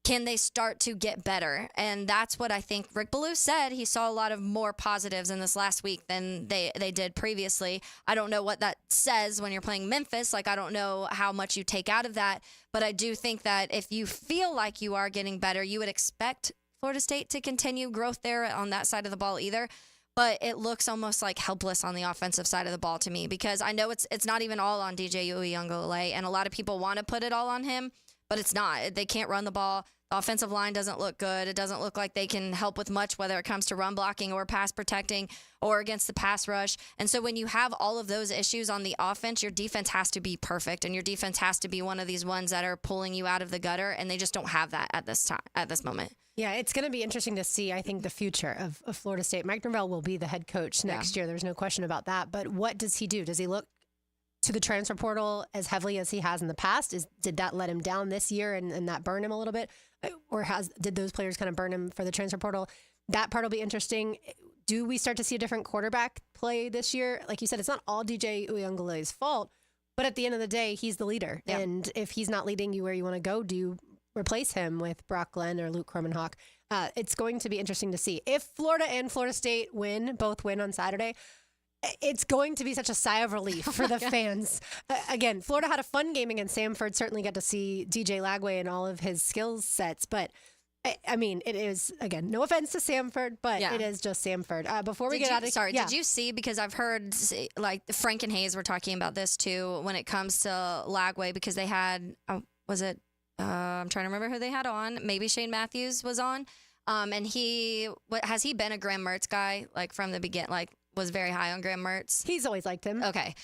can they start to get better? And that's what I think Rick Ballou said. He saw a lot of more positives in this last week than they did previously. I don't know what that says when you're playing Memphis. Like, I don't know how much you take out of that. But I do think that if you feel like you are getting better, you would expect Florida State to continue growth there on that side of the ball either. But it looks almost like helpless on the offensive side of the ball to me, because I know it's not even all on DJ Uiagalelei, and a lot of people want to put it all on him, but it's not. They can't run the ball. The offensive line doesn't look good. It doesn't look like they can help with much, whether it comes to run blocking or pass protecting or against the pass rush. And so when you have all of those issues on the offense, your defense has to be perfect, and your defense has to be one of these ones that are pulling you out of the gutter, and they just don't have that at this moment. Yeah, it's going to be interesting to see, I think, the future of Florida State. Mike Norvell will be the head coach next year. There's no question about that. But what does he do? Does he look to the transfer portal as heavily as he has in the past? Did that let him down this year and that burn him a little bit? Or did those players kind of burn him for the transfer portal? That part will be interesting. Do we start to see a different quarterback play this year? Like you said, it's not all DJ Uiagalelei's fault, but at the end of the day, he's the leader. Yeah. And if he's not leading you where you want to go, do you replace him with Brock Glenn or Luke Kromenhoek? It's going to be interesting to see. If Florida and Florida State both win on Saturday, it's going to be such a sigh of relief for the fans. Again, Florida had a fun game against Samford. Certainly got to see DJ Lagway and all of his skill sets. But, I mean, it is, again, no offense to Samford, but it is just Samford. Before we get out of here. Did you see, because I've heard, like, Frank and Hayes were talking about this, too, when it comes to Lagway, because they had was it? I'm trying to remember who they had on. Maybe Shane Matthews was on. And has he been a Graham Mertz guy like from the beginning? Like was very high on Graham Mertz. He's always liked him. Okay.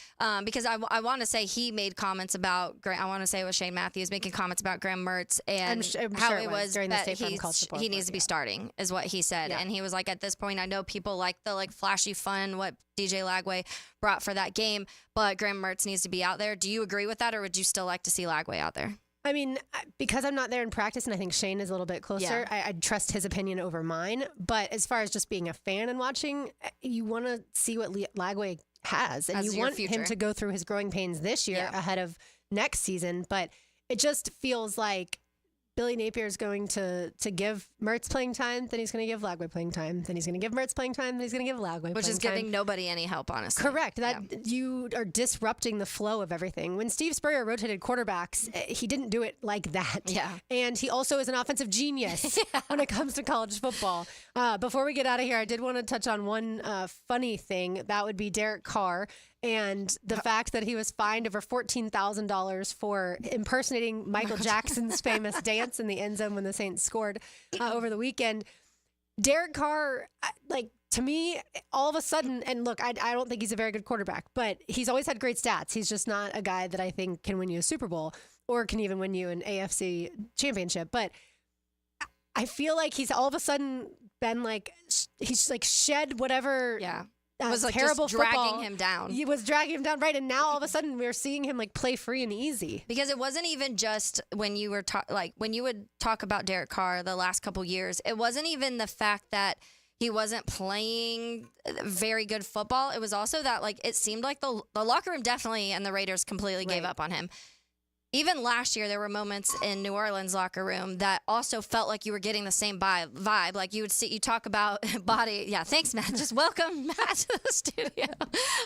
Because I want to say he made comments about I want to say it was Shane Matthews making comments about Graham Mertz and I'm how sure it was during the that State Farm College Football he needs to be starting is what he said. Yeah. And he was like, at this point, I know people like the like flashy fun what DJ Lagway brought for that game, but Graham Mertz needs to be out there. Do you agree with that, or would you still like to see Lagway out there? I mean, because I'm not there in practice, and I think Shane is a little bit closer, I'd trust his opinion over mine. But as far as just being a fan and watching, you want to see what Lagway has. And you want him to go through his growing pains this year ahead of next season. But it just feels like Billy Napier is going to give Mertz playing time, then he's going to give Lagway playing time, then he's going to give Mertz playing time, then he's going to give Lagway playing time. Which is giving nobody any help, honestly. Correct. You are disrupting the flow of everything. When Steve Spurrier rotated quarterbacks, he didn't do it like that. Yeah. And he also is an offensive genius when it comes to college football. Before we get out of here, I did want to touch on one funny thing. That would be Derek Carr. And the fact that he was fined over $14,000 for impersonating Michael Jackson's famous dance in the end zone when the Saints scored over the weekend. Derek Carr, to me, all of a sudden, and look, I don't think he's a very good quarterback, but he's always had great stats. He's just not a guy that I think can win you a Super Bowl or can even win you an AFC championship. But I feel like he's all of a sudden been he's shed whatever. Yeah. Was terrible just dragging football. him down. He was dragging him down, right? And now all of a sudden we're seeing him play free and easy. Because it wasn't even just when you were when you would talk about Derek Carr the last couple years, it wasn't even the fact that he wasn't playing very good football. It was also that it seemed like the locker room definitely and the Raiders completely gave up on him. Even last year, there were moments in New Orleans locker room that also felt like you were getting the same vibe. Like you talk about body. Yeah, thanks, Matt. Just welcome Matt to the studio.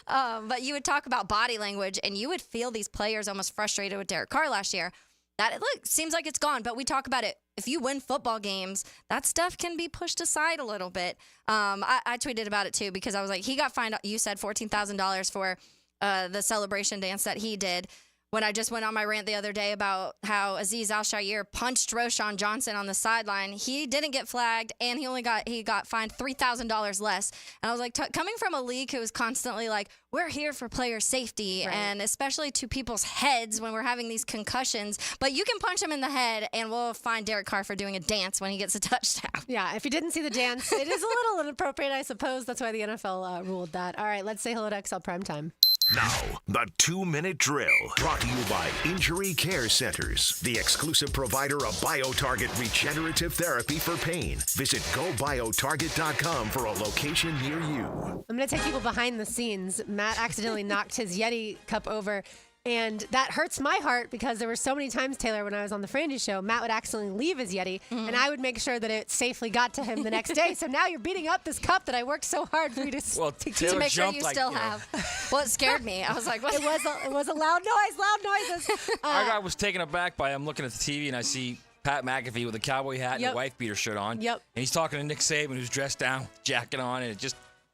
But you would talk about body language, and you would feel these players almost frustrated with Derek Carr last year. That seems like it's gone, but we talk about it. If you win football games, that stuff can be pushed aside a little bit. I tweeted about it too because I was like, he got fined. You said $14,000 for the celebration dance that he did. When I just went on my rant the other day about how Azeez Al-Shaair punched Roshan Johnson on the sideline, he didn't get flagged, and he got fined $3,000 less. And I was like, coming from a league who is constantly like, we're here for player safety, and especially to people's heads when we're having these concussions, but you can punch him in the head, and we'll fine Derek Carr for doing a dance when he gets a touchdown. Yeah, if you didn't see the dance, it is a little inappropriate, I suppose. That's why the NFL ruled that. All right, let's say hello to XL Primetime. Now, the 2-minute drill, brought to you by Injury Care Centers, the exclusive provider of BioTarget regenerative therapy for pain. Visit GoBioTarget.com for a location near you. I'm going to take people behind the scenes. Matt accidentally knocked his Yeti cup over, and that hurts my heart because there were so many times, Taylor, when I was on the Frangie show, Matt would accidentally leave his Yeti, and I would make sure that it safely got to him the next day. So now you're beating up this cup that I worked so hard for you to make sure you still have. Well, it scared me. I was like, what? It was a loud noises. I was taken aback by I'm looking at the TV and I see Pat McAfee with a cowboy hat and a wife beater shirt on. Yep. And he's talking to Nick Saban, who's dressed down, jacket on, and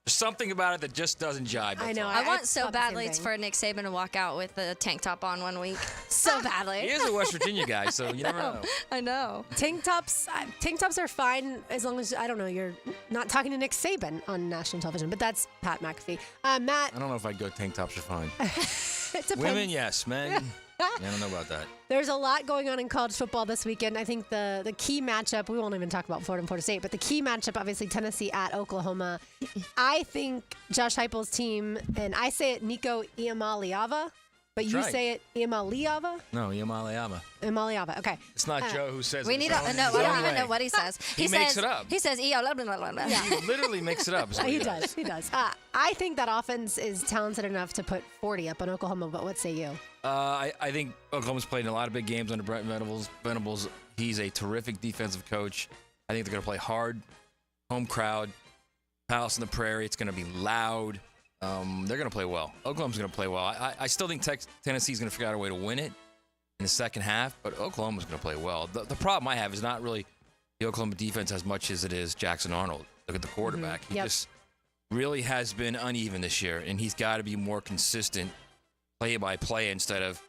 there's something about it that just doesn't jibe. I know. I want so badly for Nick Saban to walk out with a tank top on one week. So badly. He is a West Virginia guy, so you never know. I know. Tank tops are fine as long as, I don't know, you're not talking to Nick Saban on national television, but that's Pat McAfee. Matt. I don't know if I'd go tank tops are fine. It depends. Women, yes. Men, I don't know about that. There's a lot going on in college football this weekend. I think the key matchup, we won't even talk about Florida and Florida State, but the key matchup, obviously, Tennessee at Oklahoma. I think Josh Heupel's team, and I say it Nico Iamaleava, but you say it Iamaleava? No, Iamaleava. Iamaleava, okay. It's not Joe who says we it. I don't even know what he says. He makes it up. He says, He literally makes it up. He does. I think that offense is talented enough to put 40 up on Oklahoma, but what say you? I think Oklahoma's played in a lot of big games under Brent Venables. He's a terrific defensive coach. I think they're going to play hard, home crowd, Palace on the Prairie. It's going to be loud. They're going to play well. Oklahoma's going to play well. I still think Tennessee's going to figure out a way to win it in the second half, but Oklahoma's going to play well. The problem I have is not really the Oklahoma defense as much as it is Jackson Arnold. Look at the quarterback. He just really has been uneven this year, and he's got to be more consistent play-by-play instead of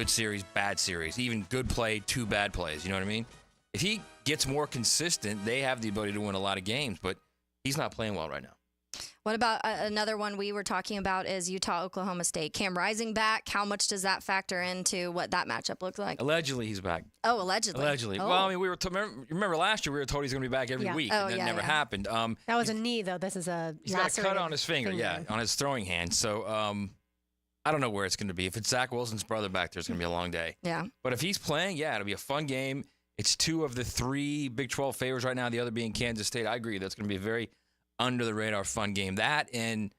good series, bad series, even good play, 2 bad plays. You know what I mean? If he gets more consistent, they have the ability to win a lot of games, but he's not playing well right now. What about another one we were talking about is Utah-Oklahoma State. Cam Rising back. How much does that factor into what that matchup looks like? Allegedly, he's back. Oh, allegedly. Allegedly. Oh. Well, I mean, remember last year we were told he's going to be back every week, and that never happened. That was a knee, though. This is a He's got a cut on his finger, on his throwing hand. So I don't know where it's going to be. If it's Zach Wilson's brother back there, it's going to be a long day. Yeah. But if he's playing, it'll be a fun game. It's 2 of the 3 Big 12 favorites right now, the other being Kansas State. I agree. That's going to be a very under-the-radar fun game. That and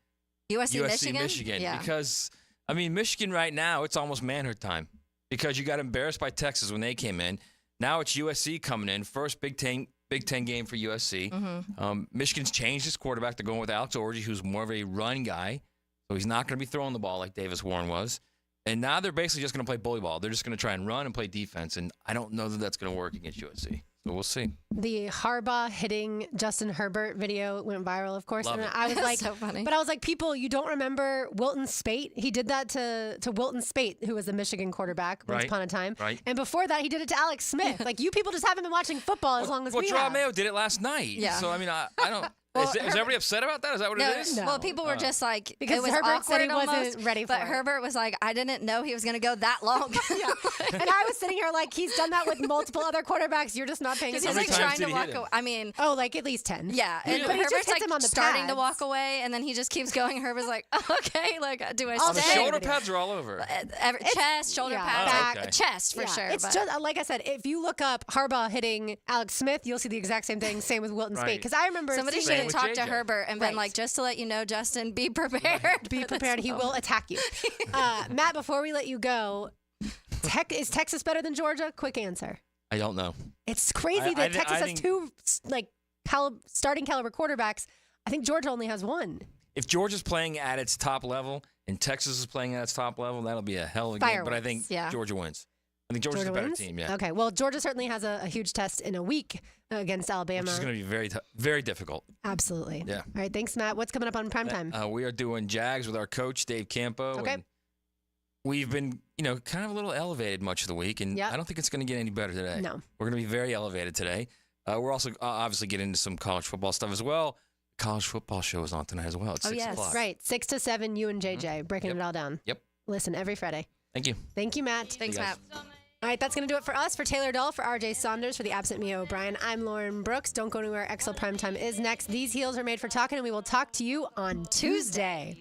USC Michigan? Yeah. Because, I mean, Michigan right now, it's almost manhood time because you got embarrassed by Texas when they came in. Now it's USC coming in. First Big Ten game for USC. Mm-hmm. Michigan's changed his quarterback. They're going with Alex Orji, who's more of a run guy. So he's not going to be throwing the ball like Davis Warren was. And now they're basically just going to play bully ball. They're just going to try and run and play defense. And I don't know that that's going to work against USC. So we'll see. The Harbaugh hitting Justin Herbert video went viral, of course. Love and it. I was like, so funny. But I was like, people, you don't remember Wilton Spate? He did that to Wilton Spate, who was the Michigan quarterback once upon a time. Right. And before that, he did it to Alex Smith. Like, you people just haven't been watching football as long as we Well, have. Mayo did it last night. Yeah. So, I mean, I don't. Well, is everybody upset about that? Is that what it is? No. Well, people were just like, Because it was Herbert said he awkward wasn't almost, ready for but it. Herbert was like, I didn't know he was going to go that long. And I was sitting here like, he's done that with multiple other quarterbacs. You're just not paying Because attention. he's like trying to walk away. I mean, like at least 10. Yeah. And But he just Herbert's hits like him on the starting to pads. walk away, and then he just keeps going. And Herbert's like, oh, okay, like, do I The stay? shoulder pads are all over. Chest, shoulder pads, back, okay. chest for sure. It's but- just like I said, if you look up Harbaugh hitting Alex Smith, you'll see the exact same thing. Same with Wilton Spate. Because I remember somebody seeing should have it- talked to Herbert and been like, just to let you know, Justin, be prepared. Be prepared. He will attack you. Matt, before we let you go, is Texas better than Georgia? Quick answer. I don't know. It's crazy that Texas has 2 starting caliber quarterbacks. I think Georgia only has 1. If Georgia's playing at its top level and Texas is playing at its top level, that'll be a hell of a game. But I think Georgia wins. I think Georgia's a better wins? team, yeah. Okay, well, Georgia certainly has a huge test in a week against Alabama. Which is going to be very, very difficult. Absolutely. Yeah. All right, thanks, Matt. What's coming up on primetime? We are doing Jags with our coach, Dave Campo. Okay. And we've been, kind of a little elevated much of the week, and I don't think it's going to get any better today. No. We're going to be very elevated today. We're also obviously getting into some college football stuff as well. College football show is on tonight as well. It's 6 o'clock. Right, 6 to 7, you and JJ, breaking it all down. Yep. Listen, every Friday. Thank you. Thank you, Matt. Thanks, Matt. All right, that's going to do it for us. For Taylor Dull, for RJ Saunders, for the absent Mia O'Brien, I'm Lauren Brooks. Don't go anywhere. XL Primetime is next. These heels are made for talking, and we will talk to you on Tuesday.